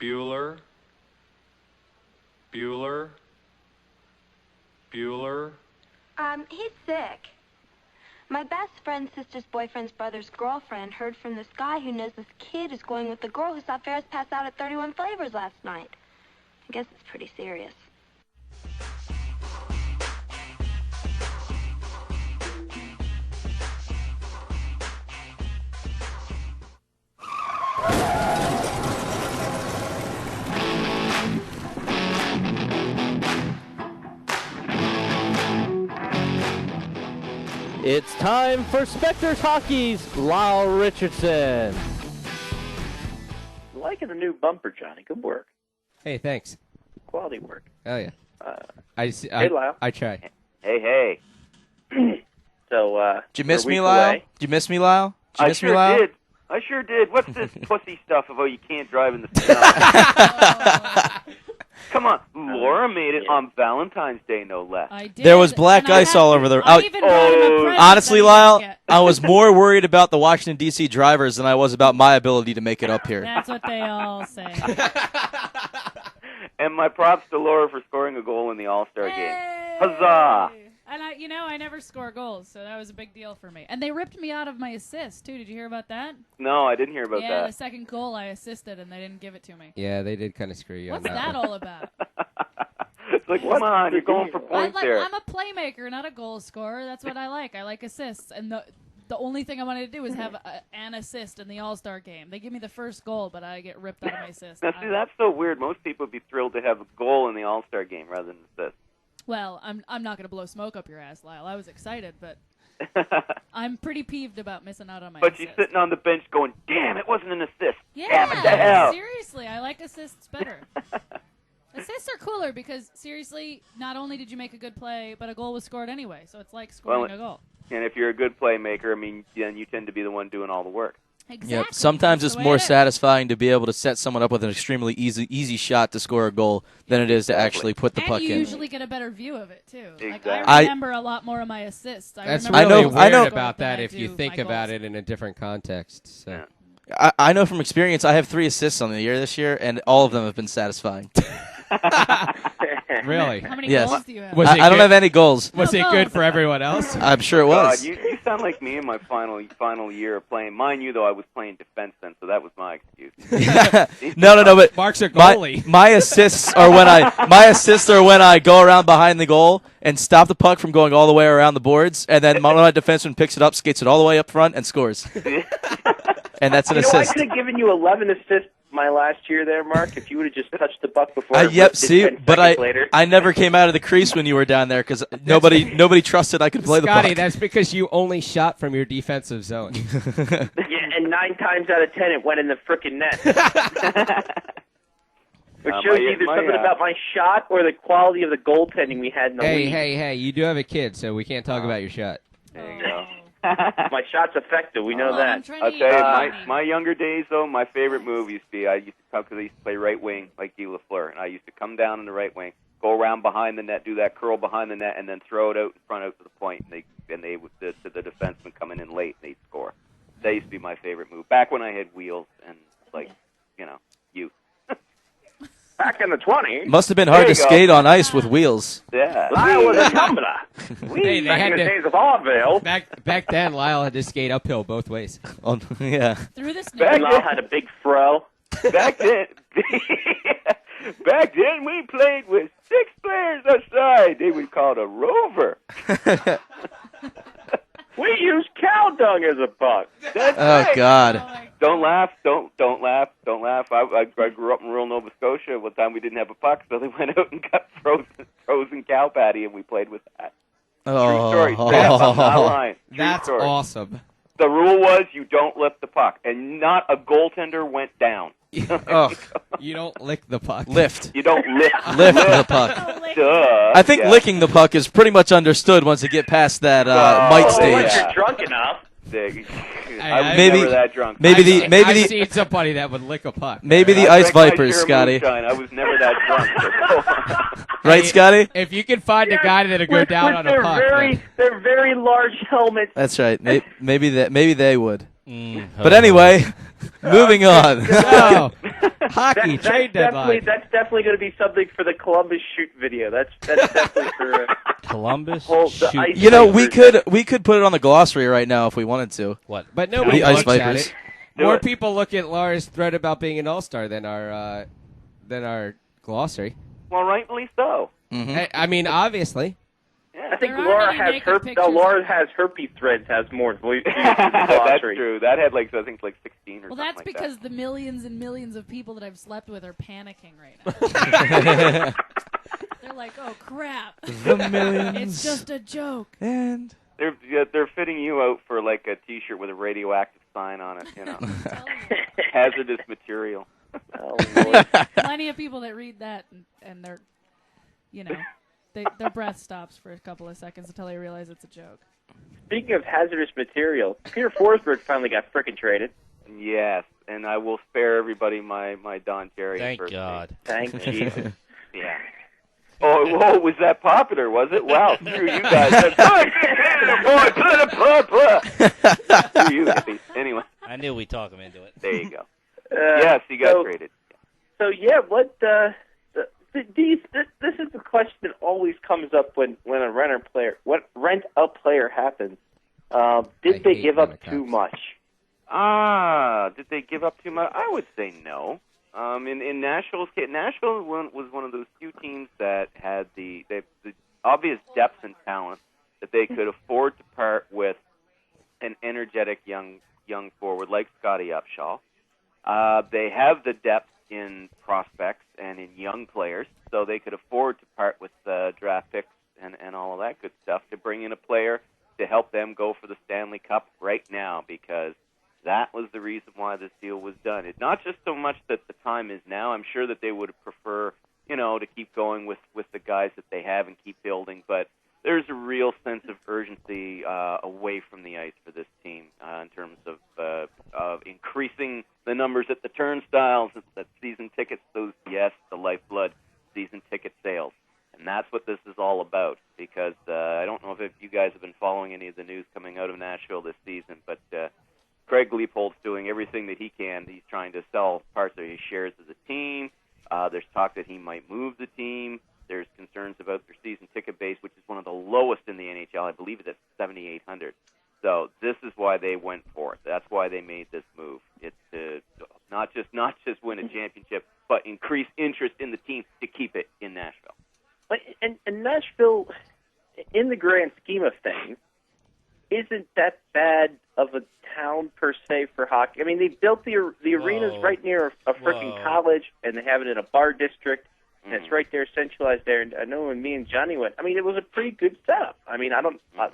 Bueller. Bueller. Bueller. He's sick. My best friend's sister's boyfriend's brother's girlfriend heard from this guy who knows this kid is going with the girl who saw Ferris pass out at 31 Flavors last night. I guess it's pretty serious. It's time for Spector Hockey's Lyle Richardson. Liking the new bumper, Johnny. Good work. Hey, thanks. Quality work. Oh, yeah. Hey, Lyle. I try. Hey. So, did you miss me, Lyle? away. Did you miss me, Lyle? Did you miss me, Lyle? Did. I sure did. What's this pussy stuff of, you can't drive in the snow? Come on. Laura made it on Valentine's Day, no less. I did. There was black ice all over the... I even brought him a present honestly, that he Lyle, didn't get. I was more worried about the Washington, D.C. drivers than I was about my ability to make it up here. That's what they all say. And my props to Laura for scoring a goal in the All-Star game. Hey! Huzzah! And I never score goals, so that was a big deal for me. And they ripped me out of my assist, too. Did you hear about that? No, I didn't hear about Yeah, that. the second goal I assisted, and they didn't give it to me. Yeah, they did kind of screw you What's on that one. all about? It's like, come on, you're going for points there. I'm a playmaker, not a goal scorer. That's what I like. I like assists. And the only thing I wanted to do was have an assist in the All-Star game. They give me the first goal, but I get ripped out of my assist. Now, see, that's so weird. Most people would be thrilled to have a goal in the All-Star game rather than assist. Well, I'm not going to blow smoke up your ass, Lyle. I was excited, but I'm pretty peeved about missing out on my But assist. she's sitting on the bench going, damn, it wasn't an assist. Yeah, Damn it, the hell. seriously, I like assists better. Assists are cooler because, seriously, not only did you make a good play, but a goal was scored anyway, so it's like scoring a goal. And if you're a good playmaker, I mean, then you tend to be the one doing all the work. Exactly. Yep. Sometimes That's it's the way more it is. satisfying to be able to set someone up with an extremely easy shot to score a goal than it is to actually put the And puck you in. usually get a better view of it, too. Like, Exactly. I remember a lot more of my assists. That's remember really I weird know- about than that I if you do think my about goals. it in a different context. So. I know from experience I have 3 assists on the year this year, and all of them have been satisfying. Really? How many Yes. goals do you have? Was I it don't good? have any goals. Was No it goals. good for everyone else? I'm sure it God, was. you sound like me in my final year of playing. Mind you, though, I was playing defense then, so that was my excuse. No, but Mark's a goalie. my assists are when I go around behind the goal and stop the puck from going all the way around the boards, and then one of my defenseman picks it up, skates it all the way up front, and scores. And that's an I assist. could have given you 11 assists my last year there, Mark, if you would have just touched the puck before. Yep. See, but later. I never came out of the crease when you were down there because nobody trusted I could play the Scotty, puck. that's because you only shot from your defensive zone. Yeah, and 9 times out of 10 it went in the frickin' net. Which shows you either something about my shot or the quality of the goaltending we had in the league. Hey, you do have a kid, so we can't talk about your shot. There you go. My shot's effective. We know I'm that. trying I'll to tell eat you, money. my younger days, though, my favorite move used to be, I used to come because I used to play right wing like Guy Lafleur, and I used to come down in the right wing, go around behind the net, do that curl behind the net, and then throw it out in front out to the point, and they would to the defenseman coming in late, and they'd score. That used to be my favorite move. Back when I had wheels and, youth. Back in the 20s. Must have been hard to skate on ice with wheels. Yeah. Lyle was a tumbler. Hey, they had in the to- days of Orville. Back then, Lyle had to skate uphill both ways. Yeah. Through the snow. Back Lyle had a big fro. Back then, we played with 6 players outside. They would call it a rover. We used cow dung as a puck. That's Oh right. God. Don't laugh. Don't laugh. Don't laugh. I grew up in rural Nova Scotia. One time we didn't have a puck, so they went out and got frozen cow patty, and we played with that. True story. Straight up, I'm not lying. True That's story. awesome. The rule was you don't lift the puck, and not a goaltender went down. Oh, You don't lick the puck. lift. You don't lift. Lift the puck. Duh. I think Yeah. licking the puck is pretty much understood once you get past that Oh, might yeah. Once stage. you're drunk enough. I was Maybe- never that drunk. I've seen somebody that would lick a puck. Maybe the I Ice drank my Vipers, share of Scotty. moonshine. I was never that drunk. Right, Hey, Scotty? If you can find a guy that'll go down with on a their puck. their very large helmets. That's right. Maybe they would. then- But anyway, moving on. So, Hockey trade deadline. That's definitely going to be something for the Columbus shoot video. That's definitely for Columbus the shoot. ice You know, Vipers. we could put it on the glossary right now if we wanted to. What? But nobody The Ice looks at Vipers. it. More people look at Lars' thread about being an all-star than our glossary. Well, rightfully so. Mm-hmm. I mean, obviously. I think There aren't Laura any has naked pictures. Laura has herpes threads has more views than the That's glossary. true. That had like 16 or Well, something that's like because the millions and millions of people that I've slept with are panicking right now. They're like, "Oh crap! The millions. It's just a joke." And that. They're fitting you out for like a T-shirt with a radioactive sign on it. You know, I'm telling you. hazardous material. Oh, Lord. Plenty of people that read that and they're, their breath stops for a couple of seconds until they realize it's a joke. Speaking of hazardous material, Peter Forsberg finally got frickin' traded. Yes, and I will spare everybody my Don Cherry. Thank impersonation. God. Thank Jesus. Yeah. Oh, was that popular? Was it? Wow, screw you guys. Screw you, hippies. Anyway, I knew we'd talk him into it. there you go. Yes, he got traded. So yeah, what? This is the question that always comes up when a rent a player happens. Did they give up too much? Did they give up too much? I would say no. In Nashville's case, Nashville was one of those few teams that had the obvious depth and talent that they could afford to part with an energetic young forward like Scotty Upshaw. They have the depth in prospects and in young players, so they could afford to part with draft picks and all of that good stuff to bring in a player to help them go for the Stanley Cup right now, because that was the reason why this deal was done. It's not just so much that the time is now. I'm sure that they would prefer, to keep going with the guys that they have and keep building, but there's a real sense of urgency away from the ice for this team in terms of increasing the numbers at the turnstiles, that season tickets, the lifeblood, season ticket sales. And that's what this is all about, because I don't know if you guys have been following any of the news coming out of Nashville this season, but Craig Leopold's doing everything that he can. He's trying to sell parts of his shares of the team. There's talk that he might move the team. There's concerns about their season ticket base, which is one of the lowest in the NHL. I believe it's at 7,800. So this is why they went for it. That's why they made this move. It's to not just win a championship, but increase interest in the team to keep it in Nashville. And Nashville, in the grand scheme of things, isn't that bad of a town per se for hockey. I mean, they built the arenas right near a freaking college, and they have it in a bar district, and it's right there, centralized there. And I know when me and Johnny went, I mean, it was a pretty good setup. I mean, at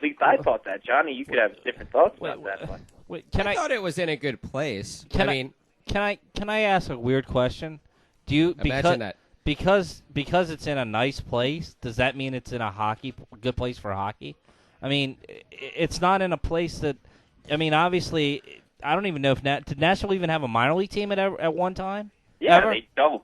least I thought that. Johnny, you could have different thoughts about that one. Wait, I thought it was in a good place. Can I ask a weird question? Do you imagine that? Because it's in a nice place, does that mean it's in a good place for hockey? I mean, it's not in a place that. I mean, obviously, I don't even know if did Nashville even have a minor league team at one time? Yeah, ever?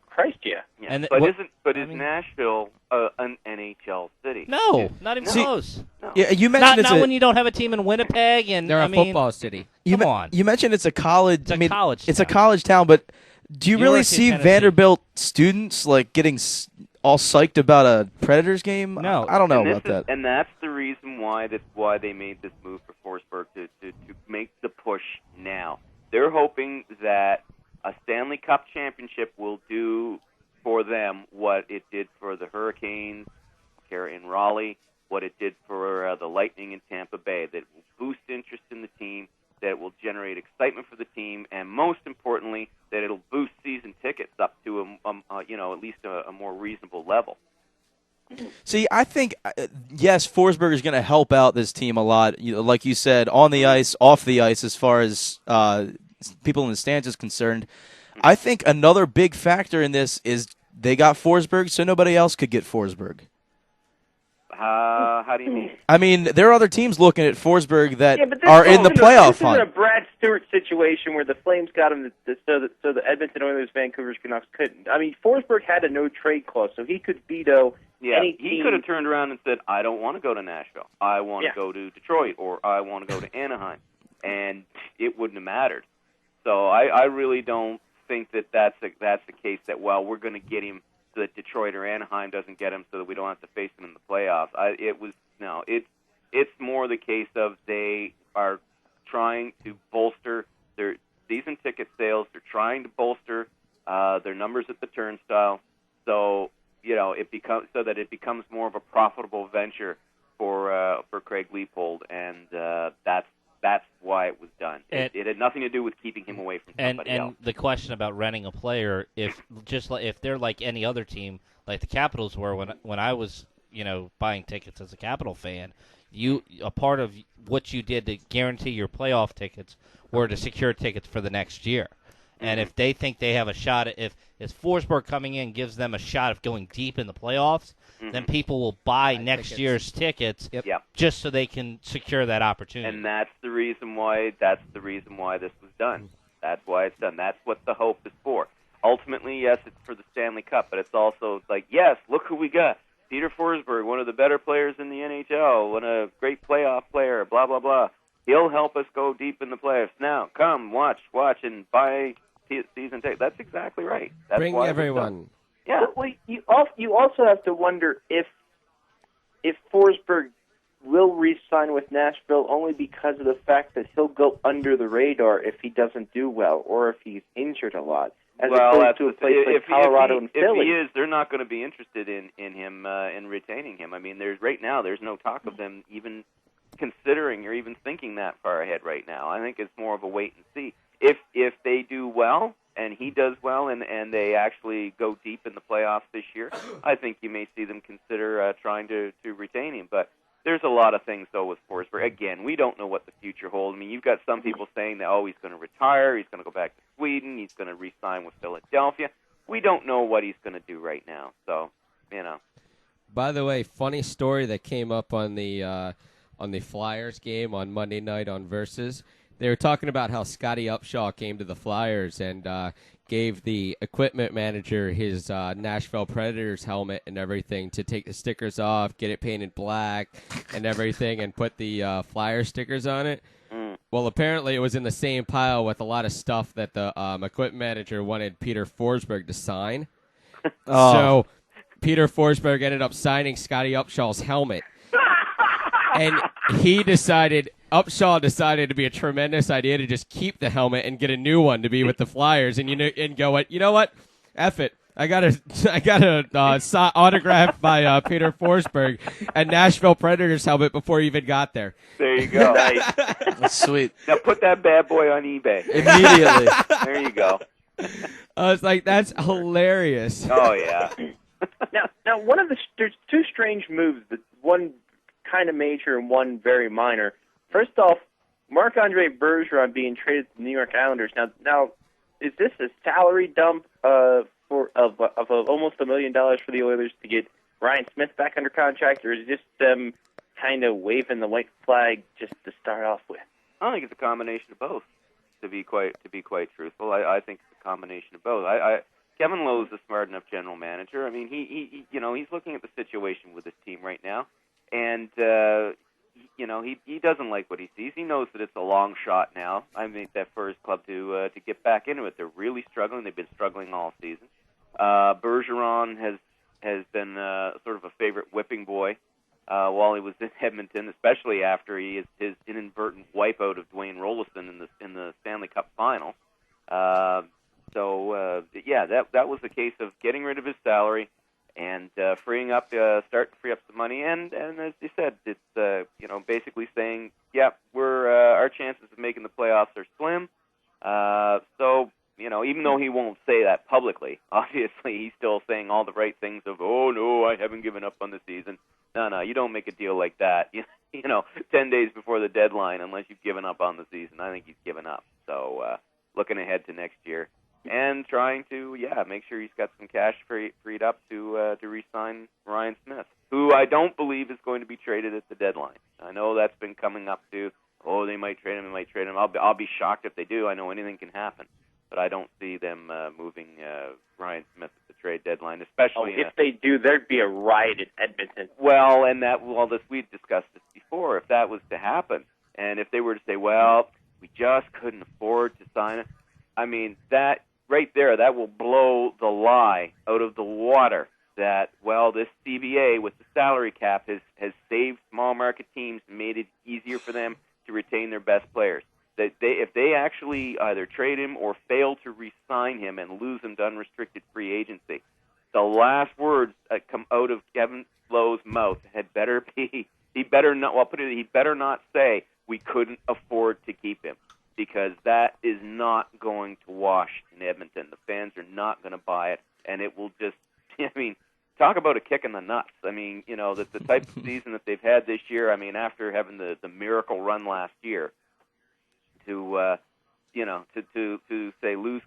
Christ, yeah. And is Nashville an NHL city? No, not even close. No. Yeah, you mentioned not when you don't have a team in Winnipeg and they're a football city. Come on. You mentioned it's a college. It's a college It's town. a college town, but do you really University see of Tennessee. Vanderbilt students like getting all psyched about a Predators game? No. I don't know about that. And that's the reason why they made this move for Forsberg to make the push now. They're hoping that a Stanley Cup championship will do for them what it did for the Hurricanes in Raleigh, what it did for the Lightning in Tampa Bay, that it will boost interest in the team, that it will generate excitement for the team, and most importantly, that it'll boost season tickets up to at least a more reasonable level. See, I think, yes, Forsberg is going to help out this team a lot, like you said, on the ice, off the ice, as far as people in the stands is concerned. I think another big factor in this is they got Forsberg, so nobody else could get Forsberg. How do you mean? I mean, there are other teams looking at Forsberg that but are in the playoff This isn't a hunt. Brad Stewart situation where the Flames got him so the Edmonton Oilers, Vancouver Canucks couldn't. I mean, Forsberg had a no-trade clause, so he could veto any team. He could have turned around and said, I don't want to go to Nashville. I want to go to Detroit, or I want to go to Anaheim. And it wouldn't have mattered. So I really don't think that that's the case that, well, we're going to get him so that Detroit or Anaheim doesn't get him so that we don't have to face him in the playoffs. It's more the case of they are trying to bolster their season ticket sales. They're trying to bolster their numbers at the turnstile. So, it becomes more of a profitable venture for Craig Leopold, and that's why it was done. It had nothing to do with keeping him away from somebody else. And the question about renting a player, if they're like any other team, like the Capitals were when I was buying tickets as a Capital fan, a part of what you did to guarantee your playoff tickets were to secure tickets for the next year. And if they think they have a shot, if Forsberg coming in gives them a shot of going deep in the playoffs, then people will buy next year's tickets just so they can secure that opportunity. And that's the reason why this was done. That's why it's done. That's what the hope is for. Ultimately, yes, it's for the Stanley Cup, but it's also like, yes, look who we got. Peter Forsberg, one of the better players in the NHL, a great playoff player, blah, blah, blah. He'll help us go deep in the playoffs. Now, come, watch, and buy season tickets. That's exactly right. That's Bring why everyone. Yeah. Well, you also have to wonder if Forsberg will re-sign with Nashville only because of the fact that he'll go under the radar if he doesn't do well or if he's injured a lot. As opposed to a place like Colorado and Philly. If he is, they're not going to be interested in him in retaining him. I mean, there's no talk of them even considering or even thinking that far ahead right now. I think it's more of a wait and see. If they do well and he does well and they actually go deep in the playoffs this year, I think you may see them consider trying to retain him. But there's a lot of things, though, with Forsberg. Again, we don't know what the future holds. I mean, you've got some people saying that, he's going to retire, he's going to go back to Sweden, he's going to re-sign with Philadelphia. We don't know what he's going to do right now. So, By the way, funny story that came up on the Flyers game on Monday night on Versus. They were talking about how Scotty Upshaw came to the Flyers and gave the equipment manager his Nashville Predators helmet and everything to take the stickers off, get it painted black and everything, and put the Flyer stickers on it. Well, apparently it was in the same pile with a lot of stuff that the equipment manager wanted Peter Forsberg to sign. So Peter Forsberg ended up signing Scotty Upshaw's helmet. And Upshaw decided it'd be a tremendous idea to just keep the helmet and get a new one to be with the Flyers, and go, you know what? F it. I got a autograph by Peter Forsberg and Nashville Predators helmet before he even got there. There you go. That's sweet. Now put that bad boy on eBay immediately. There you go. I was like, that's hilarious. Oh yeah. Now there's two strange moves. One kind of major and one very minor. First off, Marc-Andre Bergeron being traded to the New York Islanders. Now, is this a salary dump of almost $1 million for the Oilers to get Ryan Smith back under contract, or is this them kind of waving the white flag just to start off with? I think it's a combination of both. To be quite truthful, I think it's a combination of both. Kevin Lowe's a smart enough general manager. I mean, he's looking at the situation with his team right now, and he doesn't like what he sees. He knows that it's a long shot now. I think that for his club to get back into it, they're really struggling. They've been struggling all season. Bergeron has been sort of a favorite whipping boy while he was in Edmonton, especially after his inadvertent wipeout of Dwayne Rollison in the Stanley Cup final. That was the case of getting rid of his salary and starting to free up some money. And as you said, it's basically saying, our chances of making the playoffs are slim. Even though he won't say that publicly, obviously he's still saying all the right things of, oh no, I haven't given up on the season. No, you don't make a deal like that. 10 days before the deadline, unless you've given up on the season. I think he's given up. So looking ahead to next year and trying to make sure he's got some cash freed up to re-sign Ryan Smith, who I don't believe is going to be traded at the deadline. I know that's been coming up to, they might trade him. I'll be shocked if they do. I know anything can happen. But I don't see them moving Ryan Smith at the trade deadline, especially if they do, there'd be a riot in Edmonton. We've discussed this before. If that was to happen, and if they were to say, well, we just couldn't afford to sign it, I mean, that right there, that will blow the lie out of the water that, well, this CBA with the salary cap has saved small market teams and made it easier for them to retain their best players. That if they actually either trade him or fail to re-sign him and lose him to unrestricted free agency, the last words that come out of Kevin Lowe's mouth had better be, he better not say we couldn't afford to keep him, because that is not going to wash in Edmonton. The fans are not going to buy it, and it will just, I mean, talk about a kick in the nuts. I mean, you know, the type of season that they've had this year, I mean, after having the miracle run last year, to say lose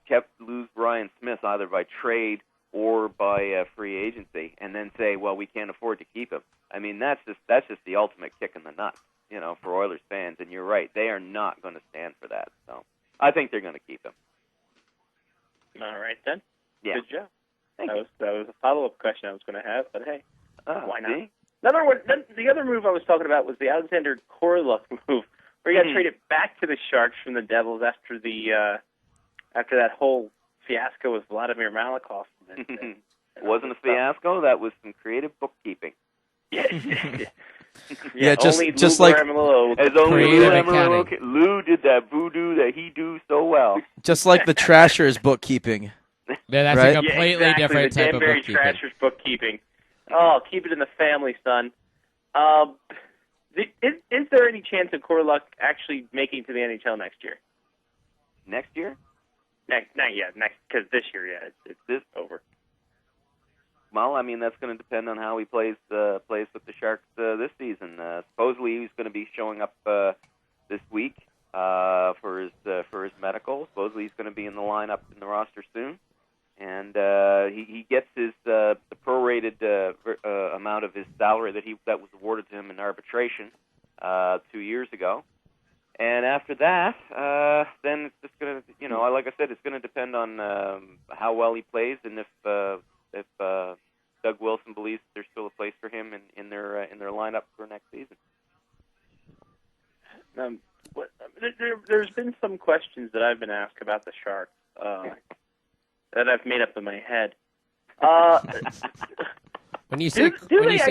Brian Smith either by trade or by free agency, and then say, well, we can't afford to keep him. I mean, that's just the ultimate kick in the nuts, you know, for Oilers fans. And you're right, they are not going to stand for that. So I think they're going to keep him. All right then. Yeah. Good job. Thank you. That was a follow-up question I was going to have, but hey, why not? See? Another one. The other move I was talking about was the Alexander Korluk move, where he got traded back to the Sharks from the Devils after that whole fiasco with Vladimir Malakov. It wasn't a fiasco. That was some creative bookkeeping. Yeah, just Lou like Lou did that voodoo that he do so well. Just like the Trashers bookkeeping. Yeah, that's right? a completely different type of Danbury bookkeeping. Trashers bookkeeping. Oh, keep it in the family, son. Is there any chance of Korluk actually making to the NHL next year? Next year? Next, because this year, it's this over. Well, I mean, that's going to depend on how he plays with the Sharks this season. Supposedly, he's going to be showing up this week for his medical. Supposedly, he's going to be in the lineup in the roster soon, and he gets his the prorated amount of his salary that was awarded to him in arbitration 2 years ago. And after that, then it's just going to, like I said, it's going to depend on how well he plays and if Doug Wilson believes there's still a place for him in their lineup for next season. There's been some questions that I've been asked about the Sharks that I've made up in my head. When you say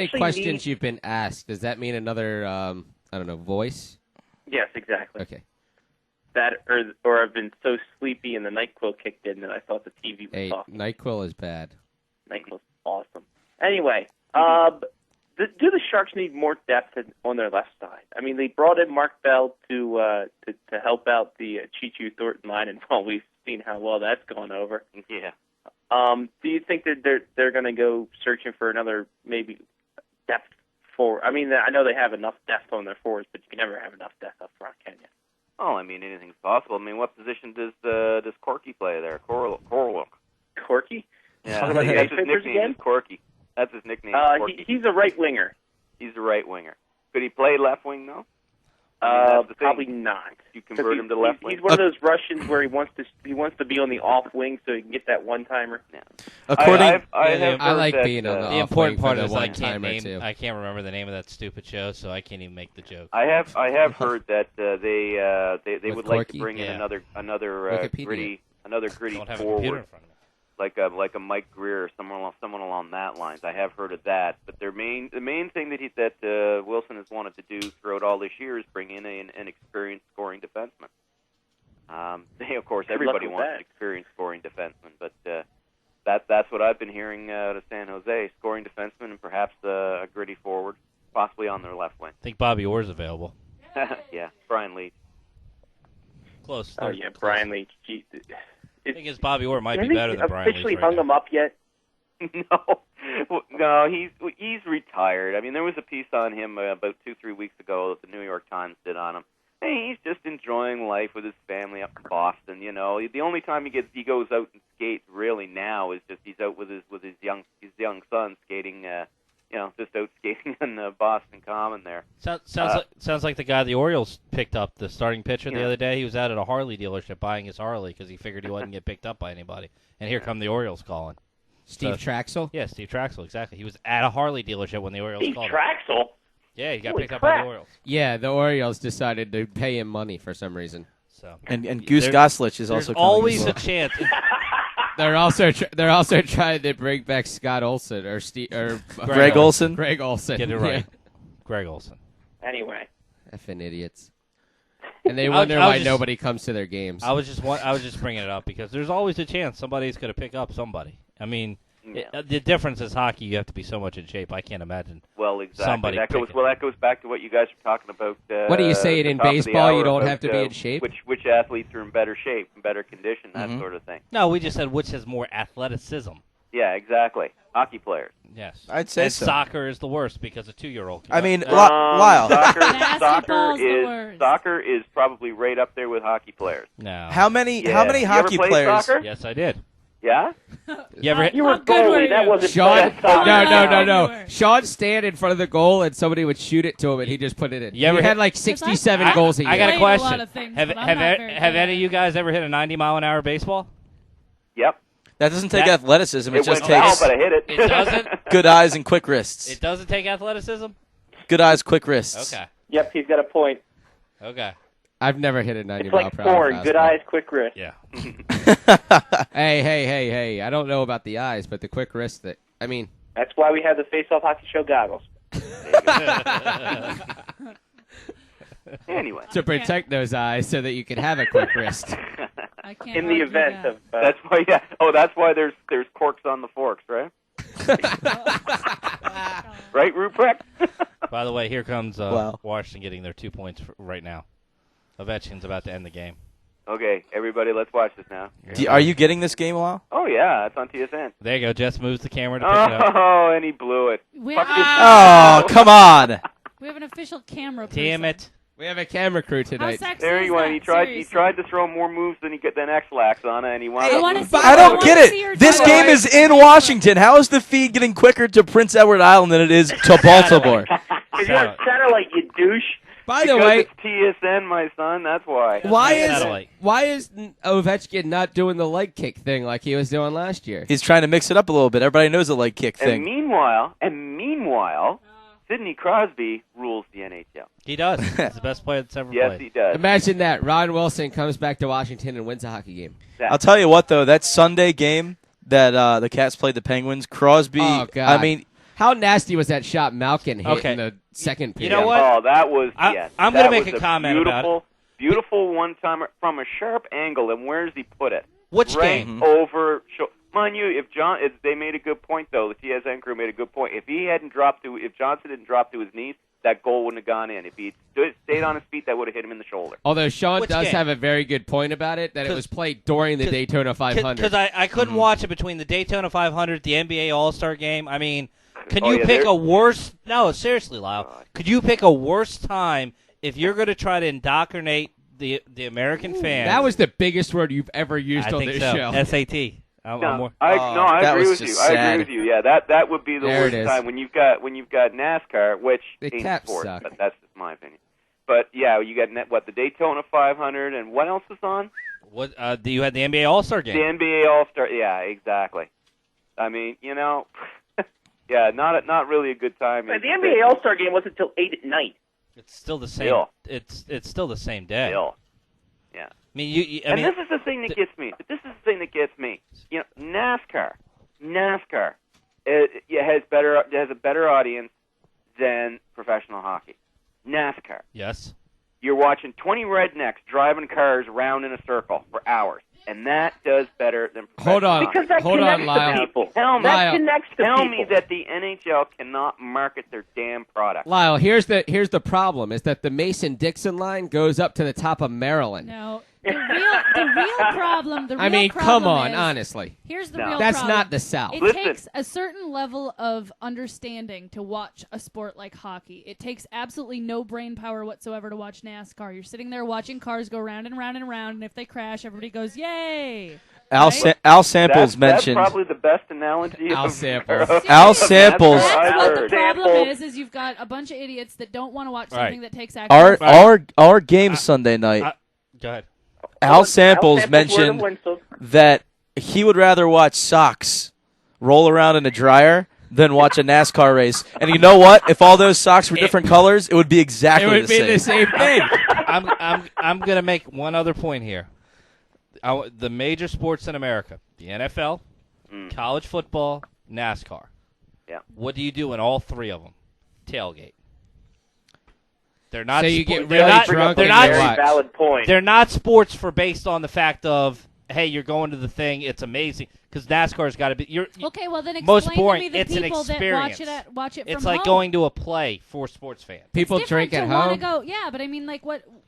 questions you've been asked, does that mean another voice? Yes, exactly. Okay. That or I've been so sleepy and the NyQuil kicked in that I thought the TV was off. NyQuil is bad. NyQuil's awesome. Anyway, do the Sharks need more depth on their left side? I mean, they brought in Mark Bell to help out the Chichu Thornton line, and well, we've seen how well that's gone over. Yeah. Do you think that they're going to go searching for another maybe depth forward? I mean, I know they have enough depth on their forwards, but you can never have enough depth up front, can you? Oh, I mean, anything's possible. I mean, what position does Corky play there? Korluk. Corky? Yeah, that's his nickname. Is Corky. That's his nickname. Corky. He's a right winger. He's a right winger. Could he play left wing though? Probably not. You convert him to left wing. He's one of those Russians where he wants to be on the off wing so he can get that one timer. Yeah. I like being on the off wing. The important part for is the I can't one-timer, I can't remember the name of that stupid show, so I can't even make the joke. I have heard that they would like to bring in another gritty forward, like a Mike Greer or someone along that lines. I have heard of that, but the main thing that Wilson has wanted to do throughout all this year is bring in an experienced scoring defenseman. Of course, everybody wants an experienced scoring defenseman, but that's what I've been hearing out of San Jose: scoring defenseman and perhaps a gritty forward, possibly on their left wing. I think Bobby Orr's available. Yeah, Brian Leach. Close. Oh yeah, Brian Leach. I think his Bobby Orr might be better than Brian Leach. Officially hung him up yet? No, he's retired. I mean, there was a piece on him about 2-3 weeks ago that the New York Times did on him. Hey, he's just enjoying life with his family up in Boston. You know, the only time he goes out and skates really now is just he's out with his young son skating. Just out skating on the Boston Common there. Sounds like the guy the Orioles picked up, the starting pitcher the other day. He was out at a Harley dealership buying his Harley because he figured he wouldn't get picked up by anybody. And here come the Orioles calling. Steve Traxel? Yeah, Steve Traxel, exactly. He was at a Harley dealership when the Orioles called him. Steve Traxel? Yeah, he got picked up by the Orioles. Yeah, the Orioles decided to pay him money for some reason. So and Goose Goslich is also always coming a chance. They're also trying to bring back Scott Olsen or Greg Olsen. Greg Olsen. Get it right. Yeah. Greg Olsen. Anyway. Effing idiots. And they wonder why nobody comes to their games. I was just bringing it up because there's always a chance somebody's going to pick up somebody. I mean, the difference is hockey. You have to be so much in shape. I can't imagine. Well, exactly. Somebody That goes back to what you guys are talking about. What are you saying in baseball? You don't have to be in shape. Which athletes are in better shape, in better condition, that sort of thing. No, we just said which has more athleticism. Yeah, exactly. Hockey players. Yes, I'd say and so. Soccer is the worst because a 2-year-old. I mean, Lyle. Soccer is probably right up there with hockey players. No. How many hockey you ever played players? Soccer? Yes, I did. Yeah? You ever? You were goalie. That wasn't Sean. soccer. No. Sean stand in front of the goal and somebody would shoot it to him and he just put it in. You ever he had hit- like 67 goals a year. I got a Played a lot question. of things, Have but I'm not very have good any at of you guys ever hit a 90-mile-an-hour baseball? Yep. That doesn't take That- athleticism. It It just went foul, takes but I hit it. It doesn't. good eyes and quick wrists. It doesn't take athleticism. Good eyes, quick wrists. Okay. Yep, he's got a point. Okay. I've never hit a 90 It's mile like per hour porn. Good fastball. eyes, quick wrist. Yeah. Hey. I don't know about the eyes, but the quick wrist That's why we have the Faceoff Hockey Show goggles. Anyway. to protect those eyes so that you can have a quick wrist. I can't In the argue event that. of... That's why. Yeah. Oh, that's why there's corks on the forks, right? Right, Ruprecht? By the way, here comes Wow. Washington getting their 2 points right now. Ovechkin's about to end the game. Okay, everybody, let's watch this now. Are you getting this game, Lyle? Oh, yeah, it's on TSN. There you go. Jess moves the camera to pick it up. Oh, and he blew it. We Fuck have, this- Oh, come on. we have an official camera Damn person. it. We have a camera crew How tonight. sexy There is he went. that? He tried Seriously. to throw more moves than X-Lax on it, and he wound I up wanna with- see- I don't get wanna see your it. This drawing. game is in Washington. How is the feed getting quicker to Prince Edward Island than it is to Baltimore? Because you're a satellite, you douche. By the Because way, it's TSN, my son, that's why. why Satellite. is Ovechkin not doing the leg kick thing like he was doing last year? He's trying to mix it up a little bit. Everybody knows the leg kick And thing. meanwhile, Sidney Crosby rules the NHL. He does. He's the best player that's ever Yes, played. he does. Imagine that. Ron Wilson comes back to Washington and wins a hockey game. I'll tell you what, though, that Sunday game that the Cats played the Penguins, Crosby, Oh, God. I mean, How nasty was that shot Malkin hit Okay. in the second You period? know what? Oh, that was, yes. I'm gonna That make was a comment about beautiful, beautiful one-timer from a sharp angle, and where's he put it? Which Right game? over. Mind you, if they made a good point though. The TSN crew made a good point. If Johnson didn't drop to his knees, that goal wouldn't have gone in. If he stayed on his feet, that would have hit him in the shoulder. Although Sean Which does game? have a very good point about it, that it was played during the Daytona 500. Because I couldn't watch it between the Daytona 500, the NBA All-Star Game. I mean, can Oh, you yeah, pick there- a worse? No, seriously, Lyle. Could you pick a worse time if you're going to try to indoctrinate the American fan? That was the biggest word you've ever used I on think this so. show. SAT. I agree was with you. just I sad. agree with you. Yeah, that would be the There it worst is. time when you've got NASCAR, which The ain't Caps sports, suck. but that's just my opinion. But yeah, you got the Daytona 500, and what else is on? What? You had the NBA All-Star The Game. NBA All-Star. Yeah, exactly. I mean, yeah, not really a good time. The NBA All-Star game wasn't until 8 at night. It's still the same. Still. It's still the same day. Still. Yeah. I mean, I And mean, this is the thing that gets me. This is the thing that gets me. NASCAR, it has a better audience than professional hockey. NASCAR. yes. You're watching 20 rednecks driving cars around in a circle for hours, and that does better than professional Hold on. hockey. Because that Hold on, connects Lyle. to people. Tell me, That connects to tell people. me that the NHL cannot market their damn product. Lyle, here's the problem, is that the Mason-Dixon line goes up to the top of Maryland. No, the real problem. I mean, come on, is, honestly. Here's the No. real That's problem. not the South. It Listen. takes a certain level of understanding to watch a sport like hockey. It takes absolutely no brain power whatsoever to watch NASCAR. You're sitting there watching cars go round and round and round, and if they crash, everybody goes, yay! Al Samples That's mentioned. probably the best analogy. Al of- Samples. of- Al of Samples- NASCAR That's I've what the heard. problem is you've got a bunch of idiots that don't want to watch Right. something that takes action. Our game Sunday night. Go ahead. Al Samples were the mentioned Winstons. that he would rather watch socks roll around in a dryer than watch a NASCAR race. And you know what? If all those socks were different colors, it would be It exactly would be the the same. same thing. I'm gonna make one other point here. the major sports in America, the NFL, college football, NASCAR. Yeah. What do you do in all three of them? Tailgate. They're not. So you get they're really not, drunk they're and not, you Very watch. valid point. They're not sports for based on the fact of, hey, you're going to the thing. It's amazing because NASCAR's got to be. Okay, well then explain most to boring. me the It's an people that experience. watch it from It's like home. going to a play for sports fans. People It's drink different at to home. wanna go, yeah, but I mean, like,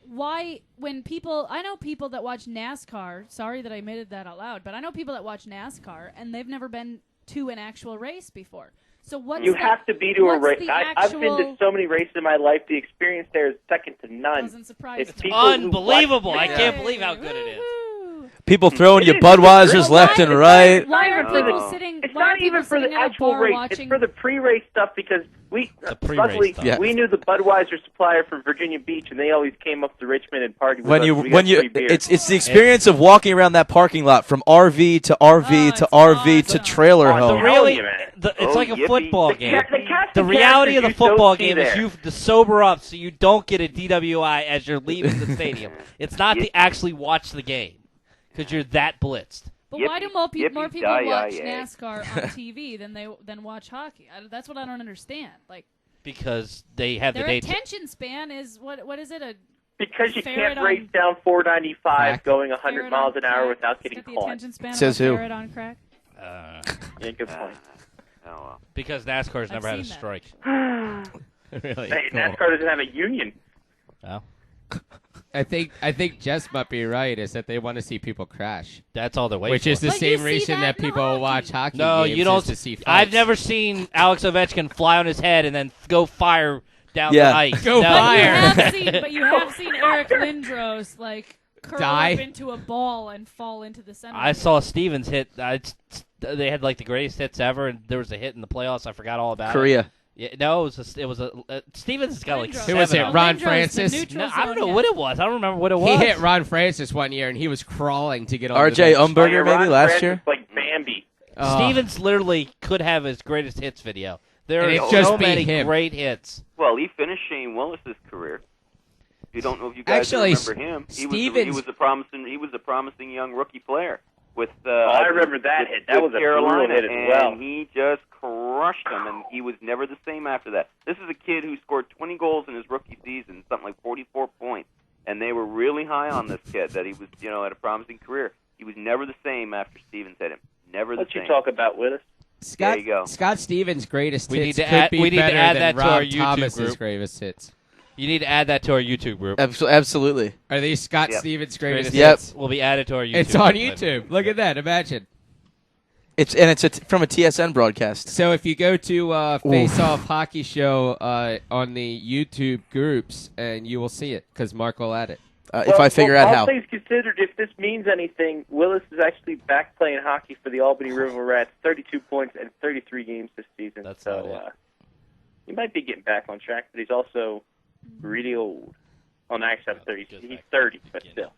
why, when people, I know people that watch NASCAR, sorry that I admitted that out loud, but I know people that watch NASCAR, and they've never been to an actual race before. So what's You have to be to a race. I've been to actual- so many races in my life. The experience there is second to none. Doesn't surprise It's me. people who Unbelievable! I watch- can't believe how good it is. Woo-hoo. People throwing you It is. Budweisers Why- left and it's right. Why are not even people for the- sitting? It's why are not people even for the sitting at a actual bar race. watching? It's for the pre-race stuff because The pre-race luckily stuff. Yeah. we knew the Budweiser supplier from Virginia Beach, and they always came up to Richmond and partied with When us. you We got when you free beer. it's the experience of walking around that parking lot from RV to RV Oh, to it's RV to awesome. trailer Oh, The home. real- really, you, man. it's Oh, like a yippee. football the, game. the cast The of reality of the characters you football don't see game is there. you have to sober up so you don't get a DWI as you're leaving the stadium. It's not to actually watch the game because you're that blitzed. But why do Yippee, more yippee, people die, watch yay. NASCAR on TV than watch hockey? That's what I don't understand. Like Because they have their the date. attention span is what is it? Because you ferret can't race on- down 495 Crack. going 100 ferret miles on an hour crack? without It's getting got the caught. attention span Says of a who? ferret on crack. Yeah, good point. Oh, well. Because NASCAR's never had a seen that. strike. Really? Hey, Cool. NASCAR doesn't have a union. No, I think Jess might be right. Is that they want to see people crash, that's all they're waiting which is for. the But you same see reason that that in people hockey. watch hockey. No, games you don't. is to see fights. I've never seen Alex Ovechkin fly on his head and then go fire down Yeah. the ice. Go No. fire. But you have seen Eric Lindros like curl Die. up into a ball and fall into the center. I saw Stevens hit. They had like the greatest hits ever, and there was a hit in the playoffs. I forgot all about it. Korea. Yeah, no, it was a. Stevens has got like Lindros. Who was seven it, of Ron them. Lindros, the Francis? neutral No, I don't zone know what hit. it was. I don't remember what it was. He hit Ron Francis one year, and he was crawling to get on. RJ the bench. Umberger maybe Ron last Francis, year. like Bambi. Oh. Stevens literally could have his greatest hits video. There And are it just so beat many him. great hits. Well, he finished Shane Willis's career. You don't know if you guys Actually, remember him. He Stevens- was a promising young rookie player with. I remember that hit. That was a brutal Carolina, hit as well. and he just crushed them, and he was never the same after that. This is a kid who scored 20 goals in his rookie season, something like 44 points, and they were really high on this kid that he was, had a promising career. He was never the same after Stevens hit him. Never the What same. you talk about, Willis? Scott, There you go. Scott Stevens' greatest We hits need to could add- be we need to better add than that to Rob our YouTube Thomas's group. greatest hits. You need to add that to our YouTube group. Absolutely. Are these Scott Yep. Stevens' greatest Yep. hits? Will be added to our YouTube. It's on group. YouTube. Look at that. Imagine. It's from a TSN broadcast. So if you go to Faceoff Hockey Show on the YouTube groups, and you will see it because Mark will add it. If I figure out all how. things considered, if this means anything, Willis is actually back playing hockey for the Albany River Rats, 32 points and 33 games this season. That's so not it. he might be getting back on track, but he's also really old. Oh, no, actually, I'm 30. Good He's back. 30, but You know. still.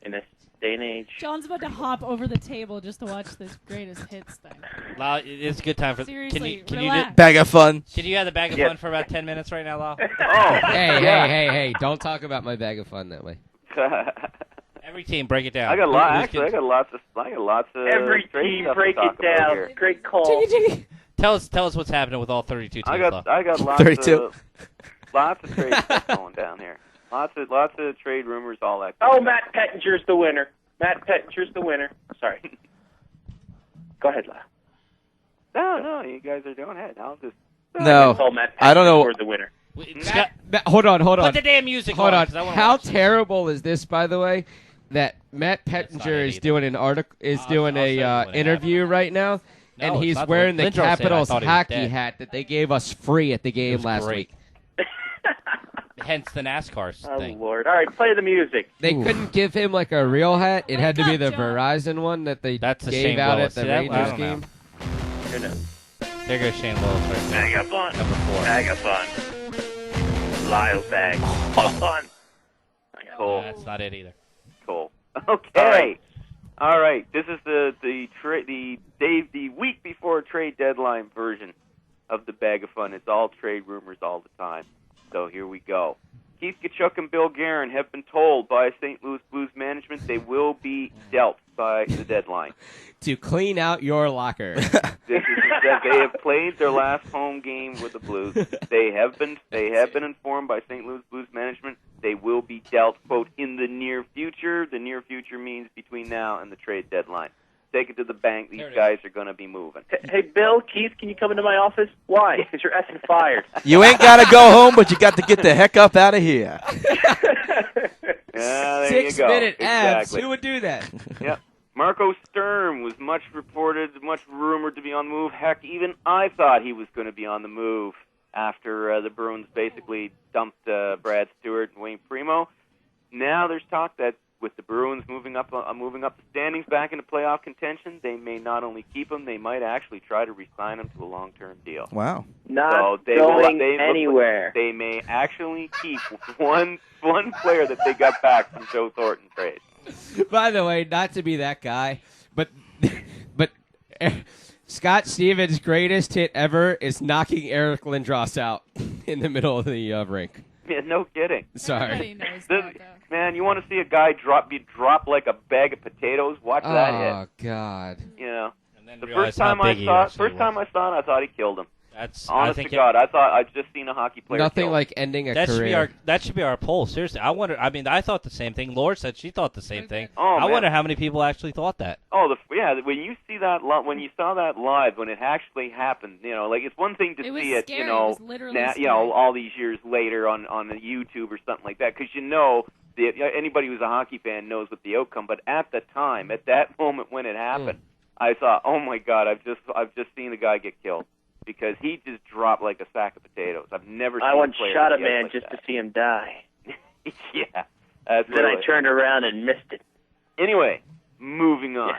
In this day and age. John's about to hop over the table just to watch this greatest hits thing. Lyle, it's a good time for. Seriously, can you relax. Bag of fun. can you have the bag of Yes. fun for about 10 minutes right now, Lyle? Hey! Don't talk about my bag of fun that way. Every team, break it down. I got Who- lots. who's Actually, I getting- got lots of. Every trade team stuff to break talk it about down. here. Great call. Tell us what's happening with all 32 teams. I Lyle. got lots 32. of trade stuff going down here. Lots of trade rumors, all that. Oh, Matt Pettinger's the winner. Matt Pettinger's the winner. Sorry. Go ahead, Lyle. No, you guys are doing it. I'll just. No. Call Matt I don't know. Pettinger the winner. Scott, Hold on. put the damn music Hold on. 'cause I wanna How watch this. terrible is this, by the way? That Matt not Pettinger it is either. doing an article, I'll doing send you a when it interview right now, No, and it's he's not wearing the Lindros said I Capitals thought he was hockey dead. hat that they gave us free at the It game was last great. week. Hence the NASCAR Oh, thing. Lord. All right, play the music. They couldn't give him like a real hat. It had to be Wake the up, John. Verizon one that they That's a gave Shane out Willis. at the See, that- I Rangers don't know. game. Who knows? There goes Shane Willis right there. Bag of fun. Number 4. Bag of fun. Lyle's bag of fun. Cool. That's not it either. Cool. Okay. All right. This is the week before trade deadline version of the Bag of Fun. It's all trade rumors all the time. So here we go. Keith Kachuk and Bill Guerin have been told by St. Louis Blues management they will be dealt by the deadline. To clean out your locker. This is that they have played their last home game with the Blues. They have been informed by St. Louis Blues management they will be dealt, quote, in the near future. The near future means between now and the trade deadline. Take it to the bank. These guys are going to be moving. Hey, Bill, Keith, can you come into my office? Why? Because you're effing fired. You ain't got to go home, but you got to get the heck up out of here. There 6 you go. minute abs. Exactly. Who would do that? Yep. Marco Sturm was much reported, much rumored to be on the move. Heck, even I thought he was going to be on the move after the Bruins basically dumped Brad Stewart and Wayne Primo. Now there's talk that with the Bruins moving up the standings back into playoff contention, they may not only keep him, they might actually try to re-sign him to a long-term deal. Wow. Not going anywhere. They may actually keep one player that they got back from Joe Thornton trade. By the way, not to be that guy, but Scott Stevens' greatest hit ever is knocking Eric Lindros out in the middle of the rink. Yeah, no kidding. Sorry. Everybody knows that, though. Man, you want to see a guy drop like a bag of potatoes? Watch that hit. Oh, God. You know, And then the realize first time how I big he saw actually was. I thought he killed him. That's Honest to God, I thought I'd just seen a hockey player. Nothing killed. like ending a that career. should be our poll. Seriously, I wonder. I mean, I thought the same thing. Laura said she thought the same thing. Oh, I man. wonder how many people actually thought that. Oh, when you see that, when you saw that live, when it actually happened, you know, like it's one thing to It was see it, scary. you know, It was literally you scary. know, all these years later on the YouTube or something like that, because you know, anybody who's a hockey fan knows what the outcome. But at the time, at that moment when it happened, I thought, oh my God, I've just seen a guy get killed. Because he just dropped like a sack of potatoes. I've never seen I once a player shot a get man like just that. to see him die. Yeah. That's Then I really- turned around and missed it. Anyway, moving on.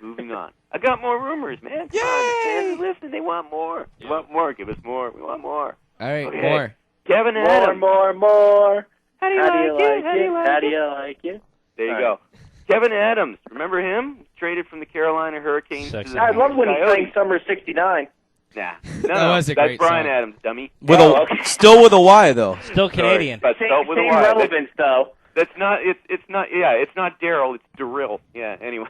Moving on. I got more rumors, man. Come on, fans, listen, they want more. They want more. Give us more. We want more. All right, Okay. more. Kevin Adams. More. How do you like it? How do you like it? There you All go. Kevin Adams. Remember him? Traded from the Carolina Hurricanes. To Sexy. the I love when he Coyotes. sang Summer '69. Nah. That No, was a that's great Brian song. Adams, dummy. Still with a Y though. Still Canadian. Sorry, but spelled with a Same Y. relevance, though. That's not. It's not. Yeah, it's not Daryl. It's Daryl. Yeah. Anyway.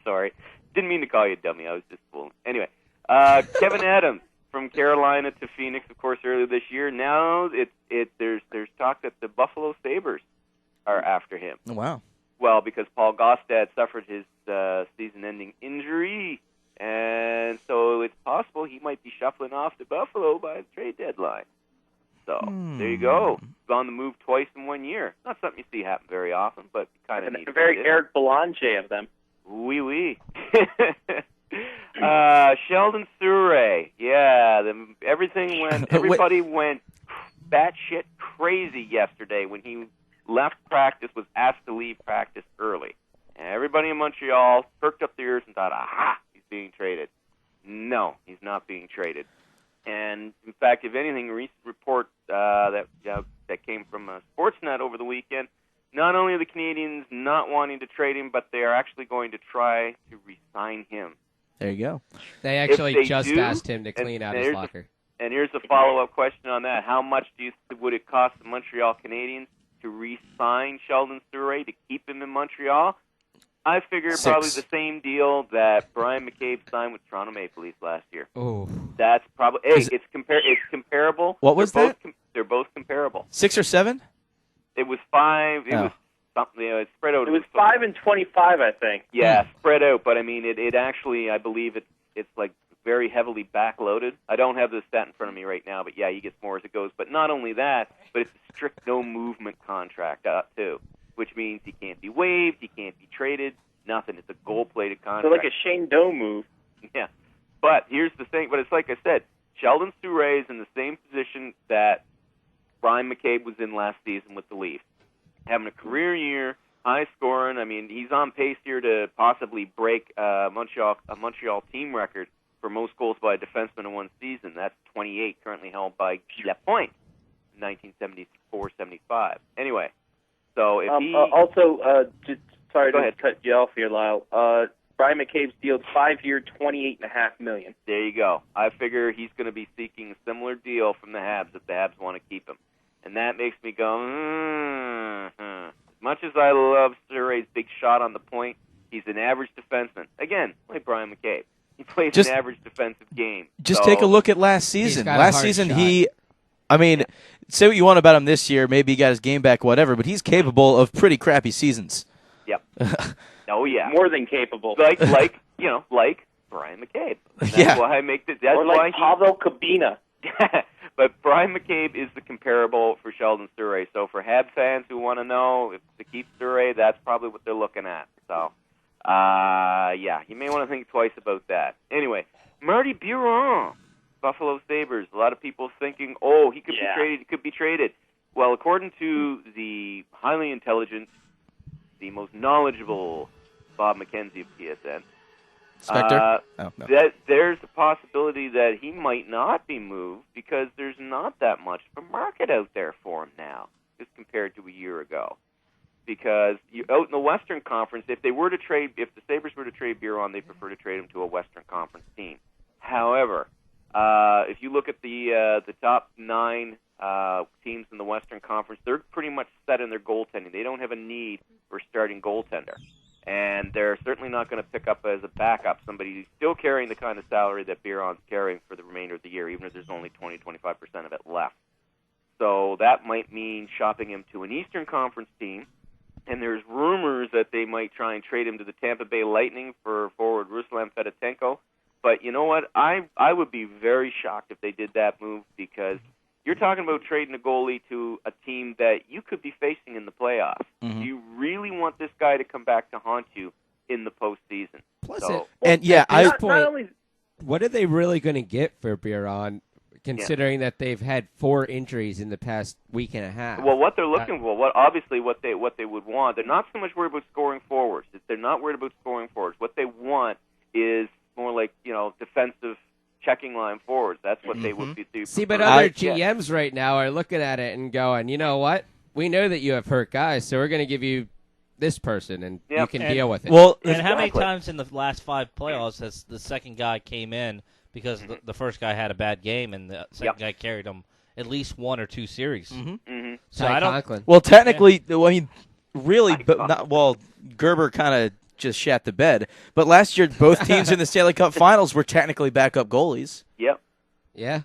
Sorry, didn't mean to call you a dummy. I was just fooling. Anyway, Kevin Adams from Carolina to Phoenix, of course, earlier this year. Now there's talk that the Buffalo Sabres are after him. Wow. Well, because Paul Gostad suffered his season-ending injury, and so it's possible he might be shuffling off to Buffalo by the trade deadline. So there you go. He's on the move twice in 1 year. Not something you see happen very often, but kind of neat. Very Eric Belanger of them. Oui. Sheldon Souray. Yeah, everybody went batshit crazy yesterday when he left practice, was asked to leave practice early. And everybody in Montreal perked up their ears and thought, aha, he's being traded. No, he's not being traded. And, in fact, if anything, a recent report that came from Sportsnet over the weekend, not only are the Canadians not wanting to trade him, but they are actually going to try to re-sign him. There you go. They actually If they just do, asked him to clean out his locker. And here's a follow-up question on that. How much would it cost the Montreal Canadiens to re-sign Sheldon Souray to keep him in Montreal? I figure 6. probably the same deal that Brian McCabe signed with Toronto Maple Leafs last year. Oh. That's probably it's comparable. What was They're that? both they're both comparable. 6 or 7? It was 5. It Oh. was something. It's spread out. It was 5 and 25, I think. Yeah, spread out. But I mean, it actually, I believe it's like very heavily backloaded. I don't have the stat in front of me right now, but yeah, you get more as it goes. But not only that, but it's a strict no movement contract too, which means he can't be waived, he can't be traded, nothing. It's a gold-plated contract. So like a Shane Doe move. Yeah. But here's the thing. But it's like I said, Sheldon Souray is in the same position that Brian McCabe was in last season with the Leafs. Having a career year, high scoring. I mean, he's on pace here to possibly break a Montreal team record for most goals by a defenseman in one season. That's 28, currently held by Guy Lapointe in 1974-75. Anyway, so if he... Also, just sorry Go to ahead. cut you off here, Lyle. Brian McCabe's deal, 5-year, $28.5 million. There you go. I figure he's going to be seeking a similar deal from the Habs if the Habs want to keep him. And that makes me go, As much as I love Souray's big shot on the point, he's an average defenseman. Again, like Brian McCabe. He plays an average defensive game. Just take a look at last season. Last season, shot. Say what you want about him this year. Maybe he got his game back, whatever, but he's capable of pretty crappy seasons. Yep. Oh, yeah. More than capable. Like Brian McCabe. That's why I make the. That's or like why Pavel Kabina. But Brian McCabe is the comparable for Sheldon Souray. So for Habs fans who want to know if to keep Souray, that's probably what they're looking at. So, you may want to think twice about that. Anyway, Marty Biron, Buffalo Sabres. A lot of people thinking, he could be traded. He could be traded. Well, according to the highly intelligent, the most knowledgeable Bob McKenzie of TSN, Spector? that there's a possibility that he might not be moved because there's not that much of a market out there for him now as compared to a year ago. Because out in the Western Conference, if the Sabres were to trade Biron, they prefer to trade him to a Western Conference team. However, if you look at the top 9 teams in the Western Conference, they're pretty much set in their goaltending. They don't have a need for a starting goaltender. And they're certainly not going to pick up as a backup somebody who's still carrying the kind of salary that Biron's carrying for the remainder of the year, even if there's only 20-25% of it left. So that might mean shopping him to an Eastern Conference team. And there's rumors that they might try and trade him to the Tampa Bay Lightning for forward Ruslan Fedotenko. But you know what? I would be very shocked if they did that move because you're talking about trading a goalie to a team that you could be facing in the playoffs. Mm-hmm. You really want this guy to come back to haunt you in the postseason. Plus, what are they really going to get for Biron, considering that they've had 4 injuries in the past week and a half? Well, what they're looking for, what they would want, they're not so much worried about scoring forwards. They're not worried about scoring forwards. What they want is more like defensive checking line forwards. That's what they would be. See, but other GMs right now are looking at it and going, you know what? We know that you have hurt guys, so we're going to give you this person, and you can deal with it. Well, and how many times in the last 5 playoffs has the second guy came in because the first guy had a bad game, and the second guy carried him at least 1 or 2 series? So I don't. Conklin. Well, technically, Gerber kind of just shat the bed. But last year, both teams in the Stanley Cup Finals were technically backup goalies. Yep. Yeah.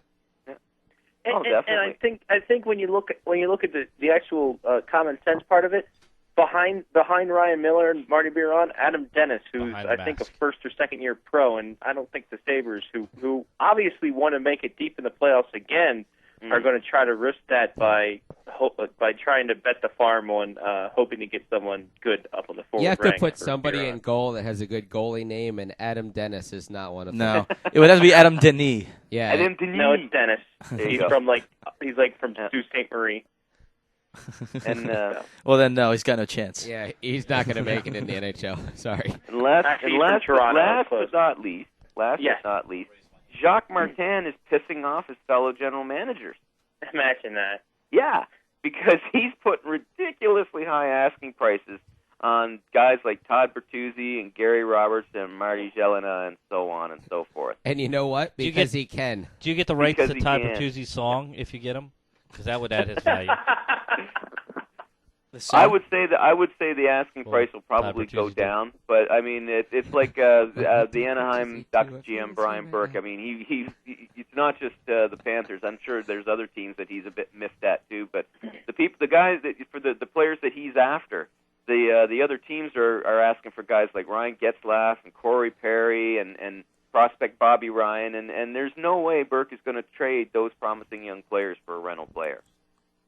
And I think when you look at the actual common sense part of it, behind Ryan Miller and Marty Biron, Adam Dennis, who's I think a first or second year pro, and I don't think the Sabres, who obviously want to make it deep in the playoffs again, are going to try to risk that by trying to bet the farm on hoping to get someone good up on the forward. You have to ranks put for somebody Biron. in goal that has a good goalie name, and Adam Dennis is not one of them. No, it would have to be Adam Denis. Yeah. Adam Denis. No, it's Dennis. He's from from Sault Ste. Marie. And well, then no, he's got no chance. Yeah, he's not going to make it in the NHL. Sorry. And last but not least, Jacques Martin is pissing off his fellow general managers. Imagine that. Yeah, because he's putting ridiculously high asking prices on guys like Todd Bertuzzi and Gary Roberts and Marty Jelena and so on and so forth. And you know what? Because he can. Do you get the rights to Todd Bertuzzi's song if you get him? Because that would add his value. I would say the asking price will probably go down, but I mean it's like the Anaheim Ducks GM Brian Burke. I mean it's not just the Panthers. I'm sure there's other teams that he's a bit missed at too. But the guys that for the players that he's after, the other teams are asking for guys like Ryan Getzlaff and Corey Perry and prospect Bobby Ryan, and there's no way Burke is going to trade those promising young players for a rental player.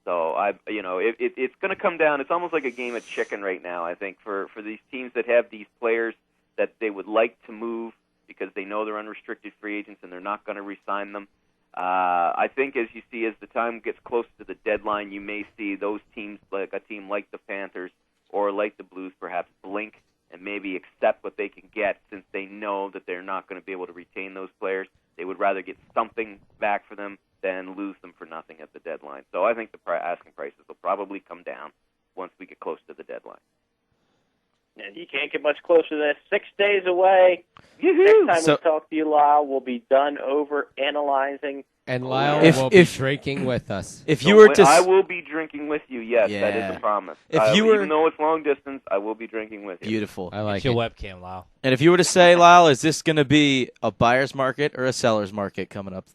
So it's going to come down. It's almost like a game of chicken right now. I think for these teams that have these players that they would like to move because they know they're unrestricted free agents and they're not going to re-sign them. I think as the time gets closer to the deadline, you may see those teams, like a team like the Panthers or like the Blues, perhaps blink and maybe accept what they can get since they know that they're not going to be able to retain those players. They would rather get something back for them than lose them for nothing at the deadline. So I think the asking prices will probably come down once we get close to the deadline. And you can't get much closer to this. 6 days away. Yoo-hoo! Next time we talk to you, Lyle, we'll be done over analyzing. And Lyle will be drinking with us. If you were to, I will be drinking with you. Yes, that is a promise. Even though it's long distance, I will be drinking with you. Beautiful. I like it's your webcam, Lyle. And if you were to say, Lyle, is this going to be a buyer's market or a seller's market coming up?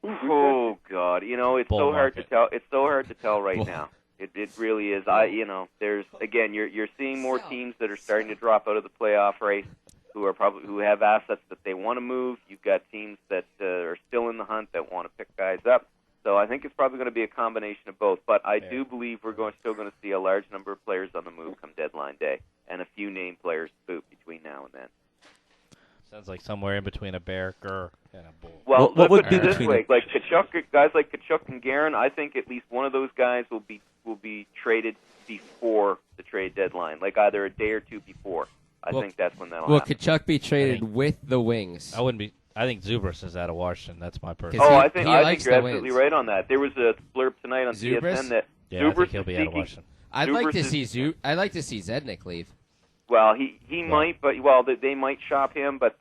Oh God, it's so hard to tell. It's so hard to tell right now. It really is. There's again, you're seeing more teams that are starting to drop out of the playoff race, who have assets that they want to move. You've got teams that are still in the hunt that want to pick guys up. So I think it's probably going to be a combination of both. But I do believe we're still going to see a large number of players on the move come deadline day, and a few named players boot between now and then. Sounds like somewhere in between a bear, and a bull. Well, what would be this between way? Like Tkachuk, guys like Tkachuk and Guerin, I think at least one of those guys will be traded before the trade deadline, like either a day or two before. I think that's when that'll happen. Will Tkachuk be traded with the Wings? I wouldn't be. I think Zubris is out of Washington. That's my personal. I think you're absolutely right on that. There was a blurb tonight on TSN that I Zubris think he'll is be out of Washington. I'd like to see Zednik leave. Well, he might, but they might shop him, but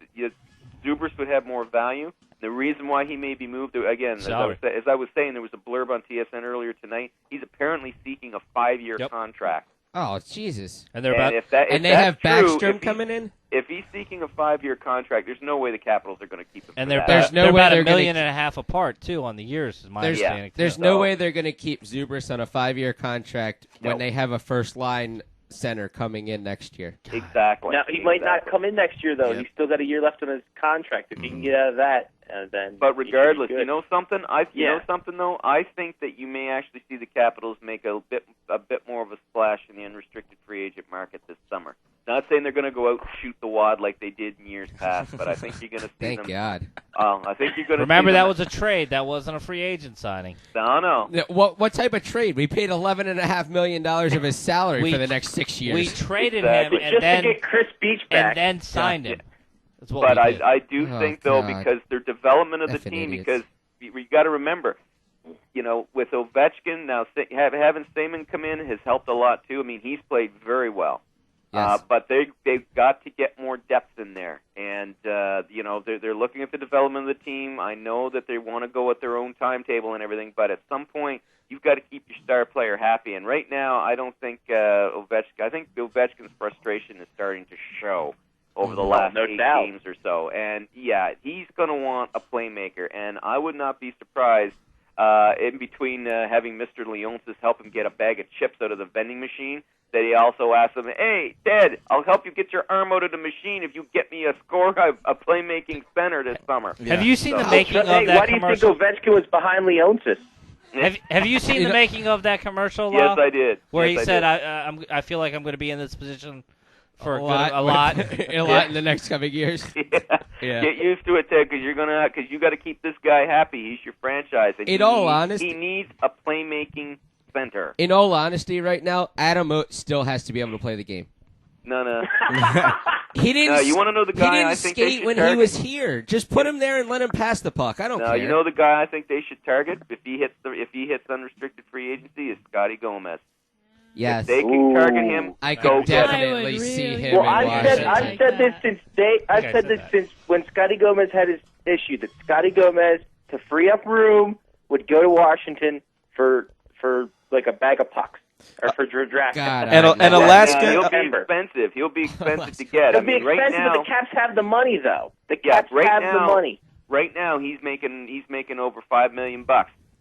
Zubris would have more value. The reason why he may be moved, again, as I was saying, there was a blurb on TSN earlier tonight. He's apparently seeking a 5-year contract. Oh, Jesus. And they're about, and they have Backstrom coming in? If he's seeking a 5-year contract, there's no way the Capitals are going to keep him. And they're about $1.5 million apart, too, on the years, is my understanding. There's no way they're going to keep Zubris on a 5-year contract when they have a first-line center coming in next year. Exactly. Now, he might not come in next year, though. He's still got a year left on his contract. If he can get out of that, then. But regardless, you know something? Though? I think that you may actually see the Capitals make a bit more of a splash in the unrestricted free agent market this summer. Not saying they're going to go out and shoot the wad like they did in years past, but I think you're going to see them. Thank God. I think you're going to remember that was a trade. That wasn't a free agent signing. No. What type of trade? We paid $11.5 million of his salary for the next 6 years. We traded him and then to get Chris Beach back, and then signed him. That's what but I do think though, because their development of the team, idiots. because we got to remember, with Ovechkin now having Seaman come in has helped a lot too. I mean, he's played very well. Yes. But they've got to get more depth in there, and they're looking at the development of the team. I know that they want to go at their own timetable and everything, but at some point you've got to keep your star player happy. And right now, I don't think Ovechkin. I think Ovechkin's frustration is starting to show over the last 8 games or so. And he's going to want a playmaker, and I would not be surprised in between having Mr. Leonsis help him get a bag of chips out of the vending machine, that he also asked him, "Hey, Ted, I'll help you get your arm out of the machine if you get me a playmaking center this summer." Yeah. Have you seen the making of that why commercial? do you think Ovechkin was behind Leonsis? Have you seen the making of that commercial, Yes, Lyle? I did. Where yes, he said, I feel like I'm going to be in this position for a lot. a lot in the next coming years. Yeah. Get used to it, Ted, because you got to keep this guy happy. He's your franchise. And In all honesty, he needs a playmaking center. In all honesty, right now, Adam Oates still has to be able to play the game. No. He didn't. No, you want to know the guy? He didn't I think skate when he was here. Just put him there and let him pass the puck. I don't care. No, you know the guy I think they should target if he hits unrestricted free agency is Scotty Gomez. Yes. If they can target him, I go could get him. definitely see him. Well, I've said this since when Scotty Gomez had his issue, that Scotty Gomez, to free up room, would go to Washington for like a bag of pucks or for draft. And Alaska, He'll be expensive to get. He'll be expensive, right now, but the Caps have the money though. The Caps have the money. Right now, he's making over $5 million.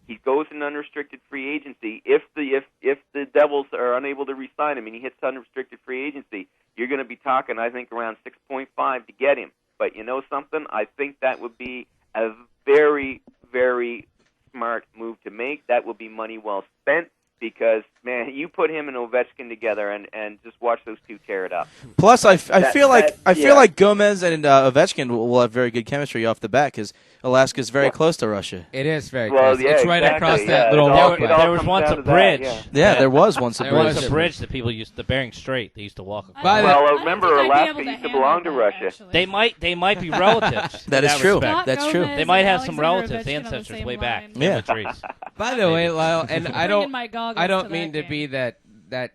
He goes in unrestricted free agency. If the Devils are unable to re-sign him and he hits unrestricted free agency, you're going to be talking, I think, around 6.5 to get him. But you know something? I think that would be a very, very smart move to make. That would be money well spent. Because, man, you put him and Ovechkin together and just watch those two tear it up. Plus, I feel like Gomez and Ovechkin will have very good chemistry off the bat because Alaska is very close to Russia. It is very close. Yeah, it's right across that little walkway. There was once a bridge. There was once a bridge. There was a bridge that people used, the Bering Strait, they used to walk across. Well, remember, Alaska used to belong to Russia. Actually. They might be relatives. That is true. Respect. That's true. They might have some Alexander relatives, Ovechkin on the ancestors same way back. line. Yeah. By the way, Lyle, and I Bringing my goggles don't to mean that to be game. that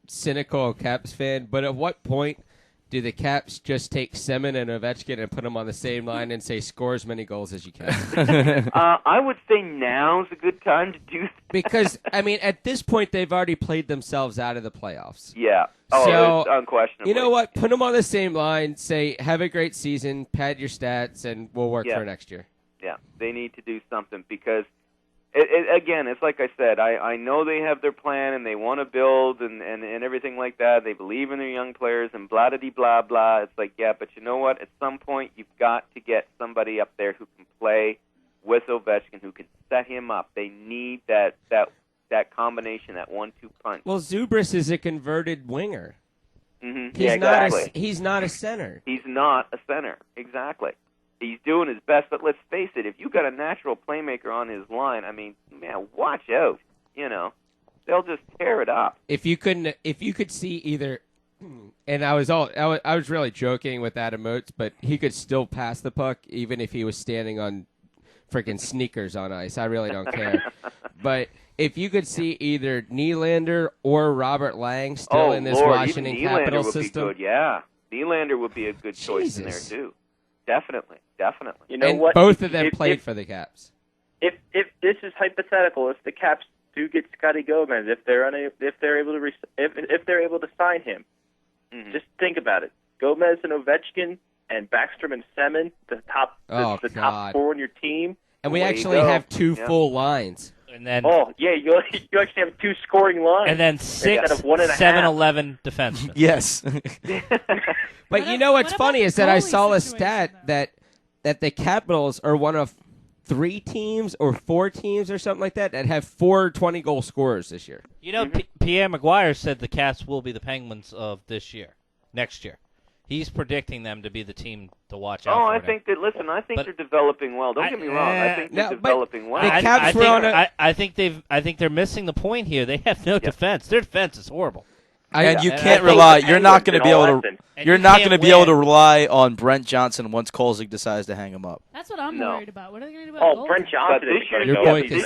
cynical Caps fan, but at what point do the Caps just take Semin and Ovechkin and put them on the same line and say, score as many goals as you can? I would say now's a good time to do that. Because, I mean, at this point, they've already played themselves out of the playoffs. Yeah. Oh, So, it's unquestionably. You know what? Put them on the same line, say, have a great season, pad your stats, and we'll work for next year. Yeah, they need to do something because, again, it's like I said, I know they have their plan and they want to build and everything like that. They believe in their young players and blah-de-dee-blah-blah. It's like, yeah, but you know what? At some point, you've got to get somebody up there who can play with Ovechkin, who can set him up. They need that combination, that 1-2 punch. Well, Zubris is a converted winger. Mm-hmm. He's he's not a center. He's not a center, exactly. He's doing his best, but let's face it, if you've got a natural playmaker on his line, I mean, man, watch out. You know, they'll just tear it up. If you could see either, and I was really joking with Adam Oates, but he could still pass the puck even if he was standing on freaking sneakers on ice. I really don't care. But if you could see either Nylander or Robert Lang still in this Washington Capitals system, be good, yeah. Nylander would be a good choice in there too. Definitely. You know and what? both of them played for the Caps. If this is hypothetical, if the Caps do get Scotty Gomez, if they're able to sign him, just think about it: Gomez and Ovechkin and Backstrom and Semin, the top four on your team, and we actually have two full lines. And then you actually have two scoring lines, and then 6 7-11 defensemen. Yes. But you know what's funny is that I saw a stat that the Capitals are one of 3 teams or 4 teams or something like that have 4 20-goal scorers this year. You know, Pierre Maguire said the Caps will be the Penguins of next year. He's predicting them to be the team to watch out for. I think they're developing well. Don't get me wrong. I think they're developing well. The Caps I think they're missing the point here. They have no defense. Their defense is horrible. And you can't rely. You're not going to be able to. You're not going to be able to rely on Brent Johnson once Kolzig decides to hang him up. That's what I'm worried about. What are they going to do about Brent Johnson? This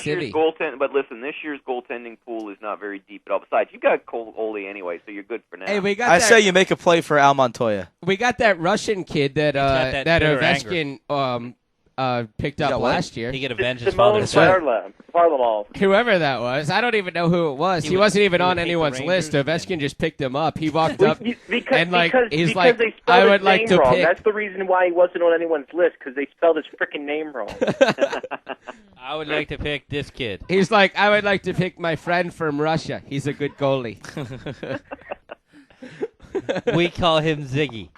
year's goaltending. But listen, this year's goaltending pool is not very deep at all. Besides, you got Goalie anyway, so you're good for now. Hey, I say you make a play for Al Montoya. We got that Russian kid that Ovechkin picked up last year. He could avenge his father. Varlamov. Whoever that was. I don't even know who it was. He wasn't even on anyone's list. Ovechkin just picked him up. He walked up he's like, I would like to wrong. pick. That's the reason why he wasn't on anyone's list, because they spelled his freaking name wrong. I would like to pick this kid. He's like, I would like to pick my friend from Russia. He's a good goalie. We call him Ziggy.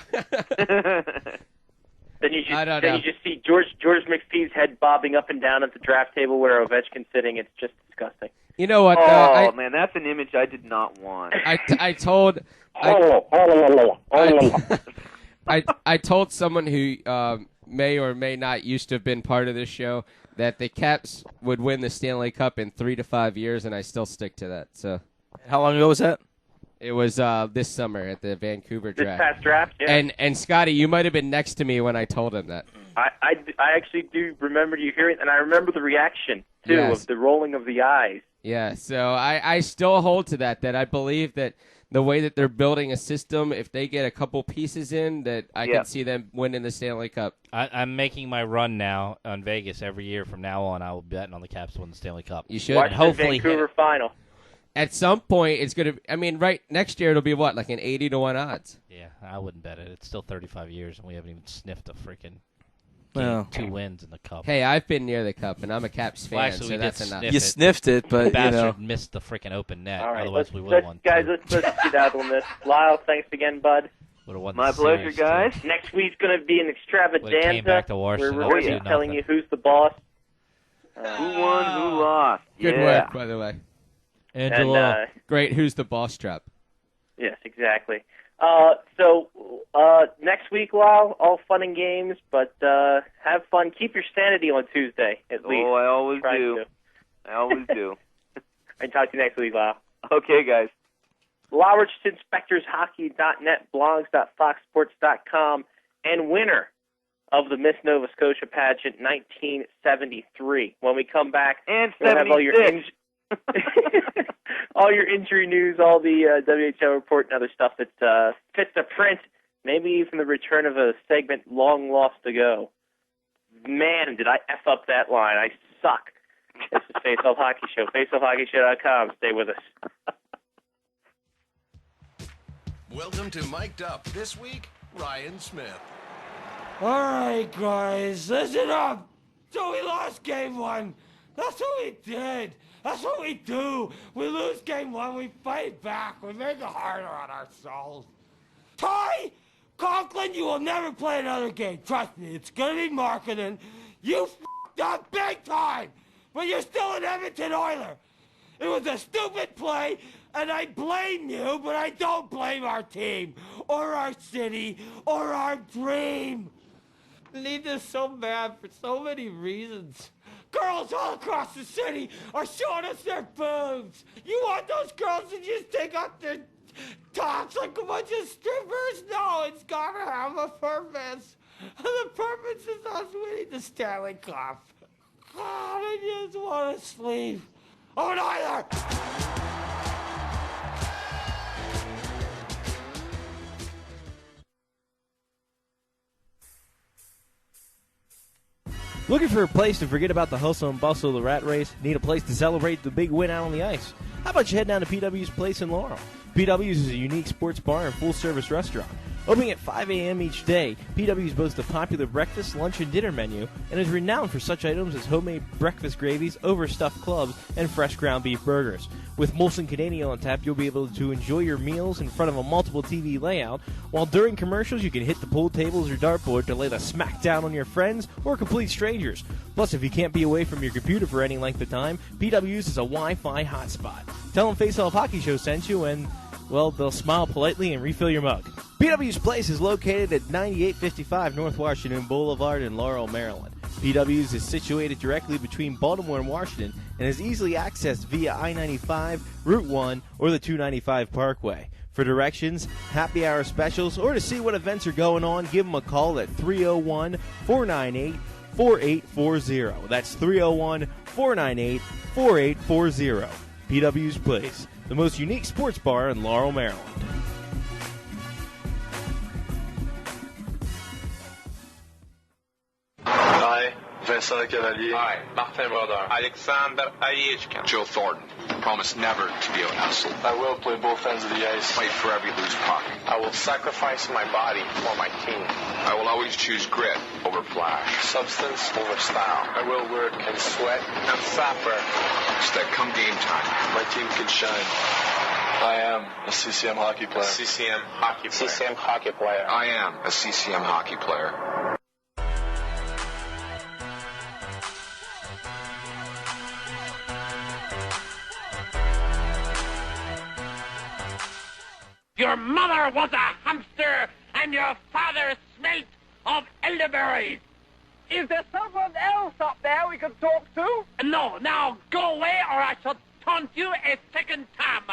Then you just see George McPhee's head bobbing up and down at the draft table where Ovechkin's sitting. It's just disgusting. You know what? Man, that's an image I did not want. I told someone who may or may not used to have been part of this show that the Caps would win the Stanley Cup in 3 to 5 years, and I still stick to that. So, how long ago was that? It was this summer at the Vancouver draft. This past draft, yeah. And Scotty, you might have been next to me when I told him that. I actually do remember you hearing, and I remember the reaction too of the rolling of the eyes. Yeah, so I still hold to that I believe that the way that they're building a system, if they get a couple pieces in, that I can see them winning the Stanley Cup. I'm making my run now on Vegas every year. From now on, I will be betting on the Caps to win the Stanley Cup. You should. Watch hopefully the Vancouver final. At some point, it's going to... I mean, right next year, it'll be what, like an 80-1 odds? Yeah, I wouldn't bet it. It's still 35 years, and we haven't even sniffed a freaking 2 wins in the Cup. Hey, I've been near the Cup, and I'm a Caps fan, so that's enough. You sniffed it, but, the bastard missed the freaking open net. All right, otherwise, we would have won. Guys, let's get out on this. Lyle, thanks again, bud. Won my pleasure, guys. Next week's going to be an extravaganza. Came back to Washington. We're going to be telling you who's the boss. Who won, who lost. Good work, by the way. Angela. Great Who's the Boss trap. Yes, exactly. So next week, Lyle, all fun and games, but have fun. Keep your sanity on Tuesday, at least. Oh, I always do. I always do. I talk to you next week, Lyle. Okay, guys. Lyle Richardson, SpectorsHockey.net, blogs.foxsports.com, and winner of the Miss Nova Scotia pageant 1973. When we come back, and we'll have all your all your injury news, all the WHL report and other stuff that fits the print, maybe even the return of a segment long lost ago. Man, did I F up that line. I suck. This is Faceoff Hockey Show, faceoffhockeyshow.com. Stay with us. Welcome to Mic'd Up. This week, Ryan Smith. All right, guys, listen up. So we lost game one. That's what we did. That's what we do. We lose game one, we fight back. We make it harder on ourselves. Ty Conklin, you will never play another game. Trust me, it's going to be marketing. You f***ed up big time, but you're still an Edmonton Oiler. It was a stupid play, and I blame you, but I don't blame our team, or our city, or our dream. I need this so bad for so many reasons. Girls all across the city are showing us their boobs. You want those girls to just take off their tops like a bunch of strippers? No, it's gotta have a purpose. And the purpose is us winning the Stanley Cup. God, I just want to sleep. Oh, neither! Looking for a place to forget about the hustle and bustle of the rat race? Need a place to celebrate the big win out on the ice? How about you head down to PW's Place in Laurel? PW's is a unique sports bar and full-service restaurant. Opening at 5 a.m. each day, PW's boasts a popular breakfast, lunch, and dinner menu and is renowned for such items as homemade breakfast gravies, overstuffed clubs, and fresh ground beef burgers. With Molson Canadian on tap, you'll be able to enjoy your meals in front of a multiple TV layout, while during commercials you can hit the pool tables or dartboard to lay the smack down on your friends or complete strangers. Plus, if you can't be away from your computer for any length of time, PW's is a Wi-Fi hotspot. Tell them Faceoff Hockey Show sent you and, well, they'll smile politely and refill your mug. PW's Place is located at 9855 North Washington Boulevard in Laurel, Maryland. PW's is situated directly between Baltimore and Washington and is easily accessed via I-95, Route 1, or the 295 Parkway. For directions, happy hour specials, or to see what events are going on, give them a call at 301-498-4840. That's 301-498-4840. PW's Place, the most unique sports bar in Laurel, Maryland. Hi, Vincent Cavalier. Hi, Martin Brodeur. Alexander Ayechkin. Joe Thornton. Promise never to be out-hustled. I will play both ends of the ice. Fight for every loose puck. I will sacrifice my body for my team. I will always choose grit over flash. Substance over style. I will work and sweat and suffer. So that come game time, my team can shine. I am a CCM hockey player. CCM hockey player. CCM hockey player. I am a CCM hockey player. Your mother was a hamster, and your father smelt of elderberries. Is there someone else up there we can talk to? No, now go away, or I shall taunt you a second time.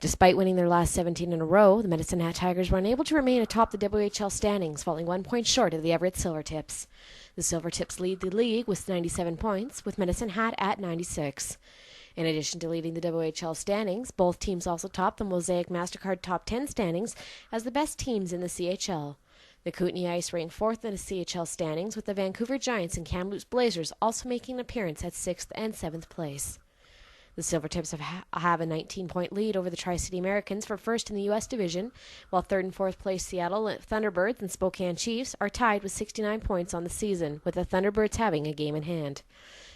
Despite winning their last 17 in a row, the Medicine Hat Tigers were unable to remain atop the WHL standings, falling 1 point short of the Everett Silvertips. The Silvertips lead the league with 97 points, with Medicine Hat at 96. In addition to leading the WHL standings, both teams also topped the Mosaic MasterCard Top 10 standings as the best teams in the CHL. The Kootenay Ice ranked 4th in the CHL standings, with the Vancouver Giants and Kamloops Blazers also making an appearance at 6th and 7th place. The Silvertips have a 19-point lead over the Tri-City Americans for first in the U.S. division, while third and fourth place Seattle Thunderbirds and Spokane Chiefs are tied with 69 points on the season, with the Thunderbirds having a game in hand.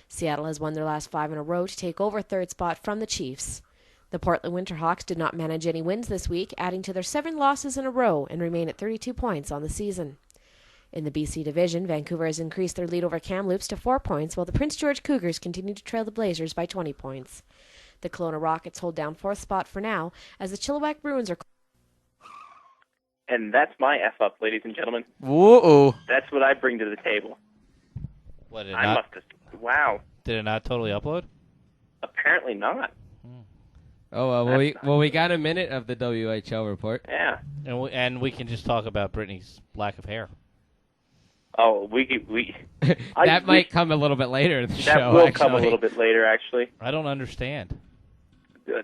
Seattle has won their last 5 in a row to take over third spot from the Chiefs. The Portland Winterhawks did not manage any wins this week, adding to their 7 losses in a row and remain at 32 points on the season. In the BC division, Vancouver has increased their lead over Kamloops to 4 points, while the Prince George Cougars continue to trail the Blazers by 20 points. The Kelowna Rockets hold down 4th spot for now, as the Chilliwack Bruins are And that's my F up, ladies and gentlemen. Whoa. That's what I bring to the table. What did it I not? must have. Wow. Did it not totally upload? Apparently not. Oh, well, we got a minute of the WHL report. Yeah. And we can just talk about Britney's lack of hair. Oh, that might come a little bit later in the show. That will actually. come a little bit later, actually. I don't understand.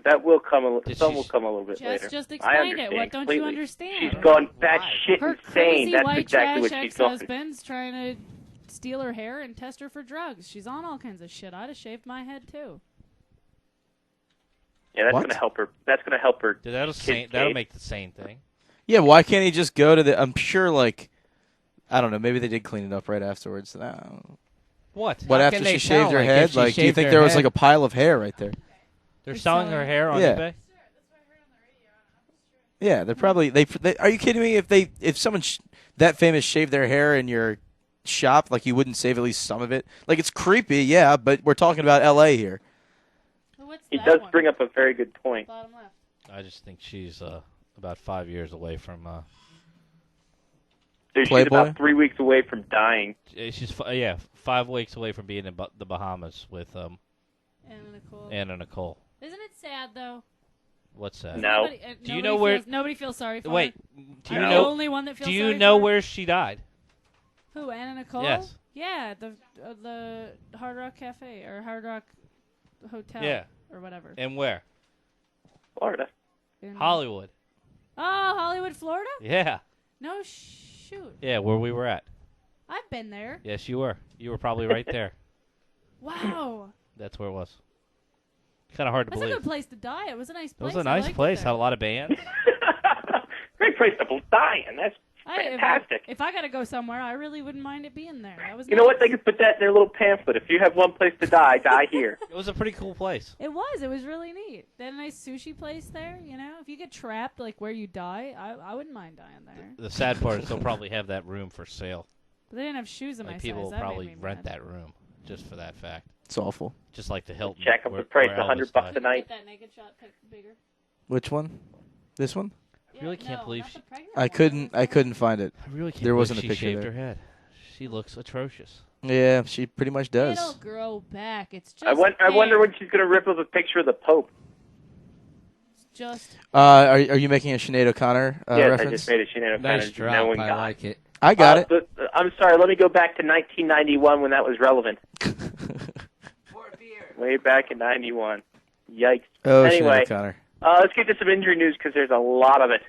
That will come. Some will come a little bit later. Just I explain understand it. What don't completely. you understand? She's gone batshit Her insane. crazy That's white exactly trash what she's going. ex-husband's trying to steal her hair and test her for drugs. She's on all kinds of shit. I'd have shaved my head too. Yeah, that's What? going to help her. That's going to help her. Dude, that'll make the same thing. Yeah, why can't he just go to the... I'm sure, like... I don't know. Maybe they did clean it up right afterwards. What? What, How after can they she tell, shaved her like, if head? she Like, do you shaved think her there was, head? like, a pile of hair right there? They're selling her hair on Yeah. eBay? Yeah, they're probably... They are you kidding me? If someone that famous shaved their hair in your shop, like, you wouldn't save at least some of it? Like, it's creepy, yeah, but we're talking about L.A. here. He does bring up a very good point. I just think she's about 5 years away from... She's Playboy? about 3 weeks away from dying. She's 5 weeks away from being in the Bahamas with Anna Nicole. Isn't it sad though? What's that? No. Do you know where? Nobody feels sorry for Wait. her. Do you I'm know? the only one that feels do you sorry know for her? where she died? Who? Anna Nicole? Yes. Yeah, the Hard Rock Cafe or Hard Rock Hotel. Yeah. Or whatever. And where? Florida. Hollywood. Oh, Hollywood, Florida? Yeah. No shoot. Yeah, where we were at. I've been there. Yes, you were. You were probably right there. Wow. That's where it was. Kind of hard to That's believe. a good place to die. It was a nice It place. was a I nice liked place. it Had there. a lot of bands. Great place to die in. That's fantastic. If I got to go somewhere, I really wouldn't mind it being there. That was You know what? They could put that in their little pamphlet. If you have one place to die, die here. It was a pretty cool place. It was. It was really neat. They had a nice sushi place there, you know. If you get trapped, like, where you die, I wouldn't mind dying there. The sad part is they'll probably have that room for sale. But they didn't have shoes in Like my people size. will That made probably me rent mad. that room just for that fact. It's awful. Just like the Hilton. Jack up where- the price, where Elvis $100 died. a night. Get that naked shot pic bigger. Which one? This one? I really can't believe she. I couldn't find it. I really can't There believe wasn't a she picture shaved there. her head. She looks atrocious. Yeah, she pretty much does. It'll grow back. It's just I wonder when she's going to rip up a picture of the Pope. Just Are you making a Sinead O'Connor Yes, reference? I just made a Sinead O'Connor. Nice drop. No one I got like it. I got it. But, I'm sorry. Let me go back to 1991 when that was relevant. Way back in 91. Yikes. Oh, anyway, Sinead O'Connor. let's get to some injury news because there's a lot of it.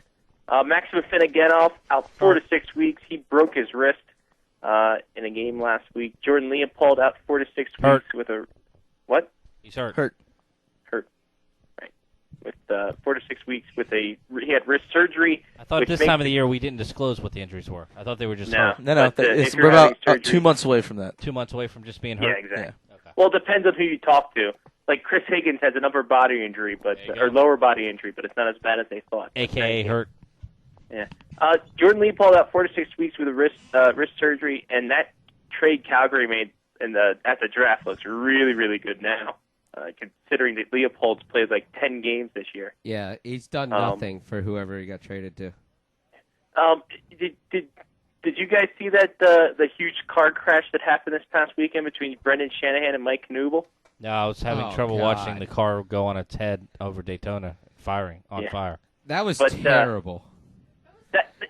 Maxim Finneganov out 4 to 6 weeks. He broke his wrist in a game last week. Jordan Leopold out 4 to 6 Hurt. weeks with a what? He's hurt. Hurt. Right. With 4 to 6 weeks with he had wrist surgery. I thought which this makes time of the year we didn't disclose what the injuries were. I thought they were just No. hurt. No, But, it's, if you're we're about having surgery- 2 months away from that. 2 months away from just being Yeah, hurt. exactly. Okay. Well, it depends on who you talk to. Like Chris Higgins has an upper body injury, but There you or go. lower body injury, but it's not as bad as they thought. AKA hurt. Yeah. Jordan Leopold out 4 to 6 weeks with a wrist surgery, and that trade Calgary made at the draft looks really, really good now, considering that Leopold's played like 10 games this year. Yeah, he's done nothing for whoever he got traded to. Did you guys see that the huge car crash that happened this past weekend between Brendan Shanahan and Mike Knuble? No, I was having trouble watching the car go on its head over Daytona, fire. That was But, terrible.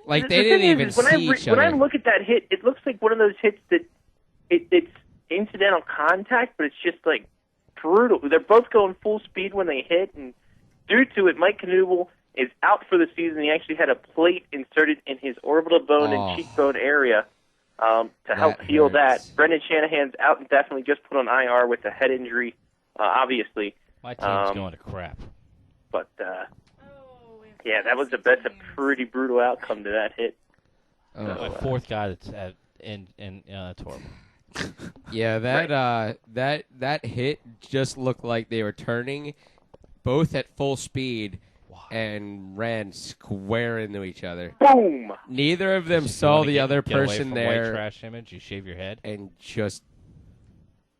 Like, The they didn't thing even is, when see I each when I other. look at that hit, it looks like one of those hits that it's incidental contact, but it's just like brutal. They're both going full speed when they hit, and due to it, Mike Knuble is out for the season. He actually had a plate inserted in his orbital bone and cheekbone area to help heal that. Brendan Shanahan's out indefinitely, just put on IR with a head injury, obviously. My team's going to crap. But yeah, that's a pretty brutal outcome to that hit. My fourth guy that's it's horrible. Yeah, that hit just looked like they were turning both at full speed and ran square into each other. Boom! Neither of them Just saw wanna the get other away person from there. White trash image. You shave your head and just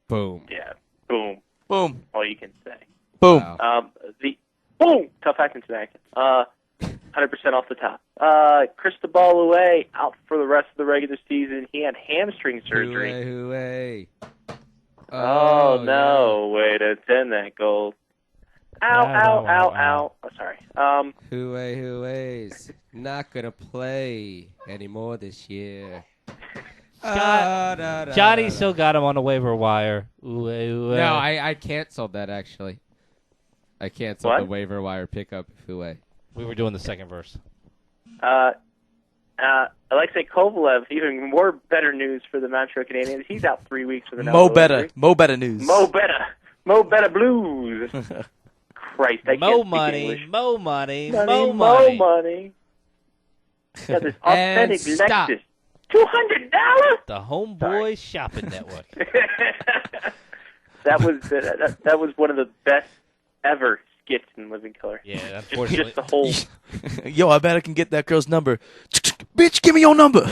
boom. Yeah, boom. Boom. All you can say. Boom. The boom. Tough acting to action. 100% off the top. Cristobal away, out for the rest of the regular season. He had hamstring surgery. Hooray. Oh, no way to send that goal. Ow. Oh, sorry. Hooay's not going to play anymore this year. Johnny still got him on the waiver wire. Ooh. No, I canceled that, actually. I canceled the waiver wire pickup of Hooay. We were doing the second verse. Alexei Kovalev, even more better news for the Montreal Canadiens. He's out 3 weeks with an Mo elbow injury. better news. Mo better blues. Christ, I Mo can't money, speak English. Mo money. Got this authentic Lexus. $200? The Homeboy Shopping Network. That was one of the best ever skits in Living Color. Yeah, unfortunately. Just the whole. Yo, I bet I can get that girl's number. Bitch, give me your number.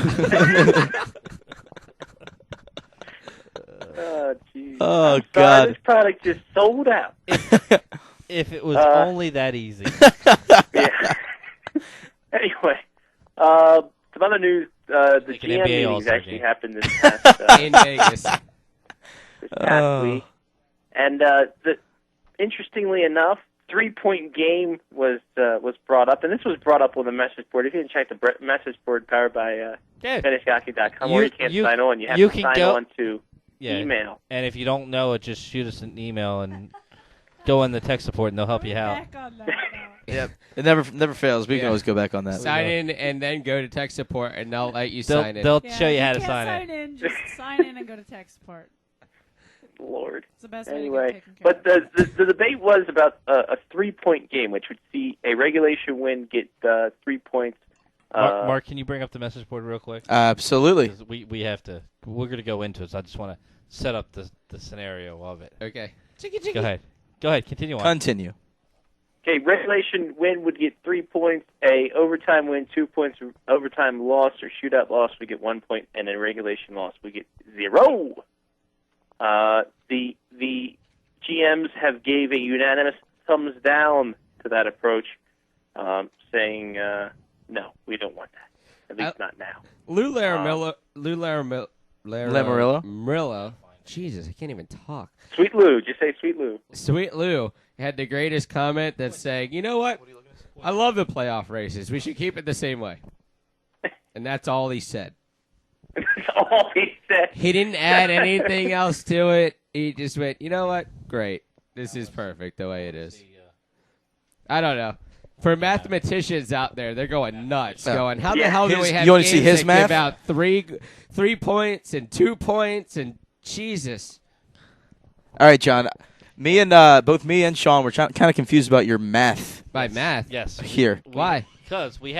Oh, jeez. Oh, I'm God. sorry, this product just sold out. If it was only that easy. Yeah. Anyway, some other news. The GM meetings actually happened this past in Vegas. This past week, and interestingly enough, 3-point game was brought up, and this was brought up on the message board. If you didn't check the message board powered by FantasyHockey.com, or you can't sign on, you have to sign on to email. And if you don't know it, just shoot us an email and go in the tech support, and they'll help you out. Yep, it never fails. We can always go back on that. Sign in and then go to tech support, and they'll let you sign in. They'll show you how to sign in. Just sign in and go to tech support. Lord. It's the best way anyway, to get taken care but the debate was about a 3-point game, which would see a regulation win get 3 points. Mark, can you bring up the message board real quick? Absolutely. We have to. We're going to go into it, so I just want to set up the scenario of it. Okay. Go ahead. Continue on. Continue. Okay, regulation win would get 3 points. A overtime win, 2 points. Overtime loss or shootout loss, we get 1 point, and a regulation loss, we get 0. The GMs have gave a unanimous thumbs down to that approach, saying no, we don't want that. At least not now. Lou Lamoriello. Jesus, I can't even talk. Sweet Lou, just say Sweet Lou. Sweet Lou had the greatest comment that's saying, you know what? I love the playoff races. We should keep it the same way. And that's all he said. That's all he said. He didn't add anything else to it. He just went, you know what? Great. This is perfect the way it is. I don't know. For mathematicians out there, they're going nuts. Going, how the hell do we have games see his that math? give out 3 points and 2 points and Jesus? All right, John. Both me and Sean were kind of confused about your math. By math? Yes. Here. Why? Because you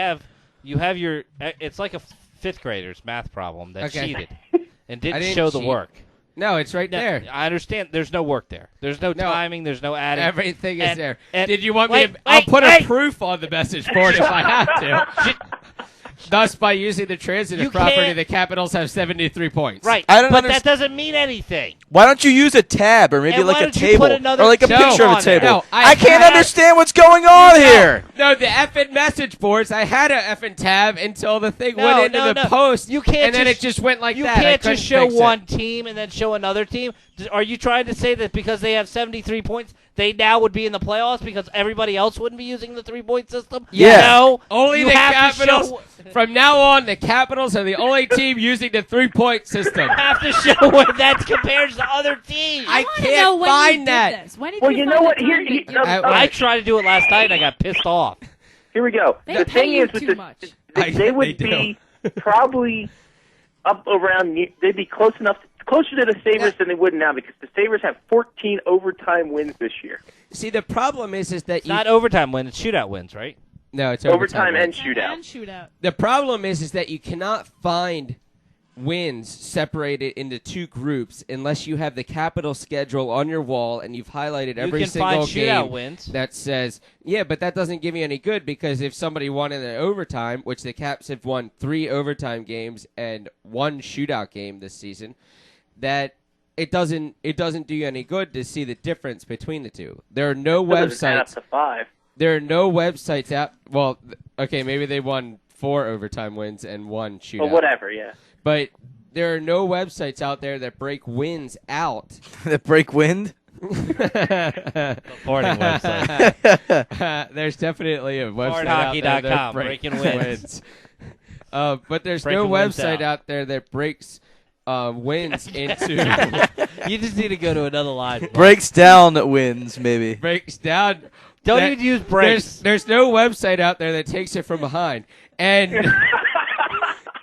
have your. It's like a fifth grader's math problem that cheated and didn't show the work. No, it's right there. I understand. There's no work there. There's no timing. There's no adding. Everything is there. And Did you want me to? I'll put a proof on the message board if I have to. Thus, by using the transitive property, the Capitals have 73 points. Right. But that doesn't mean anything. Why don't you use a tab or maybe like a table or like a picture of a table? No, I can't understand what's going on here. No, the effing message boards. I had a effing tab until the thing went into the post. You can't. And then it just went like that. You can't just show one team and then show another team. Are you trying to say that because they have 73 points, they now would be in the playoffs because everybody else wouldn't be using the 3-point system? Yeah. No. Only the Capitals. From now on, the Capitals are the only team using the 3-point system. You have to show what that compares to other teams. I can't find that. When did Well, you you find know what? the Here, time that I tried to do it last night and I got pissed off. Here we go. They the pay thing you is, with too the, much. they would be probably up around. They'd be closer to the Sabres than they would now because the Sabres have 14 overtime wins this year. See, the problem is that it's not overtime wins, it's shootout wins, right? No, it's overtime and wins. shootout. The problem is that you cannot find wins separated into two groups unless you have the Capital schedule on your wall and you've highlighted every single game wins. that says, yeah, but that doesn't give you any good because if somebody won in the overtime, which the Caps have won 3 overtime games and 1 shootout game this season, that it doesn't do you any good to see the difference between the two. There are no Doesn't add up websites. to 5. there are no websites out. Well, okay, maybe they won 4 overtime wins and 1 shootout. Well, whatever, yeah. But there are no websites out there that break wins out. That break wind? Reporting website. There's definitely a website out there that breaking wins. But there's Breaking no wins website out there that breaks wins into. You just need to go to another line. Breaks down wins, maybe. Breaks down. Don't even use breaks. There's no website out there that takes it from behind. And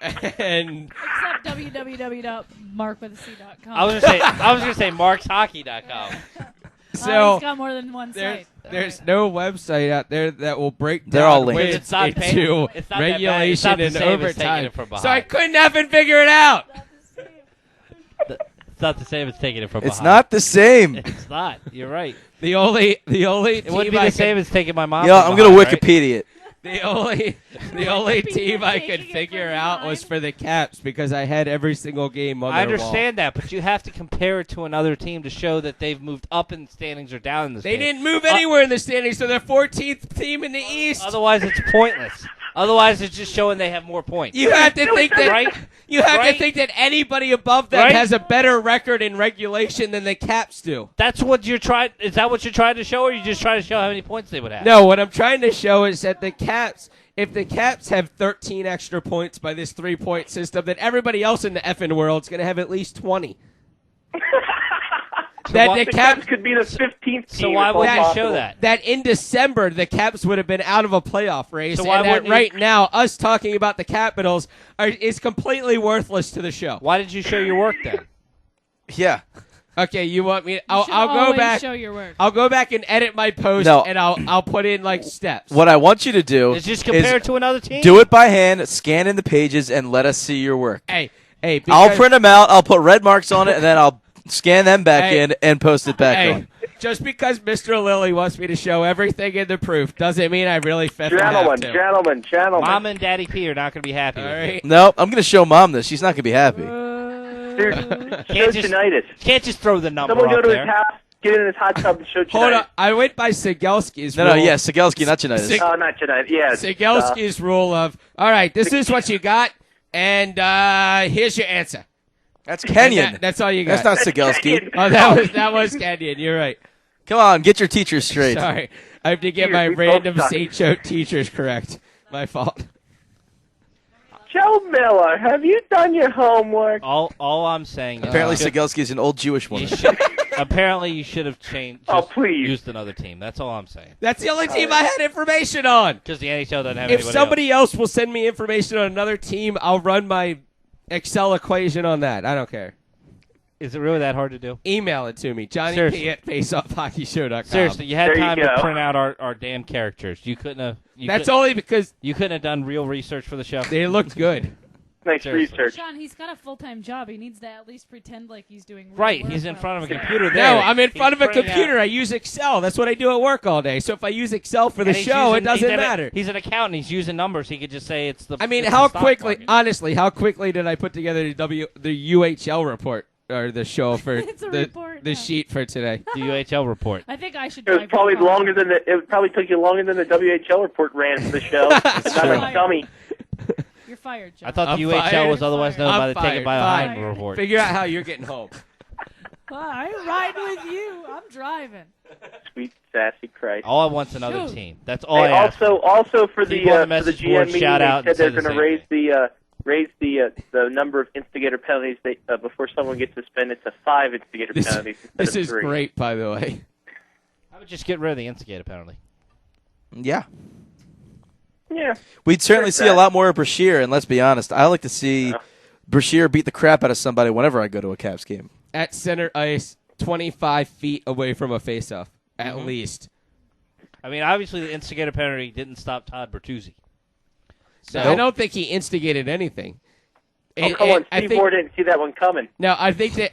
Except www.markwithac.com. I was gonna say markshockey.com. So he's got more than one site. There's no website out there that will break They're all down linked. wins It's not into it's not regulation that bad. and It's not the same as taking overtime. it from behind. So I couldn't effing figure it out. It's not the same as taking it from It's behind. not the same. It's not. You're right. The only It wouldn't be the same as taking my mom. Yeah, from I'm gonna behind, right? Wikipedia it. The only team I could figure out was for the Caps because I had every single game on I their understand that, but you have to compare it to another team to show that they've moved up in the standings or down in the They standings. didn't move anywhere in the standings, so they're 14th team in the East. Otherwise, it's pointless. Otherwise, it's just showing they have more points. You have to think that right? You have Right? to think that anybody above them Right? has a better record in regulation than the Caps do. That's what you're trying. Is that what you're trying to show, or you just trying to show how many points they would have? No, what I'm trying to show is that the Caps, if the Caps have 13 extra points by this 3-point system, then everybody else in the effing world is going to have at least 20. That the Caps could be the 15th team. So why would you show that? That in December, the Caps would have been out of a playoff race, So why and that wouldn't you- right now, us talking about the Capitals is completely worthless to the show. Why did you show your work then? Yeah. Okay, you want me? You I'll should go always back. show your work. I'll go back and edit my post, No. and I'll put in like steps. What I want you to do Is just compare it to another team. do it by hand, scan in the pages, and let us see your work. Hey, I'll because- print them out. I'll put red marks on it, and then I'll scan them back Hey. in and post it back Hey, on. just because Mr. Lilly wants me to show everything in the proof doesn't mean I really have to. Gentlemen. Mom and Daddy P are not going to be happy. All with right. No, I'm going to show Mom this. She's not going to be happy. Dude, show tinnitus. Can't just throw the number Someone go up to there. his house, get in his hot tub, and show tinnitus. Hold on. I went by Sigelski's No, rule. yeah, Sigelski, not tinnitus. Oh, not tinnitus. Yeah. Sigelski's rule of, all right, this is what you got, and here's your answer. That's Kenyon. That's all you got. That's not Sigelski. Oh, that was Kenyon. You're right. Come on, get your teachers straight. Sorry. I have to get Here, my we both random suck. CHO teachers correct. My fault. Joe Miller, have you done your homework? All I'm saying is Apparently you should- Sigelski is an old Jewish woman. apparently you should have changed. Oh, just please. used another team. That's all I'm saying. That's the only team I had information on. Because the NHL doesn't have If anybody somebody else will send me information on another team, I'll run my Excel equation on that. I don't care. else. Is it really that hard to do? Email it to me, Johnny Seriously. P at faceoffhockeyshow.com. Seriously, you had There you time to go. print out our damn characters. You couldn't have. That's only because you couldn't have done real research for the show. they looked good. Nice Seriously. research. Sean, he's got a full-time job. He needs to at least pretend like he's doing real Right, work he's in while front of a he's computer there. there. No, I'm in front of a printing out- computer. I use Excel. That's what I do at work all day. So if I use Excel for the And he's show, it using- doesn't he's matter. He's an accountant. He's using numbers. He could just say it's the. I mean, it's how the stock quickly, market. honestly, how quickly did I put together the UHL report or the show for It's a the report now. sheet for today? The UHL report. I think I should. It was drive probably your car. longer than it probably took you longer than the WHL report ran for the show. It's not true. like dummy. You're fired, John. I thought the I'm UHL fired. was otherwise known I'm by the Take It by the fired. Hind Fine. report. Figure out how you're getting home. Well, I ain't riding with you. I'm driving. Sweet sassy Christ. All I want's another Shoot. team. That's all Hey, I ask. also for the People on the for the message GM board meeting, shout out they and said they're say the going to same raise the number of instigator penalties before someone gets suspended to 5 instigator penalties instead This of is 3. great, by the way. I would just get rid of the instigator penalty. Yeah. Yeah. We'd certainly There's see a that. lot more of Brashear, and let's be honest, I like to see Brashear beat the crap out of somebody whenever I go to a Caps game. At center ice, 25 feet away from a faceoff, at least. I mean, obviously the instigator penalty didn't stop Todd Bertuzzi. So I don't think he instigated anything. Oh, come on. Steve Moore didn't see that one coming. No, I think He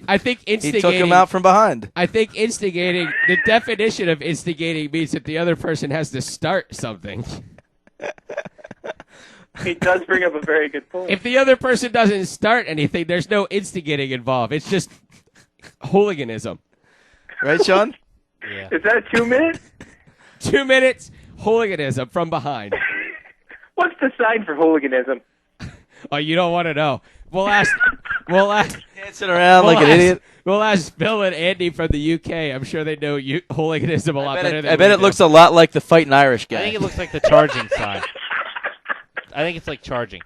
instigating. took him out from behind. I think instigating. The definition of instigating means that the other person has to start something. He does bring up a very good point. If the other person doesn't start anything, there's no instigating involved. It's just hooliganism. Right, Sean? Yeah. Is that 2 minutes? 2 minutes, Hooliganism from behind. What's the sign for hooliganism? Oh, you don't want to know. We'll ask dancing around like an idiot. We'll ask Bill and Andy from the UK. I'm sure they know hooliganism a lot better than I bet we it do. looks a lot like the fighting Irish guy. I think it looks like the charging sign. I think it's like charging.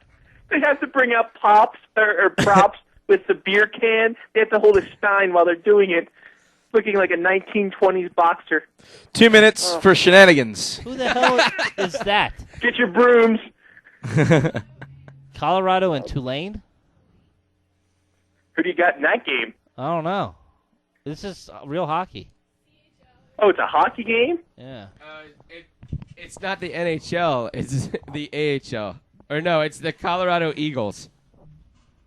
They have to bring out pops or props with the beer can. They have to hold a stein while they're doing it, looking like a 1920s boxer. 2 minutes for shenanigans. Who the hell is that? Get your brooms. Colorado and Tulane? Who do you got in that game? I don't know. This is real hockey. Oh, it's a hockey game? Yeah. It's not the NHL. It's the AHL. Or no, it's the Colorado Eagles.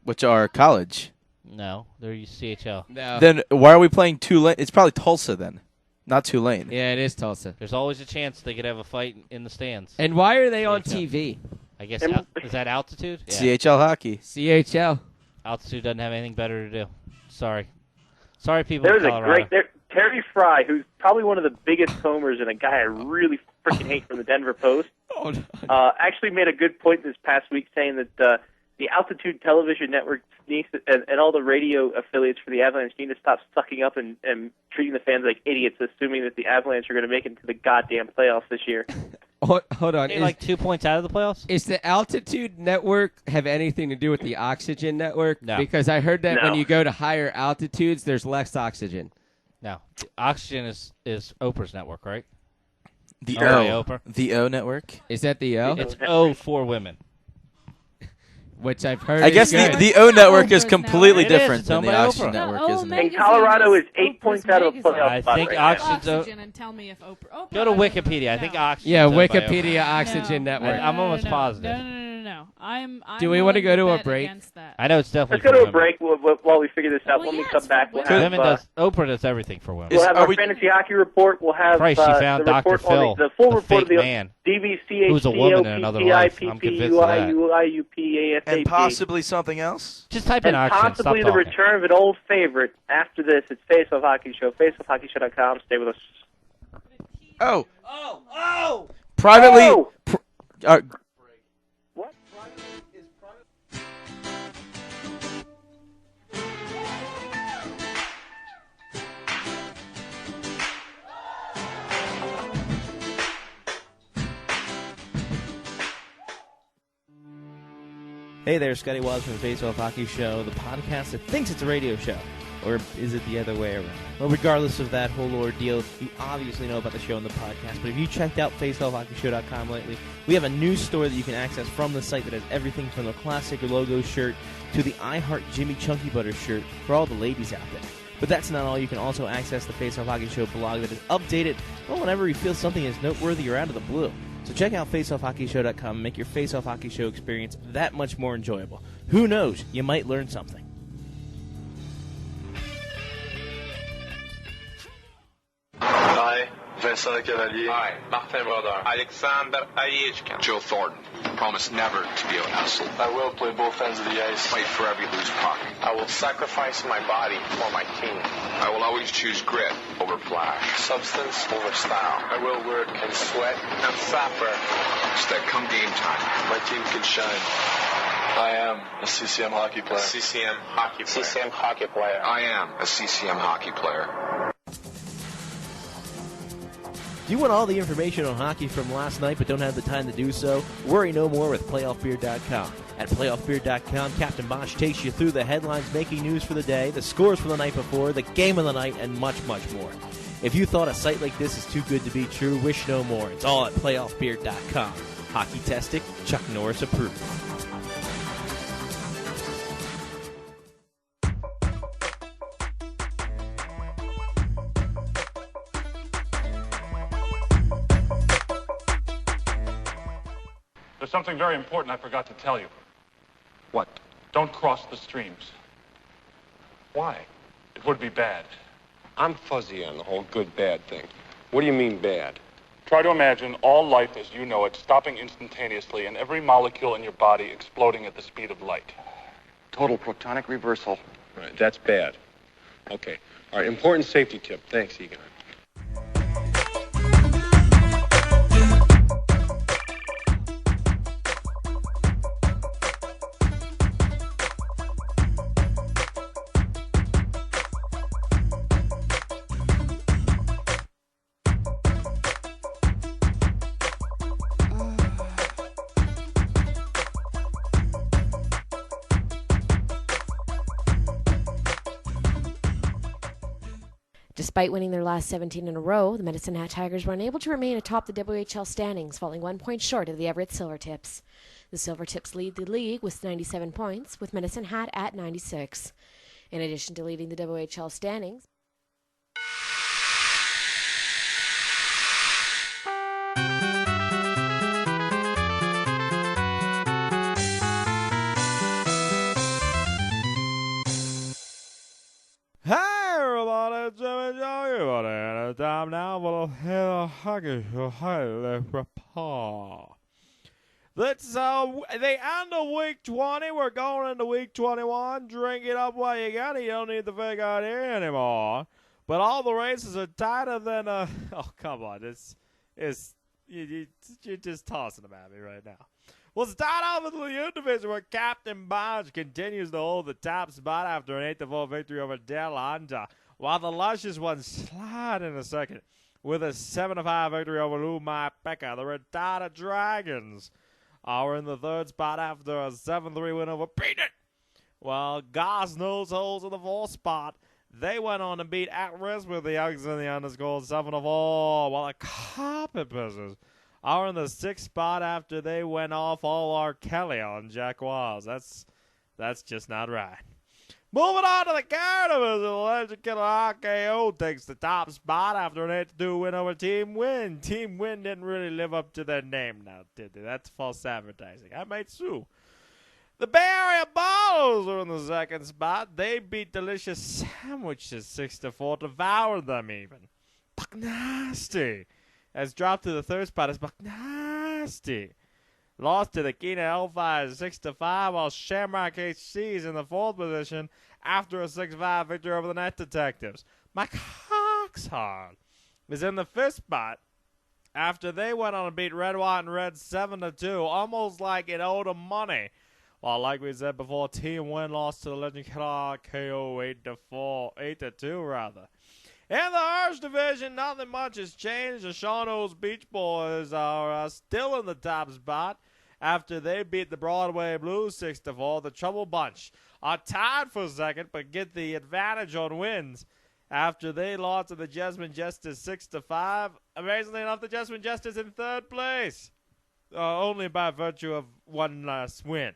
Which are college. No, they're CHL. No. Then why are we playing Tulane? It's probably Tulsa then, not Tulane. Yeah, it is Tulsa. There's always a chance they could have a fight in the stands. And why are they on TV? I guess, is that altitude? Yeah. CHL hockey. CHL. Altitude doesn't have anything better to do. Sorry, people There's in a Colorado. great Terry Fry, who's probably one of the biggest homers and a guy I really freaking hate from the Denver Post. Actually made a good point this past week saying that the Altitude Television Network needs to, and all the radio affiliates for the Avalanche need to stop sucking up and treating the fans like idiots, assuming that the Avalanche are going to make it to the goddamn playoffs this year. Hold on. They're like 2 points out of the playoffs? Is the Altitude Network have anything to do with the Oxygen Network? No. Because I heard that No. when you go to higher altitudes, there's less oxygen. No. Oxygen is Oprah's network, right? The Oh, O. Oprah. The O network. Is that the O? It's O for women. Which I've heard I is guess good. the O network is completely It is. different It's than owned the by Oxygen Oprah. network, isn't it? And Colorado is 8 points out of the playoffs. I think Oxygen's Oxygen and tell me if Oprah. Go to Wikipedia. I think Oxygen. Yeah, Wikipedia Oxygen Network. I'm almost positive. No. I'm Do we want to go to a bet break? against that. I know it's definitely. Let's go for to a women. break while we figure this out. When we come back, we'll have Oprah does everything for women. we'll have our fantasy hockey report. We'll have Christ, she found the Dr. report on Phil, the full the report of fake the man, DVCH, who's a woman in another life. I'm convinced of that. And possibly something else. Just type in and Oxygen. possibly Stop the talking. return of an old favorite. After this, it's Faceoff Hockey Show. FaceoffHockeyShow.com. Stay with us. Oh. Privately. Oh! What? Hey there, Scotty Wiles from the Faceoff Hockey Show, the podcast that thinks it's a radio show. Or is it the other way around? Well, regardless of that whole ordeal, you obviously know about the show and the podcast, but if you checked out FaceoffHockeyShow.com lately, we have a new store that you can access from the site that has everything from the classic logo shirt to the I Heart Jimmy Chunkybutter shirt for all the ladies out there. But that's not all. You can also access the Faceoff Hockey Show blog that is updated whenever you feel something is noteworthy or out of the blue. So check out FaceoffHockeyShow.com and make your Faceoff Hockey Show experience that much more enjoyable. Who knows? You might learn something. Hi, Vincent Cavalier. Hi, Martin Brodeur. Alexander Ayechkin. Joe Thornton. Promise never to be out-hustled. I will play both ends of the ice. Fight for every loose puck. I will sacrifice my body for my team. I will always choose grit over flash. Substance over style. I will work and sweat and suffer. So that come game time, my team can shine. I am a CCM hockey player. CCM hockey player. CCM hockey player. I am a CCM hockey player. Do you want all the information on hockey from last night but don't have the time to do so? Worry no more with PlayoffBeer.com. At PlayoffBeer.com, Captain Bosch takes you through the headlines making news for the day, the scores from the night before, the game of the night, and much, much more. If you thought a site like this is too good to be true, wish no more. It's all at PlayoffBeer.com. Hockey testing, Chuck Norris approved. There's something very important I forgot to tell you. What? Don't cross the streams. Why? It would be bad. I'm fuzzy on the whole good-bad thing. What do you mean bad? Try to imagine all life as you know it stopping instantaneously and every molecule in your body exploding at the speed of light. Total protonic reversal. Right, that's bad. Okay. All right, important safety tip. Thanks, Egon. Despite winning their last 17 in a row, the Medicine Hat Tigers were unable to remain atop the WHL standings, falling 1 point short of the Everett Silvertips. The Silvertips lead the league with 97 points, with Medicine Hat at 96. In addition to leading the WHL standings, Hey everybody, Jimmy Chunkybutter, and it's time now for the Hockey Report. That's the end of week 20. We're going into week 21. Drink it up while you got it. You don't need the fake ID anymore. But all the races are tighter than oh come on, you're just tossing them at me right now. We'll start off with the U Division, where Captain Barge continues to hold the top spot after an 8-4 victory over Del Anta, while the Luscious ones slide in a second with a 7-5 victory over Lumai Pekka. The Retarda Dragons are in the third spot after a 7-3 win over Beat It, while Gosnells holds in the fourth spot. They went on to beat At Risk with the Youngs and the Underscore 7-4, while the Carpet Pizzers are in the sixth spot after they went off all R. Kelly on Jack Wiles. That's just not right. Moving on to the Carnivals, the Legend Killer RKO takes the top spot after an 8-2 win over Team Win. Team Win didn't really live up to their name now, did they? That's false advertising. I might sue. The Bay Area Balls are in the second spot. They beat Delicious Sandwiches 6-4, devoured them even. Buck Nasty has dropped to the third spot as Buck Nasty lost to the Keenan Hellfires 6-5, while Shamrock HC is in the fourth position after a 6-5 victory over the Net Detectives. Mike Hawkshorn is in the fifth spot after they went on to beat Red, White, and Red 7-2, almost like it owed them money. While, like we said before, Team Win lost to the Legend Killer KO 8-2 rather. In the Hirsch Division, nothing much has changed. The Shawano's Beach Boys are still in the top spot after they beat the Broadway Blues 6-4. The Trouble Bunch are tied for second, but get the advantage on wins after they lost to the Jessamine Jesters 6-5. Amazingly enough, the Jessamine Jesters in third place, only by virtue of one last win.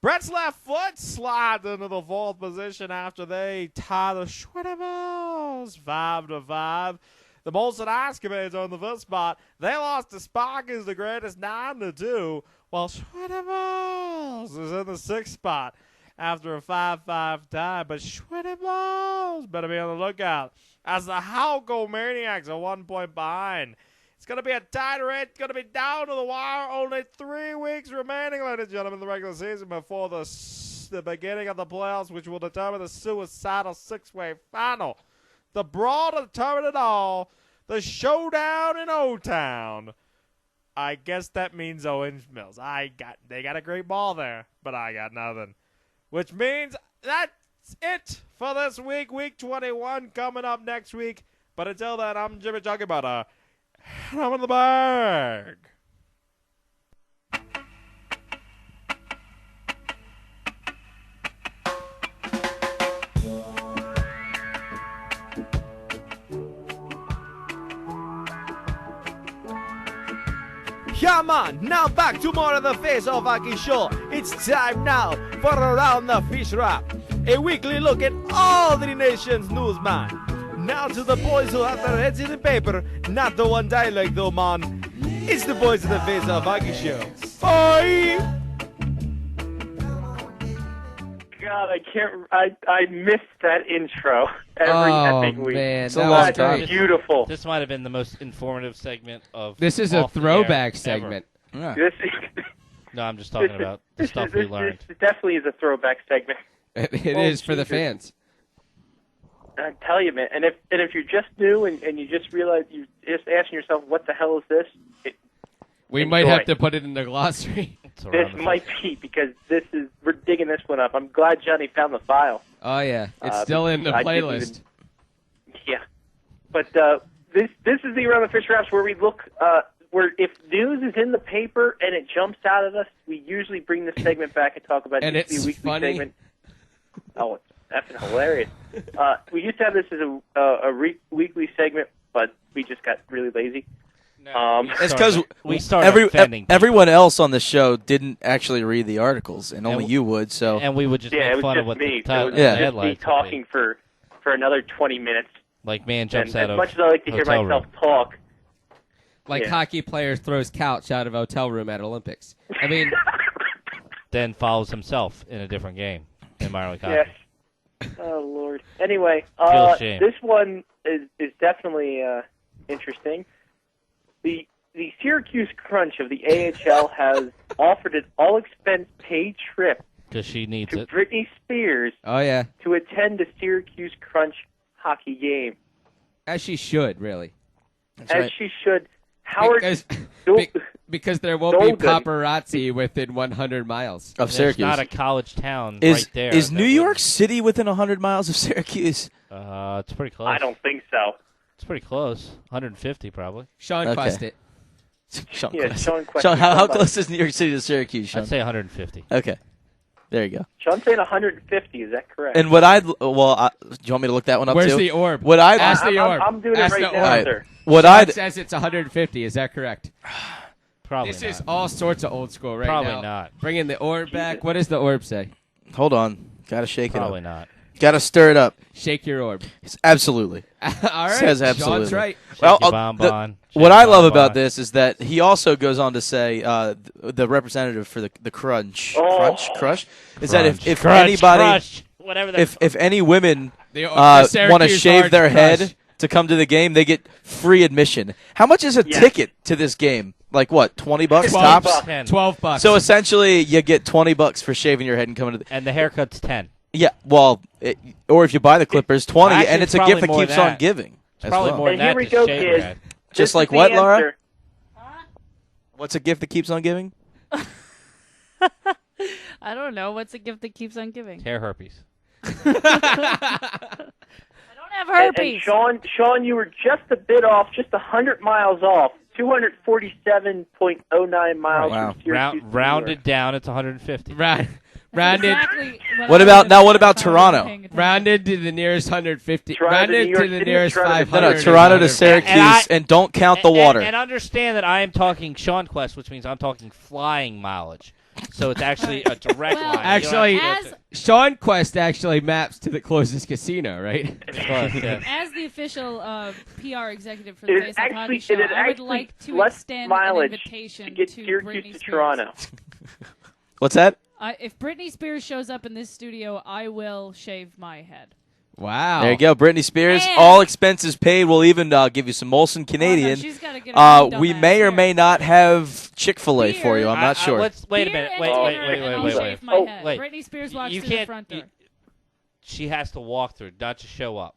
Brett's left foot slides into the fourth position after they tie the Schwedevils 5-5. The Molson Escapades are in the fifth spot. They lost to Sparkers the Greatest 9-2, while Schwedevils is in the sixth spot after a 5-5 tie. But Schwedevils better be on the lookout as the Halco Maniacs are 1 point behind. It's going to be a tight race. It's going to be down to the wire. Only 3 weeks remaining, ladies and gentlemen, in the regular season before the beginning of the playoffs, which will determine the suicidal six-way final. The brawl to determine it all. The showdown in O-Town. I guess that means Orange Mills. They got a great ball there, but I got nothing. Which means that's it for this week. Week 21 coming up next week. But until then, I'm Jimmy Chunkybutter. And I'm in the bag. Yeah, man, now back to more of the Faceoff Hockey Show. It's time now for Around the Fish Wrap, a weekly look at all the nation's news, man. Now to the boys who have their heads in the paper, not the ones I like though, man. It's the boys of the Faceoff Hockey Show. Bye! God, I missed that intro every epic week. Man, that was beautiful. This might have been the most informative segment of. This is a throwback segment. Yeah. This No, I'm just talking about the stuff we learned. This definitely is a throwback segment. It is for the fans. I tell you, man. And if you're just new and you just realize you're just asking yourself, what the hell is this? We might have to put it in the glossary. This might be because we're digging this one up. I'm glad Johnny found the file. Oh yeah, it's still in the playlist. Yeah, but this is the Around the Fish Wraps where we look where if news is in the paper and it jumps out at us, we usually bring this segment back and talk about and the it's weekly funny. segment. Oh, effing hilarious. We used to have this as a weekly segment, but we just got really lazy. It's because we started offending everyone else on the show didn't actually read the articles, and only you would. So and we would just make fun of what the so headlines just me talking for another 20 minutes. Like man jumps and out of as much as I like to hear hotel myself room. talk. Like hockey player throws couch out of hotel room at Olympics. I mean, then follows himself in a different game in minor league hockey. Yes. Oh Lord. Anyway, Feel shame. this one is definitely interesting. The Syracuse Crunch of the AHL has offered an all-expense paid trip Because she needs to it. Britney Spears oh yeah, to attend the Syracuse Crunch hockey game. as she should, really. As she should. Howard Because there won't be Dolgan. paparazzi within 100 miles of There's Syracuse. not a college town Is right there. is that New York City within 100 miles of Syracuse? It's pretty close. I don't think so. It's pretty close. 150 probably. Sean Okay. Quest it. Sean Yeah, Quest. Sean Quest Sean, is how somebody. close is New York City to Syracuse, Sean? I'd say 150. Okay, there you go. Sean's saying 150. Is that correct? And what do you want me to look that one up Where's too? the orb? What I Ask the orb. I'm doing Ask it right the now, orb. sir. What Sean I'd says it's 150. Is that correct? Probably This not. is all sorts of old school right Probably now. not. Bringing the orb back. What does the orb say? hold on. Gotta shake Probably it up. not. Gotta stir it up. Shake your orb. Absolutely. All right. Says absolutely. Sean's right. Well, Shake your bonbon. what I love about this is that he also goes on to say the representative for the Crunch, Crush, is that if Crunch, anybody, Crush, whatever that if any women The want to Syracuse shave Large their Crush. head to come to the game, they get free admission. How much is a ticket to this game? Like what, $20 tops? $12. So essentially, you get $20 for shaving your head and coming to the. And the haircut's 10. Yeah, well, or if you buy the Clippers, 20, Actually, and it's a it's gift that probably keeps more on than that. giving. It's as probably well. more than And here that we to go, shave your kids. head. This Just is like the what, Laura? answer. What's a gift that keeps on giving? I don't know. What's a gift that keeps on giving? Hair herpes. I don't have herpes. And Sean, you were just a bit off, just 100 miles off. 247.09 miles Wow. from Syracuse. Rounded down, it's 150. Rounded. Exactly What about Toronto? Rounded to the nearest 150. Toronto to Rounded New York to the City, nearest Toronto to 500. No, Toronto to Syracuse, And and don't count the water. And understand that I am talking Sean Quest, which means I'm talking flying mileage. So it's actually a direct line. Actually, You don't have to- Sean Quest actually maps to the closest casino, right? As the official PR executive for the It is Faceoff Hockey Show, it is I would actually like to less extend an mileage invitation to get to Syracuse Britney to Spears. Toronto. What's that? If Britney Spears shows up in this studio, I will shave my head. Wow. There you go, Britney Spears. And- All expenses paid. We'll even give you some Molson Canadian. she's gotta get her own we dumbass may or hair. may not have Chick-fil-A for you. I'm not sure. Wait a minute. Wait. I'll shave my head. Wait. Britney Spears walks You through the can't- front door. She has to walk through, not just show up.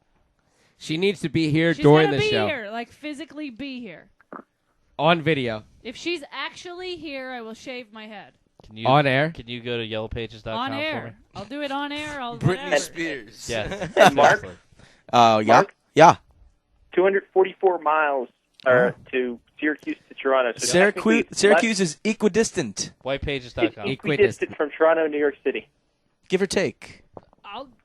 She needs to be here She's during gotta the be show. here, like physically be here. On video. If she's actually here, I will shave my head. Can you, On air? Can you go to yellowpages.com On for me? air. I'll do it on air. Britney Spears. Yes. And Mark? Yeah. Mark? Yeah. 244 miles to Syracuse to Toronto. So Syracuse is equidistant. Whitepages.com. Equidistant from Toronto, New York City. Give or take.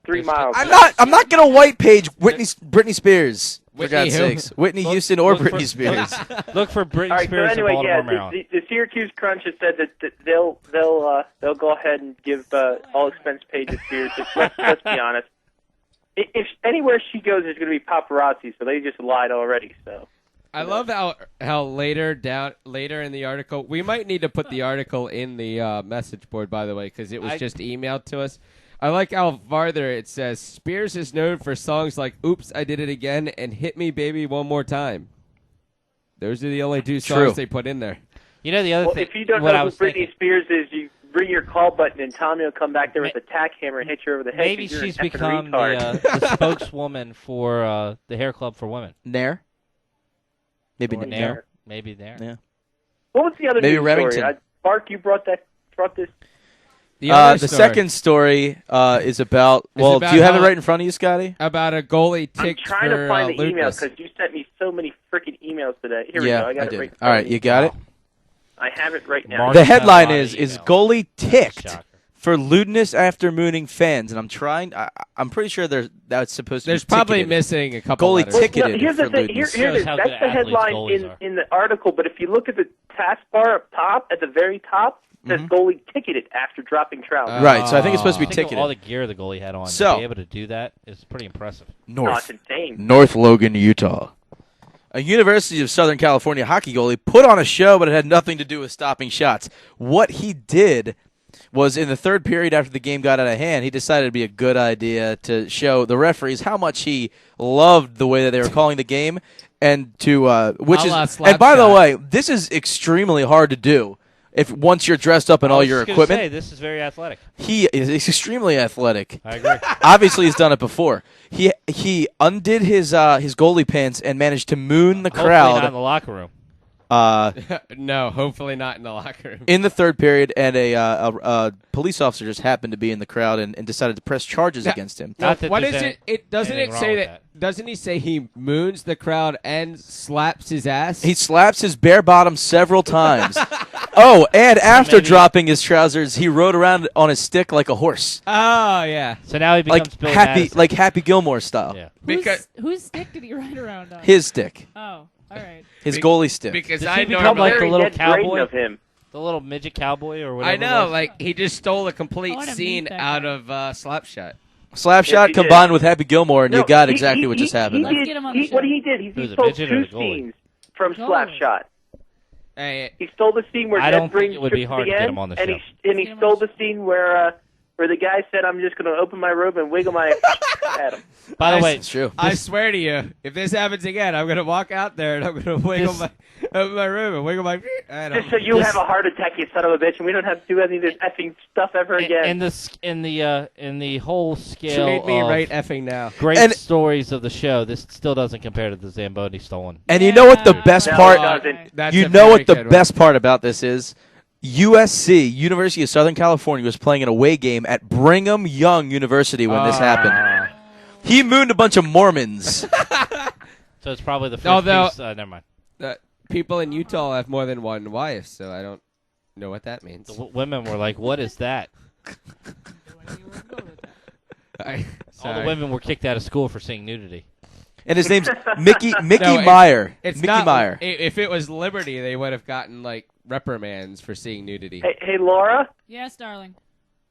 3 miles. I'm not gonna white page Britney Spears. For Whitney God's who? sakes, Whitney Houston or look for- Britney Spears. Look for Britney All right, Spears so anyway, in Baltimore, yeah, Maryland. the Syracuse Crunch has said that they'll go ahead and give all expense paid to Spears. Let's be honest. If anywhere she goes, there's going to be paparazzi, so they just lied already. So I love how later in the article, we might need to put the article in the message board, by the way, because it was just emailed to us. I like how farther it says, Spears is known for songs like Oops, I Did It Again and Hit Me Baby One More Time. Those are the only two songs they put in there. You know the other thing. if you don't what I know who was Britney thinking, Spears is, you bring your call button and Tommy will come back there with a tack hammer and hit you over the head. maybe 'cause you're she's an effing become retard. the spokeswoman for the hair club for women. Nair. Maybe Or Nair. Maybe there. Yeah. What was the other Maybe news Remington. story? Mark, you brought this. The second story is about. Well, about do you have it how- right in front of you, Scotty? About a goalie I'm ticked trying for to find the email lupus. because you sent me so many freaking emails today. Here we Yeah, go. I got it did. right. All right, you got it. I have it right now. The headline is goalie ticked for lewdness after mooning fans, and I'm pretty sure that's supposed to There's be probably ticketed. missing a couple Goalie letters. ticketed Here's for the thing. lewdness. That's the headline in the article, but if you look at the taskbar up top, at the very top, it says goalie ticketed after dropping trousers. Right, so I think it's supposed to be Think of ticketed. all the gear the goalie had on. So- to be able to do that is pretty impressive. North, it's insane. North Logan, Utah. A University of Southern California hockey goalie put on a show, but it had nothing to do with stopping shots. What he did was in the third period after the game got out of hand, he decided it'd be a good idea to show the referees how much he loved the way that they were calling the game, and to and by the way, this is extremely hard to do if once you're dressed up in all your equipment. Say, this is very athletic. He's extremely athletic. I agree. Obviously, he's done it before. He undid his goalie pants and managed to moon the Hopefully crowd. not in the locker room. No, hopefully not in the locker room. In the third period, and a police officer just happened to be in the crowd and decided to press charges against him. What is it? It doesn't it say that? Doesn't he say he moons the crowd and slaps his ass? He slaps his bare bottom several times. Oh, and after dropping his trousers, he rode around on his stick like a horse. Oh yeah. So now he becomes Billy Madison. like Happy Gilmore style. Yeah. Whose stick did he ride around on? His stick. Oh, all right. His goalie stick. Because Does I he become like the little cowboy of him. The little midget cowboy or whatever. I know, it was? like he just stole a complete I wanna scene meet that out guy. of Slapshot. Slapshot he combined did. with Happy Gilmore, and No, you got he- exactly he- what just he- happened. Let's get him on the show. What he did, he Who's the stole midget or two the goalie? scenes from Goalie. Slapshot. Hey, He stole the scene where I Ned don't think brings it would Trip be to hard the to get end, him on the and show. he stole the scene where the guy said, "I'm just going to open my robe and wiggle my at him." By the way, It's true. I swear to you, if this happens again, I'm gonna walk out there and I'm gonna wiggle open my room and wiggle my. Just so you have a heart attack, you son of a bitch, and we don't have to do any of this effing stuff ever again. in the whole scale She made me of right effing now. great And- stories of the show, this still doesn't compare to the Zamboni stolen. And you know what the best No, part? it doesn't. That's You a know very what the good one. best part about this is? USC, University of Southern California, was playing an away game at Brigham Young University when this happened. He mooned a bunch of Mormons. So it's probably the first Although- piece. Never mind. People in Utah have more than one wife, so I don't know what that means. The women were like, "What is that?" All the women were kicked out of school for seeing nudity. And his name's Mickey No, Meyer. It's Mickey not, Meyer. If it was Liberty, they would have gotten like reprimands for seeing nudity. Hey, Laura, Yes, darling.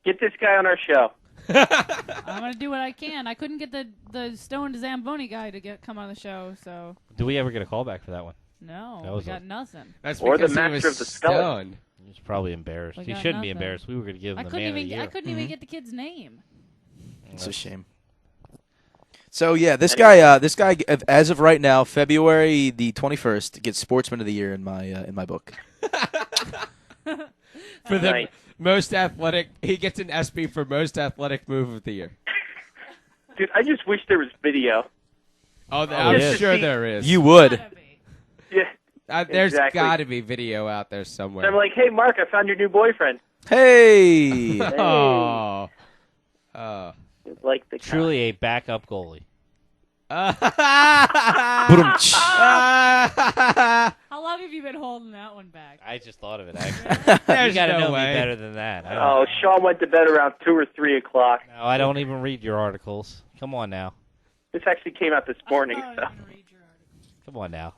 get this guy on our show. I'm gonna do what I can. I couldn't get the stoned Zamboni guy to come on the show, so Do we ever get a call back for that one? no, That we was got nothing. That's Or the because he master was of the spelling. stoned. He was probably embarrassed. We He got shouldn't be nothing. embarrassed. We were going to give him I the couldn't man of the even year. I couldn't even get the kid's name. It's a shame. So yeah, this guy, as of right now, February the 21st, gets Sportsman of the Year in my book. For the Nice. most athletic, he gets an ESPY for most athletic move of the year. Dude, I just wish there was video. Oh, Oh, I'm yes. sure there is. You would. Yeah. There's Exactly. got to be video out there somewhere. And I'm like, hey, Mark, I found your new boyfriend. Hey. Oh. Oh. Like the Truly a backup goalie. Ba-dum-tsh. How long have you been holding that one back? I just thought of it, actually. You There's got to no know way. me better than that. I don't, Oh, Sean went to bed around 2 or 3 o'clock. no, I don't even read your articles. Come on now. This actually came out this morning. So. Come on now.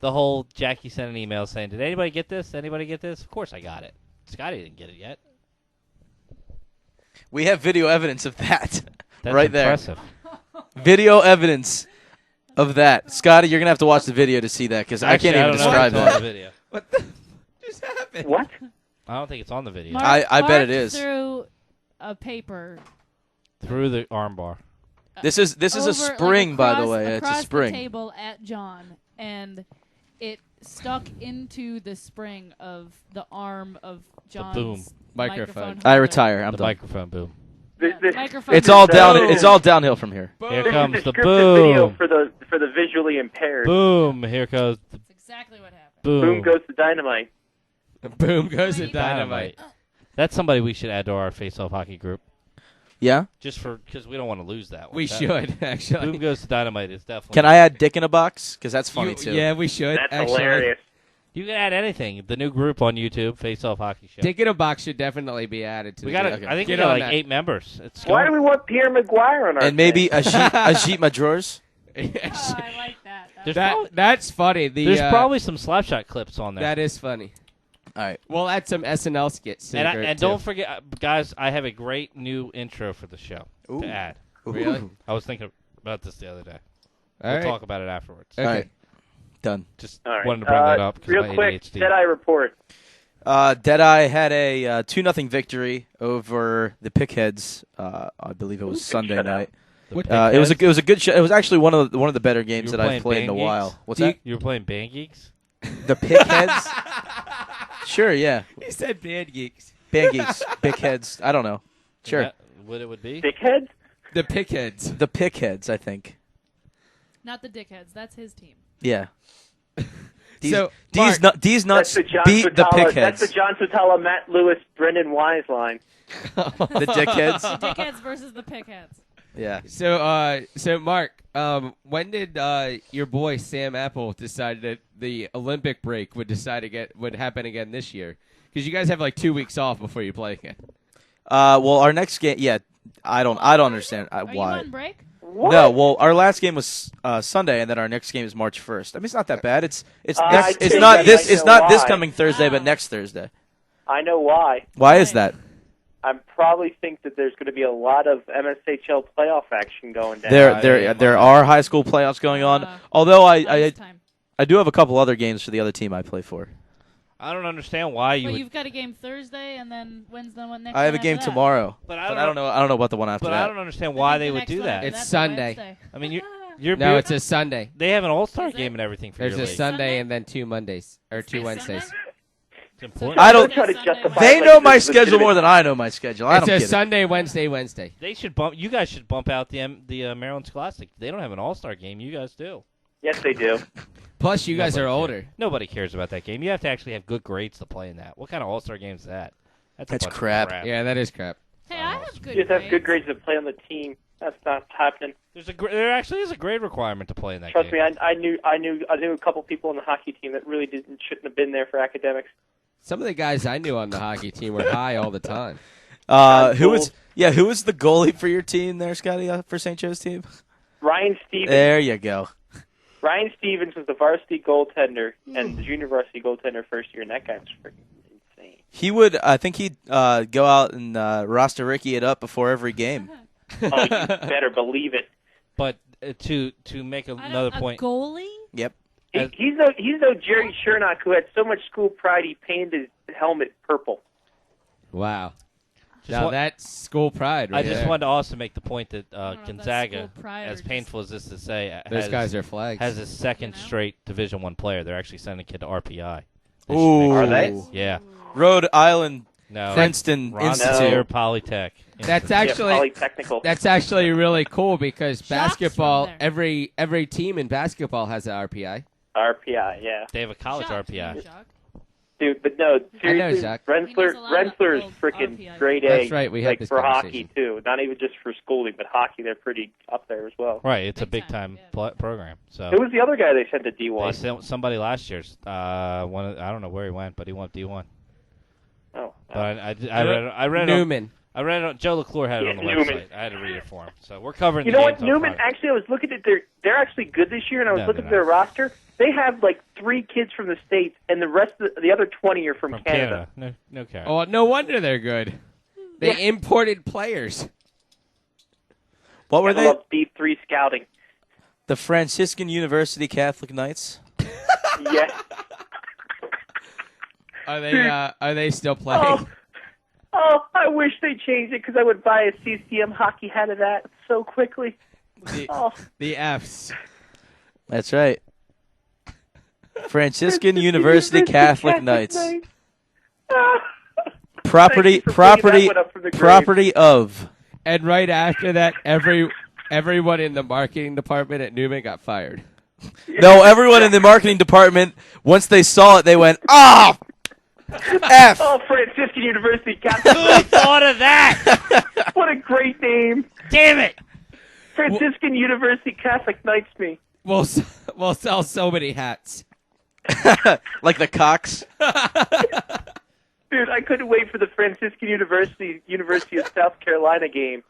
The whole Jackie sent an email saying, did anybody get this? Anybody get this? Of course I got it. Scotty didn't get it yet. We have video evidence of that. That's right impressive. there. Video evidence of that. Scotty, you're going to have to watch the video to see that because I can't even describe It's on the that. video. What the just happened? What? I don't think it's on the video. Mark, I bet it Mark is. through a paper. Through the armbar. This is over, a spring, like, by the across- way. It's a across spring. the table at John, and it stuck into the spring of the arm of John's boom. Microphone. I holder. retire. I'm The done. microphone boom. Microphone It's all boom. down. It's all downhill from here. Here This comes is the a scripted video boom. for the visually impaired. Boom. Here goes the That's exactly what happened. boom. Boom goes the dynamite. Boom goes the dynamite. That's somebody we should add to our Faceoff hockey group. Yeah? Just because we don't want to lose that one. We That- should, actually. Boom goes to dynamite is definitely. Can I add Dick in a box? Because that's funny, too. Yeah, we should. That's actually. hilarious. You can add anything. The new group on YouTube, Faceoff Hockey Show. Ticket a Box should definitely be added to We the got. group. I think we Get got on like that. 8 members. It's Why do going. we want Pierre Maguire on our And maybe thing? Ajit my drawers. I like that. That's funny. There's probably some Slapshot clips on there. That is funny. All right. We'll add some SNL skits. to the group, And too. don't forget, guys, I have a great new intro for the show Ooh. to add. Really? I was thinking about this the other day. All We'll right. talk about it afterwards. Okay. All right. Done. Just All right. wanted to bring that up because real my quick, ADHD. Deadeye report. Deadeye had a 2-0 victory over the Pickheads. I believe it was Sunday night. It was a good show. It was actually one of the better games that I've played in a while. What's that? You were playing Band Geeks? The Pickheads? Sure, yeah. He said Band Geeks. Band Geeks, Pickheads. I don't know. Sure. Is that what it would be? Dickheads? The Pickheads. The Pickheads, I think. Not the Dickheads. That's his team. Yeah. So, These That's nuts the John beat the Sotala- That's the Pickheads. John Sotala, Matt Lewis, Brendan Wise line. The Dickheads. The Dickheads versus the Pickheads. Yeah. So Mark, when did your boy Sam Apple decide that the Olympic break would happen again this year? Because you guys have like 2 weeks off before you play again. Well, our next game, yeah, I don't understand Are you why. on break? What? No, well, our last game was Sunday, and then our next game is March 1st. I mean, it's not that bad. It's I it's think not I this it's know not this why. coming Thursday, but next Thursday. I know why. Why is that? I probably think that there's going to be a lot of MSHL playoff action going down. There are high school playoffs going on. Although I do have a couple other games for the other team I play for. I don't understand why you But would. you've got a game Thursday and then Wednesday. What next? I have a one game after that? tomorrow, But I don't know. I don't know about the one after But that. I don't understand why they The would next do one that. after It's that's a Sunday. Wednesday. I mean, you're No, it's a Sunday. They have an All-Star game and everything for There's your a league. Sunday and then 2 Mondays or 2 Wednesdays. It's important. I don't. Try to justify They it know like my this is schedule legitimate. more than I know my schedule. I It's don't a get Sunday, Wednesday. They should bump. You guys should bump out the Maryland Scholastic. They don't have an All-Star game. You guys do. Yes, they do. Plus, you guys are older. Nobody cares about that game. You have to actually have good grades to play in that. What kind of All-Star game is that? That's a That's bunch of crap. Yeah, that is crap. Hey, I have good You just have grades. good grades to play on the team. That's not happening. There actually is a grade requirement to play in that Trust game. me, I knew a couple people on the hockey team that really shouldn't have been there for academics. Some of the guys I knew on the hockey team were high all the time. Who was the goalie for your team there, Scotty, for St. Joe's team? Ryan Stevens. There you go. Ryan Stevens was the varsity goaltender and the junior varsity goaltender first year, and that guy was freaking insane. He would. I think he'd go out and roster Ricky it up before every game. Oh, you better believe it. But to make another point, goalie. Yep. He's no Jerry Shernock who had so much school pride he painted his helmet purple. Wow. Just Now wa- that's school pride right I just there. wanted to also make the point that know if that's Gonzaga, school pride or as just- painful as this is to say, Those guys are flags. has his second straight Division I player. They're actually sending a kid to RPI. Ooh. Are they? Yeah. Rhode Island, No. Princeton Ron Institute. Sear Polytech. That's Yeah, actually Polytechnical. that's actually really cool because Shots basketball, from there. every team in basketball has an RPI. RPI, yeah. They have a college Shock, RPI. shock. Dude, but no, seriously, Zach. He knows a lot about Rensselaer's old freaking RPI. grade A. That's right, we had like this for conversation. hockey too. Not even just for schooling, but hockey. They're pretty up there as well. Right. It's a Big big time time, program. So Who was the other guy they sent to they D1? sent somebody last year's. I don't know where he went, but he went D1. Oh, But I read it Newman. I read it on, Joe LaCour had it on the Newman. website. I had to read it for him. So we're covering you the know what, games on Newman? Friday. Actually, I was looking at they're actually good this year, and I was No, looking at they're their roster. They have like 3 kids from the States, and the rest of the other 20 are from Canada. No Canada. Oh, no wonder they're good. They imported players. What were I they? love D3 scouting. The Franciscan University Catholic Knights. Yeah. Are they still playing? Oh, I wish they changed it because I would buy a CCM hockey hat of that so quickly. The Fs. That's right. Franciscan University Catholic Knights. Property of. And right after that, everyone in the marketing department at Newman got fired. No, everyone in the marketing department, once they saw it, they went, "Ah, F." Oh, Franciscan University Catholic Who Knights. thought of that? What a great name. Damn it. Franciscan University Catholic Knights me. We'll sell so many hats. Like the Cox. Dude, I couldn't wait for the Franciscan University of South Carolina game.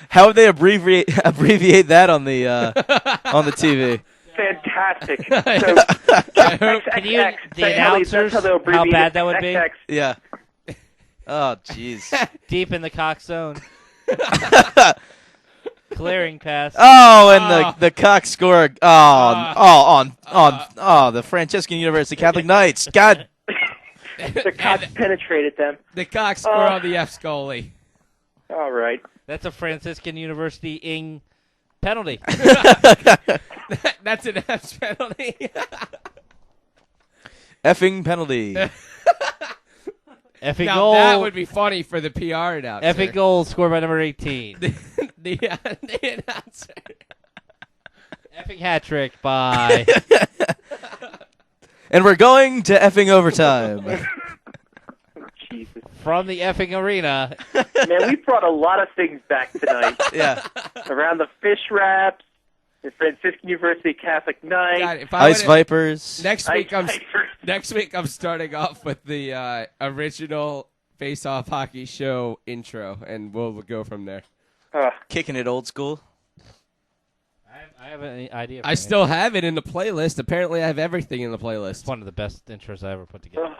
How would they abbreviate that on the TV? Fantastic. So, Can you, the announcers, how bad that would be? Yeah. Oh, jeez. Deep in the Cox zone. Clearing pass. Oh, and the Cox scored. The Franciscan University Catholic Knights. God. The Cox penetrated them. The Cox score on the F's goalie. All right. That's a Franciscan University penalty. That's an F's penalty. Effing penalty. Effing now goal. That would be funny for the PR announcer. Effing goal scored by number 18. the announcer. Effing hat trick by. And we're going to effing overtime. Jesus. From the effing arena. Man, we brought a lot of things back tonight. Yeah. Around the fish wraps, the Franciscan University Catholic Knights. Ice Vipers. Next week I'm starting off with the original Faceoff hockey show intro, and we'll go from there. Kicking it old school. I have an idea. I still have it in the playlist. Apparently, I have everything in the playlist. It's one of the best intros I ever put together.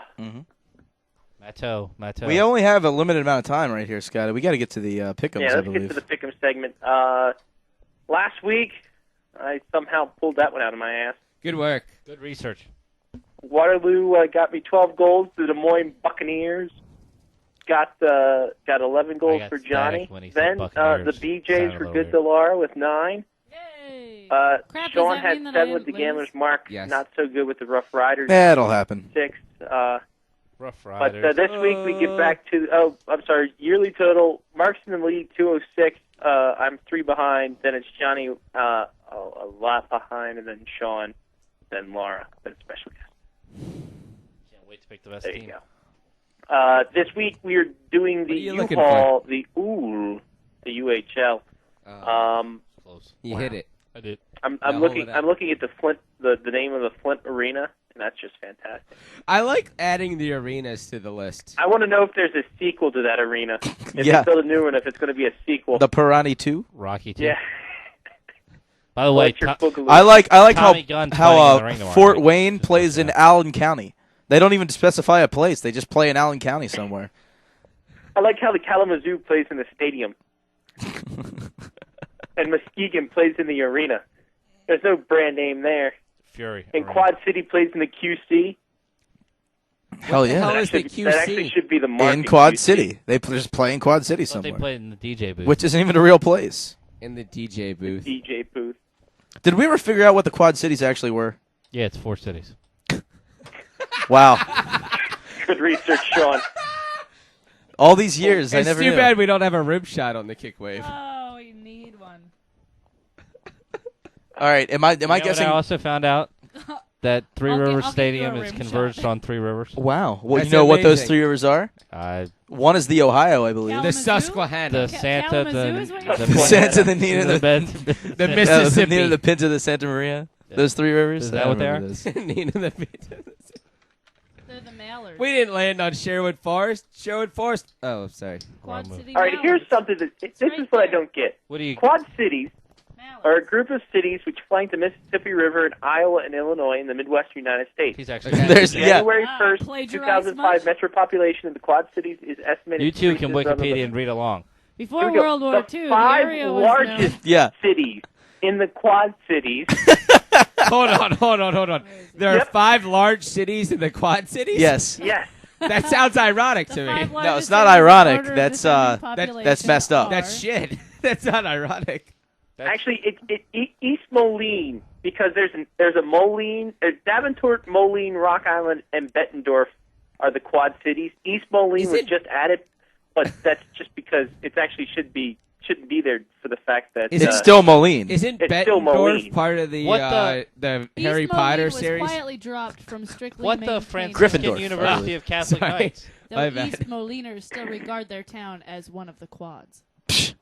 Matto. We only have a limited amount of time right here, Scott. We got to get to the pick'ems, Yeah, I let's believe. get to the pick'em segment. Last week, I somehow pulled that one out of my ass. Good work. Good research. Waterloo got me 12 goals. The Des Moines Buccaneers got 11 goals for Johnny. Then the BJs were good to Laura with 9. Crap, Sean does that had mean that 7 I with the lose? Gamblers. Mark not so good with the Rough Riders. That'll happen. 6. Rough But Riders. this week we get back to yearly total. Mark's in the lead, 206. I'm 3 behind. Then it's Johnny a lot behind, and then Sean, then Laura, then special guest. Can't wait to pick the best There team. you go. This week we are doing the U-Haul, the UHL. Close. You hit it. I did. I'm looking at the Flint, the name of the Flint Arena, and that's just fantastic. I like adding the arenas to the list. I want to know if there's a sequel to that arena. If Yeah. they build a new one, if it's going to be a sequel. The Pirani 2? Rocky 2. Yeah. By the way, Electric Boogaloo. I like Tommy Gunn's how playing in the ring tomorrow Fort night. Wayne plays in Allen County. They don't even specify a place. They just play in Allen County somewhere. I like how the Kalamazoo plays in the stadium. And Muskegon plays in the arena. There's no brand name there. Fury. And Quad City plays in the QC. Hell yeah. Hell is the QC? That actually should be the market. In Quad QC. City. They just play in Quad City I thought somewhere. they played in the DJ booth. Which isn't even a real place. In the DJ booth. DJ booth. Did we ever figure out what the Quad Cities actually were? Yeah, it's 4 cities. Wow. Good research, Sean. All these years, I It's never too knew. bad we don't have a rib shot on the kick wave. Oh, we need one. All right, am I You know what guessing? I also found out that Three I'll gi- Rivers I'll give you Stadium a is rim converged shot. on Three Rivers. Wow. Well, That's you know what those amazing. 3 rivers are? Uh, One is the Ohio, I believe. The Kalamazoo? Susquehanna. the Santa, Kalamazoo is what the you're The saying? Santa, the Nina, the The the Mississippi. Nina, the Pinta, the Santa Maria. Those 3 rivers. Is I that don't what they remember are? those. Nina the Pinta. They're the mailers. We didn't land on Sherwood Forest. Sherwood Forest. Oh, sorry. Quad Wrong City All right, mailers. here's something that this right is what I there. don't get. What do you? Quad Cities Mailers. are a group of cities which flank the Mississippi River in Iowa and Illinois in the Midwestern United States. He's actually. There's yeah. January Wow, 1st, plagiarized 2005 much? metro population of the Quad Cities is estimated. You too to can reach the Wikipedia and read along. Before Here we go. World War The II, the 5 area was largest Yeah. cities in the Quad Cities. Hold on. There are Yep. 5 large cities in the Quad Cities? Yes. Yes. That sounds ironic The to five me. largest it's not cities in ironic. order of That's, descending that's population messed up. are- That's shit. That's not ironic. Actually, East Moline, because there's a Moline, Davenport, Moline, Rock Island, and Bettendorf are the Quad Cities. East Moline was just added, but that's just because it actually shouldn't be there for the fact that It's still Moline. Isn't It's still Bettendorf Moline. part of the What the- East Harry Moline Potter was series? quietly dropped from strictly What the maintained Franciscan Gryffindor. University of Catholic Sorry. Knights? My Though bad. East Moliners still regard their town as one of the quads.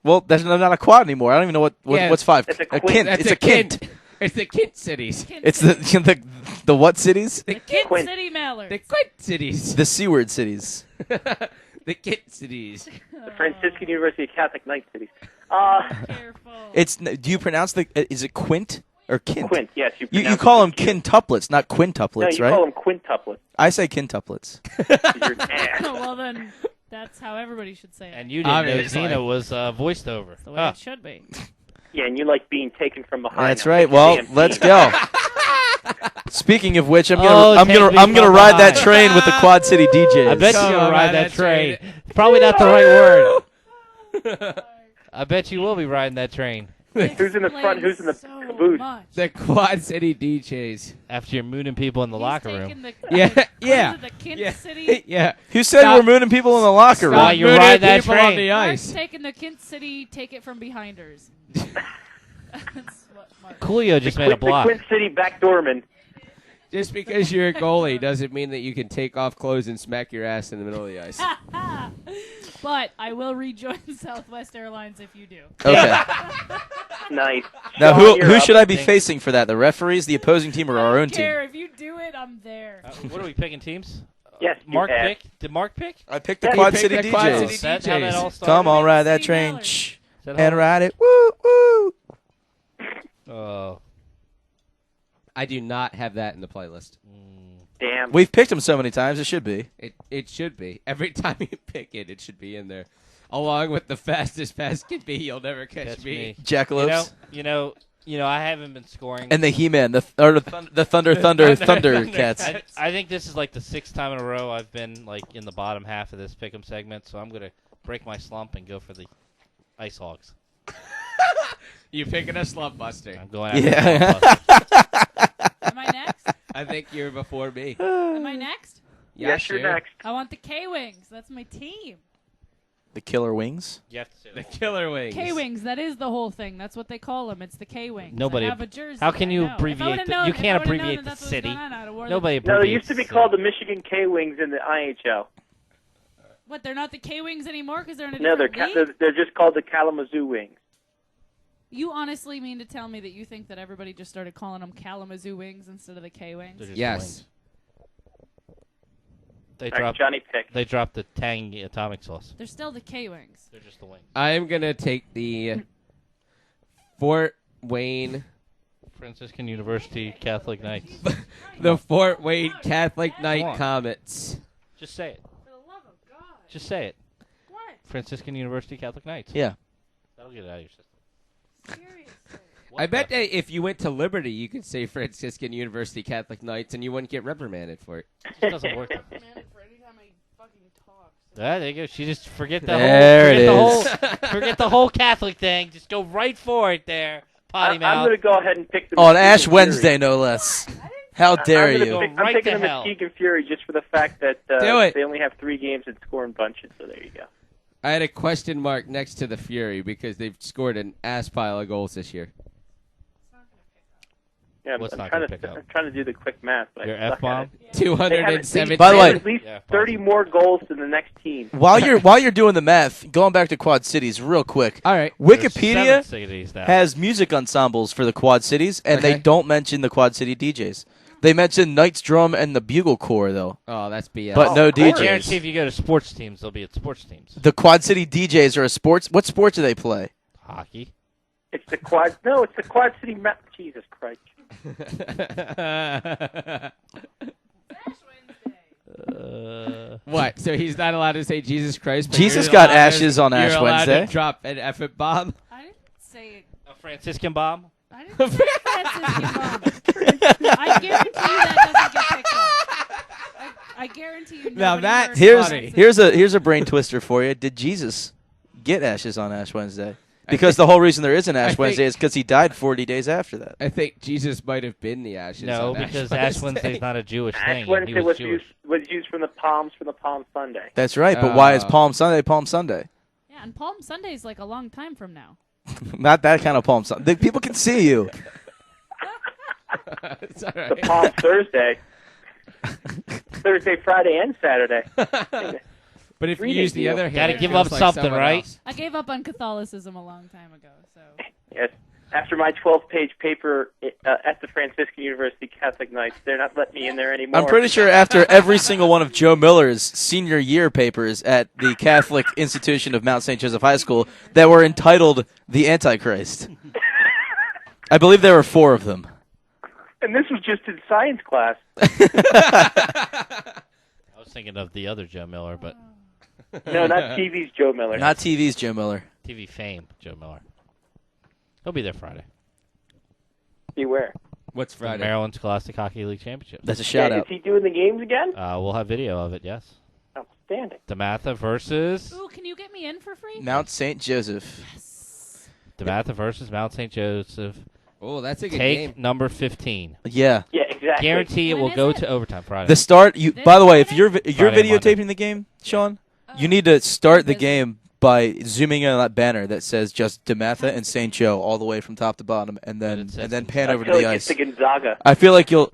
Well, that's not a quad anymore. I don't even know Yeah, what's 5. it's a A quint. kint. That's It's a a kint. It's the Kint cities. It's the what cities? The Kint City Mailers. The Quint cities. The C-word cities. The Kint cities. The Franciscan University of Catholic Knight cities. It's. Do you pronounce is it Quint or Kint? Quint, yes. You call them quintuplets, not quintuplets, no, you right? call them quintuplets. I say quintuplets. Well, then that's how everybody should say it. And you didn't know Xena was voiced over. That's the way it should be. Yeah, and you like being taken from behind. That's right. Well, let's go. Speaking of which, I'm gonna ride that train with the Quad City DJs. I bet you're gonna ride that train. Probably not the right word. I bet you will be riding that train. Who's in the front? Who's in the caboose? The Quad City DJs. After you're mooning people in the locker room. Yeah. The Kint City. Yeah. Who said we're mooning people in the locker room? While you ride that train. On the ice. Mark's taking the Kint City, take it from behinders. Coolio just made a block. The Quint City backdoorman. Just because you're a goalie doesn't mean that you can take off clothes and smack your ass in the middle of the ice. But I will rejoin Southwest Airlines if you do. Okay. Nice. Now, who should I be facing for that? The referees, the opposing team, or our own I don't care. team? If you do it, I'm there. What are we picking teams? Yes. Mark pick? Did Mark pick? I picked the Quad City DJs. That's how that all started. Come on, ride that train. And ride it. Woo, woo. Oh. I do not have that in the playlist. Damn. We've picked them so many times, it should be. It should be. Every time you pick it, it should be in there. Along with the fastest pass can be, you'll never catch me. Jackalopes. You know, I haven't been scoring. And the He-Man, the Thunder Cats. I think this is like the 6th time in a row I've been like in the bottom half of this pick'em segment, so I'm gonna break my slump and go for the Ice Hogs. You picking a slump buster? I'm going after the slump buster. Am I next? I think you're before me. Am I next? Yes, you're next. I want the K-Wings. That's my team. The Killer Wings? You have to say the Killer Wings. K-Wings, that is the whole thing. That's what they call them. It's the K-Wings. Nobody. I have a jersey. How can you abbreviate you can't abbreviate the city. Nobody abbreviates. No, they used to be called the Michigan K-Wings in the IHL. What, they're not the K-Wings anymore because they're in a No, different league? they're just called the Kalamazoo Wings. You honestly mean to tell me that you think that everybody just started calling them Kalamazoo Wings instead of the K-Wings? Yes. They All right, Johnny pick. They dropped the tangy atomic sauce. They're still the K-Wings. They're just the wings. I am going to take the Fort Wayne... Franciscan University Catholic Knights. The Fort Wayne Catholic Knight Comets. Just say it. For the love of God. Just say it. What? Franciscan University Catholic Knights. Yeah. That'll get it out of your system. Seriously. I bet that if you went to Liberty, you could say Franciscan University Catholic Knights, and you wouldn't get reprimanded for it. It doesn't work. There you go. She just forget the whole Catholic thing. Just go right for it there, potty mouth. I'm going to go ahead and pick the On Muskegon Ash Fury. Wednesday, no less. How dare you? I'm picking the Muskegon Fury just for the fact that Do it. they only have 3 games and score in bunches, so there you go. I had a question mark next to the Fury because they've scored an ass pile of goals this year. Yeah, What's I'm not trying gonna to pick up? I'm trying to do the quick math. But Your I suck at F-bomb? it. 270. By the way- at least 30 more goals than the next team. While you're doing the math, going back to Quad Cities real quick. All right. Wikipedia There's 7 cities now. has music ensembles for the Quad Cities, and they don't mention the Quad City DJs. They mention Knights Drum and the Bugle Corps, though. Oh, that's BS. But no I guarantee DJs. if you go to sports teams, they'll be at sports teams. The Quad City DJs are a sports. What sport do they play? Hockey. It's the Quad. No, it's the Quad City. Jesus Christ. What? So he's not allowed to say Jesus Christ? But Jesus you're got allowed ashes to, on Ash you're allowed Wednesday. To drop an effort bomb. I didn't say A Franciscan bomb. I didn't say Franciscan bomb. I guarantee you that doesn't get picked up. I guarantee you. Now nobody that's heard Here's a brain twister for you. Did Jesus get ashes on Ash Wednesday? Because the whole reason there is an Ash Wednesday is because he died 40 days after that. I think Jesus might have been the ashes. No, on because Ash Ash Wednesday's not a Jewish Ash thing. and Wednesday he was was Jewish. used from the Palms for the Palm Sunday. That's right, but why is Palm Sunday Palm Sunday? Yeah, and Palm Sunday is like a long time from now. Not that kind of Palm Sunday. People can see you. It's all right. The Palm Thursday. Thursday, Friday, and Saturday. But if you 3-day use the deal. other hand, Gotta it give feels up like something, someone right? else. I gave up on Catholicism a long time ago. So Yes. After my 12-page paper at the Franciscan University Catholic Knights, they're not letting me in there anymore. I'm pretty sure after every single one of Joe Miller's senior year papers at the Catholic Institution of Mount St. Joseph High School that were entitled The Antichrist. I believe there were 4 of them. And this was just in science class. I was thinking of the other Joe Miller, but... No, not TV's Joe Miller. Not TV's Joe Miller. TV fame Joe Miller. He'll be there Friday. Beware. What's The Friday? Maryland Scholastic Hockey League Championship. That's a shout-out. Is he doing the games again? We'll have video of it, yes. Outstanding. DeMatha versus... Ooh, can you get me in for free? Mount St. Joseph. DeMatha versus Mount St. Joseph. Oh, that's a good Take game. number 15. Yeah. Yeah, exactly. Guarantee it When will is go it? to overtime Friday. The start. You. This By the way, if Friday? you're Friday, videotaping the game, Sean, you need to start the game by zooming in on that banner that says just DeMatha and St. Joe all the way from top to bottom, and then pan over to the ice. It's the Gonzaga. I feel like you'll.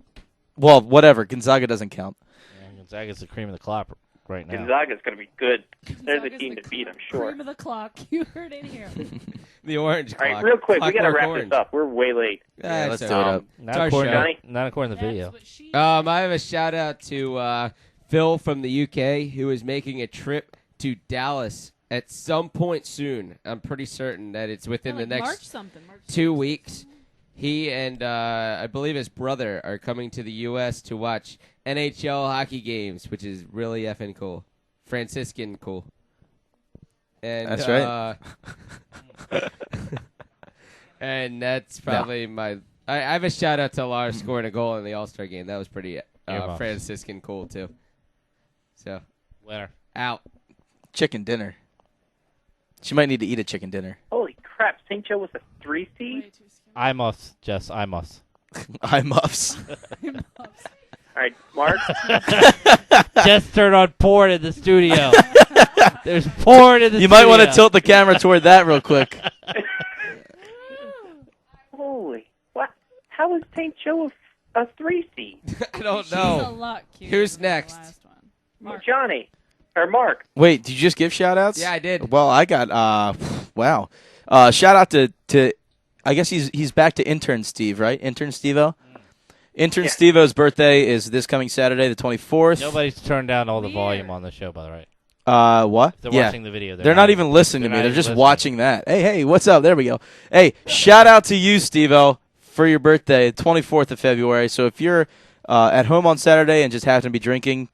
Well, whatever. Gonzaga doesn't count. Yeah, Gonzaga's the cream of the crop right now. Gonzaga's going to be good. They're the Gonzaga's team the to beat, I'm sure. Cream of the clock. You heard it here. The orange All clock. right, real quick, we got to Clockwork wrap Orange. this up. We're way late. Yeah, let's do it up. Not according to the video. I have a shout-out to Phil from the UK, who is making a trip to Dallas at some point soon. I'm pretty certain that it's within the next March something. March 2 weeks. He and I believe his brother are coming to the U.S. to watch NHL hockey games, which is really effing cool. Franciscan cool. And, That's right. and that's probably my... I have a shout-out to Lars scoring a goal in the All-Star game. That was pretty Franciscan cool, too. So, Winner. Out. Chicken dinner. She might need to eat a chicken dinner. Holy crap, St. Joe was a 3 seed? I must, Jess. I must. I muffs. All right, Mark? Just turn on porn in the studio. There's porn in the studio. You might want to tilt the camera toward that real quick. Holy, what? How is St. Joe a 3 seed? I don't She's know. a lot cuter Who's than the next? last one. Johnny. Or Mark. Wait, did you just give shout-outs? Yeah, I did. Well, I got, wow. Shout-out to I guess he's back to intern Steve, right? Intern Steve-O? Intern Steve-O's birthday is this coming Saturday, the 24th. Nobody's turned down all the volume on the show, by the way. What? If they're watching the video. They're not even listening to me. They're just listening. watching that. Hey, what's up? There we go. Hey, shout out to you, Steve-O, for your birthday, 24th of February. So if you're at home on Saturday and just happen to be drinking,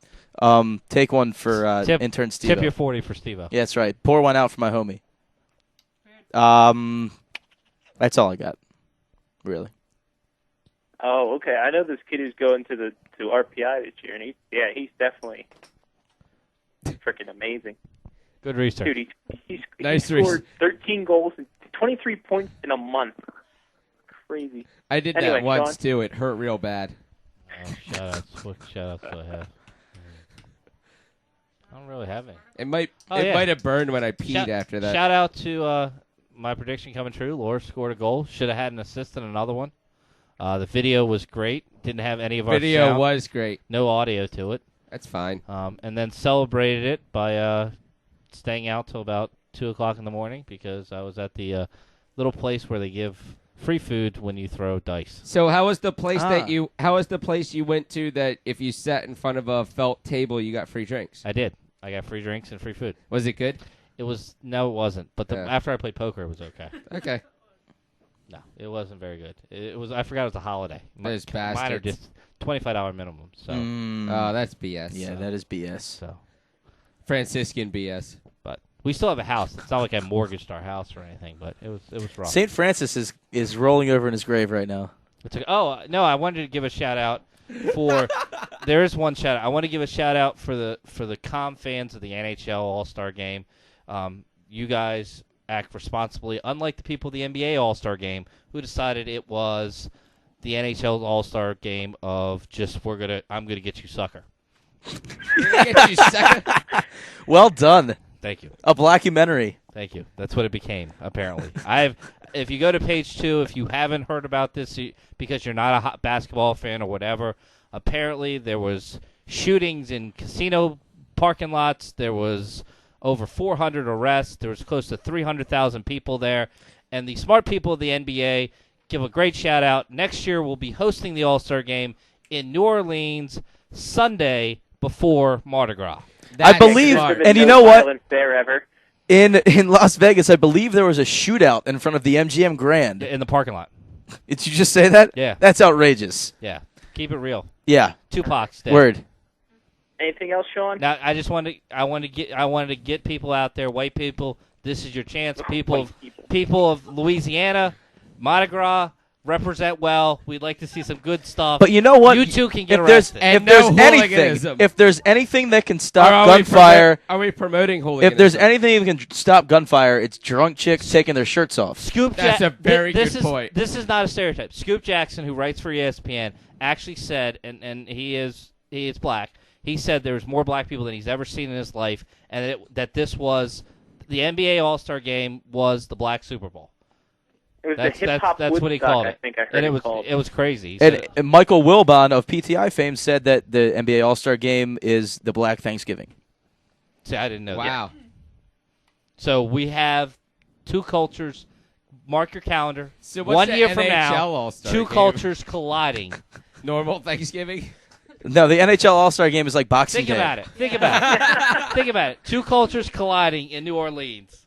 take one for intern Steve-O. Tip your 40 for Steve-O. Yeah, that's right. Pour one out for my homie. That's all I got, really. Oh, okay. I know this kid who's going to RPI this year, and he's definitely freaking amazing. Good research. Dude, he Nice scored 13 goals and 23 points in a month. Crazy. I did Anyway, that once, Sean? too. It hurt real bad. Oh, shout-outs. What shout-outs do I have? I don't really have any. It might have burned when I peed after that. Shout out to my prediction coming true. Laura scored a goal. Should have had an assist and another one. The video was great. Didn't have any of our Video sound. was great. No audio to it. That's fine. And then celebrated it by staying out till about 2 o'clock in the morning because I was at the little place where they give free food when you throw dice. So how was the place how was the place you went to that if you sat in front of a felt table you got free drinks? I did. I got free drinks and free food. Was it good? It wasn't. But after I played poker, it was okay. Okay. No, it wasn't very good. It was. I forgot it was a holiday. Those Mine are bastards. just $25 minimum. So. Oh, that's BS. Yeah, that is BS. So. Franciscan BS. But we still have a house. It's not like I mortgaged our house or anything, but it was rough. St. Francis is rolling over in his grave right now. No, I wanted to give a shout out for. There is one shout out. I want to give a shout out for the calm fans of the NHL All-Star Game. You guys act responsibly, unlike the people of the NBA All-Star Game who decided it was the NHL All-Star Game of just I'm gonna get you sucker. Get you sucker. Well done. Thank you. A blackumentary. Thank you. That's what it became, apparently. If you go to page 2, if you haven't heard about this because you're not a hot basketball fan or whatever, apparently there was shootings in casino parking lots. There was over 400 arrests. There was close to 300,000 people there. and the smart people of the NBA give a great shout-out. Next year, we'll be hosting the All-Star Game in New Orleans Sunday before Mardi Gras. I believe, and you know what? Fair ever. In Las Vegas, I believe there was a shootout in front of the MGM Grand. In the parking lot. Did you just say that? Yeah. That's outrageous. Yeah. Keep it real. Yeah. Tupac's dead. Word. Anything else, Sean? Now, I wanted to get people out there, white people. This is your chance. People of Louisiana, Mardi Gras, represent well. We'd like to see some good stuff. But you know what? You two can get if there's, arrested. If there's anything that can stop gunfire, Are we promoting hooliganism? if there's anything that can stop gunfire, it's drunk chicks taking their shirts off. That's a very good point. This is not a stereotype. Scoop Jackson, who writes for ESPN, actually said, and he is black. He said there was more black people than he's ever seen in his life, and that this was the NBA All-Star Game was the Black Super Bowl. It was the hip-hop that's what he Woodstock, called I it. think I heard and it was called. it was crazy. And Michael Wilbon of PTI fame said that the NBA All-Star Game is the Black Thanksgiving. See, I didn't know that. Wow. So we have two cultures. Mark your calendar. So what's 1 the year from NHL now, All-Star two Game? cultures colliding. Normal Thanksgiving? No, the NHL All-Star Game is like Boxing Think Day. about it. Think about it. Two cultures colliding in New Orleans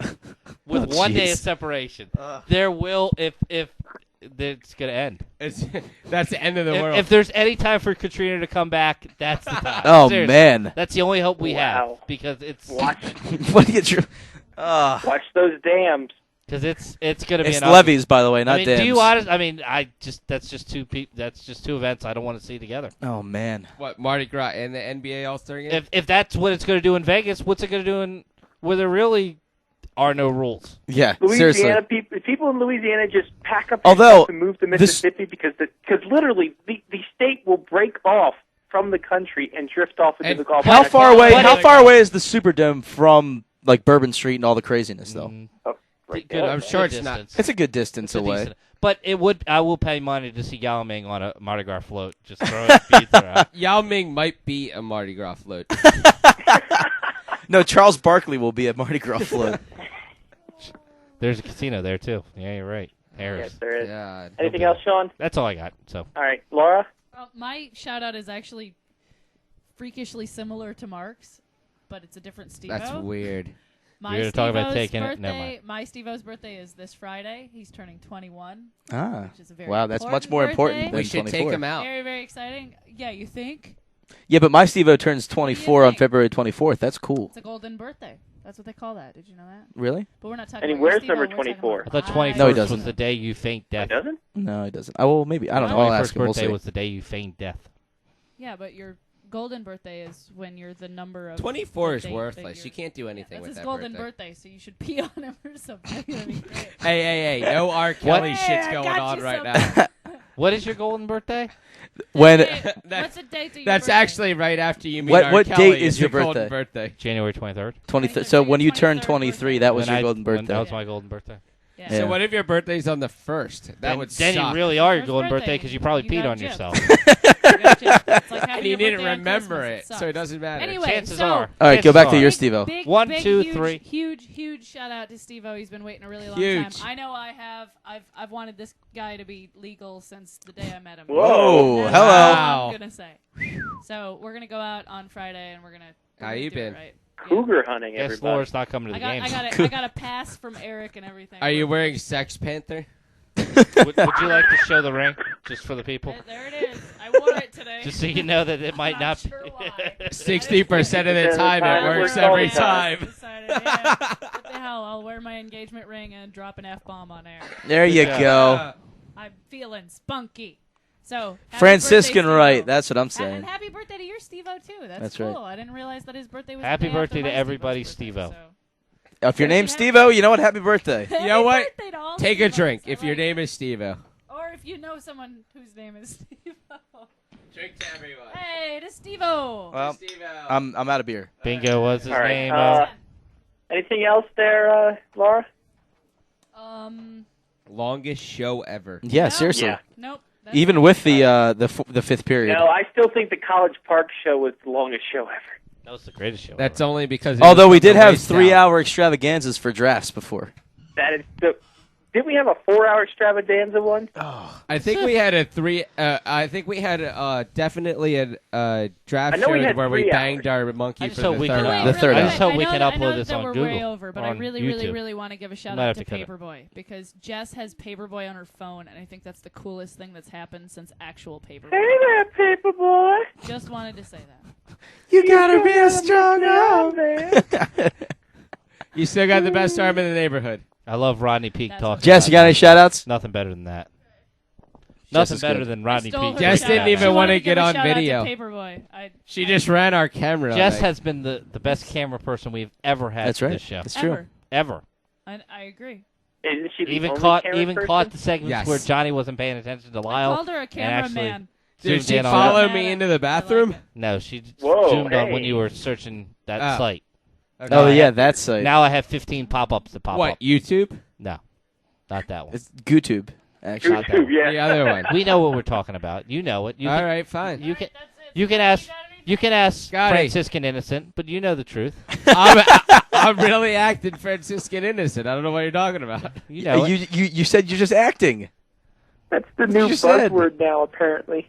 with Oh, 1 day jeez. of separation. There will, if it's going to end. That's the end of the world. If there's any time for Katrina to come back, that's the time. Oh, Seriously. man. That's the only hope we Wow. have because it's What do you? Watch those dams. because it's going to be It's an levees, by the way, not I mean, dams. do you honest? I mean, that's just two events I don't want to see together. Oh man. What, Mardi Gras and the NBA All-Star Game? If that's what it's going to do in Vegas, what's it going to do where there really are no rules? Yeah, Louisiana seriously. people in Louisiana just pack up Although, their stuff and move to this- Mississippi because literally the state will break off from the country and drift off into the Gulf. How far away? How far away is the Superdome from like Bourbon Street and all the craziness, though? Good, I'm sure it's not. It's a good distance It's a away. decent- but I will pay money to see Yao Ming on a Mardi Gras float. Just throwing beads around. Yao Ming might be a Mardi Gras float. No, Charles Barkley will be at Mardi Gras float. There's a casino there too. Yeah, you're right. Harris. Yes, there is. God. Anything else, Sean? That's all I got. So. All right, Laura. Well, my shout out is actually freakishly similar to Mark's, but it's a different Steve-O. That's weird. My You're gonna talk about Steve-O's taking it? birthday, Never mind. My Steve-O's birthday is this Friday. He's turning 21. Ah, which is a very wow, that's much more important birthday. than We should 24. take him out. Very, very exciting. Yeah, you think? Yeah, but my Steve-O turns 24 on February 24th. That's cool. It's a golden birthday. That's what they call that. Did you know that? Really? But we're not talking And he about wears your Steve-O, number we're talking 24. about I thought my- 21st No, he doesn't. was the day you feigned death. He doesn't? No, he doesn't. Oh, well, maybe. I don't know. I'll ask him. We'll birthday see. was the day you feigned death. Yeah, but your golden birthday is when you're the number of 24 the is date worthless. that You you're- can't do anything That's with his that golden birthday. so you should pee on him or something. That'd be great. Hey, no R. Kelly Hey, shit's I going got on you right something. now. What is your golden birthday? When What's the date of your That's birthday? actually right after you meet What- R. what Kelly date is your golden birthday? January 23rd. 23rd. So when you turn 23, that was your golden birthday. That was my golden birthday. Yeah. So what if your birthday's on the 1st? That Then- would then suck. you really are your First golden birthday, birthday because you probably you peed got on gypped. yourself. It's like having And you your didn't birthday on remember Christmas. it, so sucks. it doesn't matter. Anyway, Chances so are. All right, go back to your big, Steve-O. big, 1, big, 2, huge, 3. Huge shout out to Steve-O. He's been waiting a really long Huge. time. I know I have. I've wanted this guy to be legal since the day I met him. Whoa, That's hello. all I'm gonna say. So we're gonna go out on Friday and we're gonna. How you do it been? right. Cougar hunting, Guess everybody. Laura's not coming to the game. I got a pass from Eric and everything. Are you wearing Sex Panther? would you like to show the ring just for the people? There it is. I wore it today. Just so you know that it might not. Sure why. 60% of the time, it works every time. Decided, yeah, what the hell? I'll wear my engagement ring and drop an F-bomb on air. There you go. I'm feeling spunky. So happy Franciscan birthday, right. Steve-O. That's what I'm And saying. happy birthday to your Steve-O too. That's right. cool. I didn't realize that his birthday was. Happy the day after birthday to my everybody, Steve-O's birthday, Steve-O. If your name's Steve-O, you know what? Happy birthday. so. You know what? Happy birthday to all Take a Steve-Os. drink I if your like name it. is Steve-O. Or if you know someone whose name is Steve-O. Drink to everyone. Hey, to Steve-O. Well, I'm out of beer. Bingo was his All right. name. Anything else there, Laura? Longest show ever. Yeah, seriously. Yeah. Nope. Even with the fifth period. No, I still think the College Park show was the longest show ever. That was the greatest show. That's only because. Although we did have 3-hour extravaganzas for drafts before. That is the Didn't we have a 4-hour extravaganza once? I think we had a 3. I think we had definitely a draft I know show we had where we 3 banged our monkey for the third can- hour. The third Wait, I just hope we know can that- I know upload this that on we're Google. way over, but I on really, YouTube. really want to give a shout Might out have to to cut it. Paperboy because Jess has Paperboy on her phone, and I think that's the coolest thing that's happened since actual Paperboy. Hey there, Paperboy. Just wanted to say that. You gotta be a strong arm. You still got the best arm in the neighborhood. I love Rodney Peak talking. Jess, you got any shout-outs? Nothing better than that. Jess Nothing is better good. than Rodney Stole Peak. her Jess shout didn't out. even She want wanted to give get a on shout out to video. Paperboy. She just ran our camera. Jess like- has been the best camera person we've ever had That's for right. this show. That's true. Ever. Ever. I agree. Isn't she the Even only caught camera person? caught the segments Yes. where Johnny wasn't paying attention to I Lyle. called her a and actually cameraman. Did zoomed she in on follow her. me into the bathroom? No, she Whoa, zoomed on when hey. you were searching that Oh. site. Okay. Oh, I yeah, have- that site. Now I have 15 pop-ups to pop What, up. YouTube? No, not that one. It's GooTube, actually. Not that one. Yeah. The other one. We know what we're talking about. You know it. You All can, right, fine. You can. You can ask. You can ask Scotty. Franciscan Innocent, but you know the truth. I'm really acting Franciscan innocent. I don't know what you're talking about. You know it. You said you're just acting. That's the new You said. buzzword now, apparently.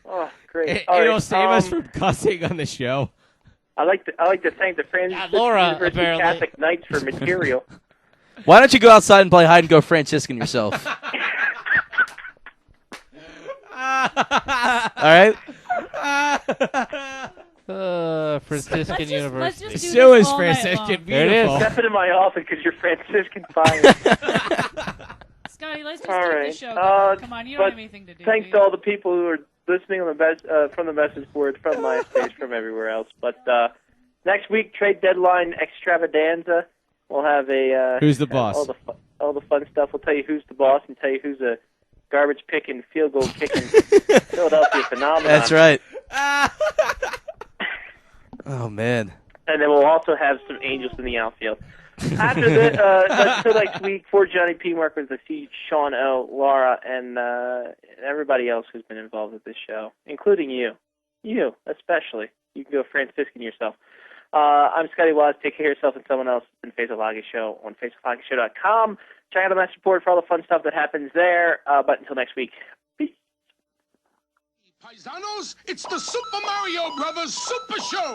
Oh, great. It'll save us from cussing on the show. I like to thank the Francis Laura, University apparently. Catholic Knights for material. Why don't you go outside and play hide and go Franciscan yourself? All right? Franciscan Let's University. just do Show this is all night Franciscan. long. There it is. Beautiful. Step into my office because you're Franciscan fire. Scotty, let's just All keep right. the show going. Come on, you don't but have anything to do. Thanks do to you? all the people who are listening on the from the message board, from MySpace, from everywhere else. But next week, trade deadline extravaganza. We'll have a Who's the boss? all the fun stuff. We'll tell you who's the boss and tell you who's a garbage picking, field goal kicking Philadelphia phenomenon. That's right. Oh, man. And then we'll also have some angels in the outfield. After that, until next week, for Johnny P. Mark with the C, Sean L., Laura, and everybody else who's been involved with this show, including you. You, especially. You can go Franciscan yourself. I'm Scotty Waz. Take care of yourself and someone else. It's been Faceoff Hockey Show on faceoffhockeyshow.com. Check out the message board for all the fun stuff that happens there. But until next week, peace. Paisanos, it's the Super Mario Brothers Super Show!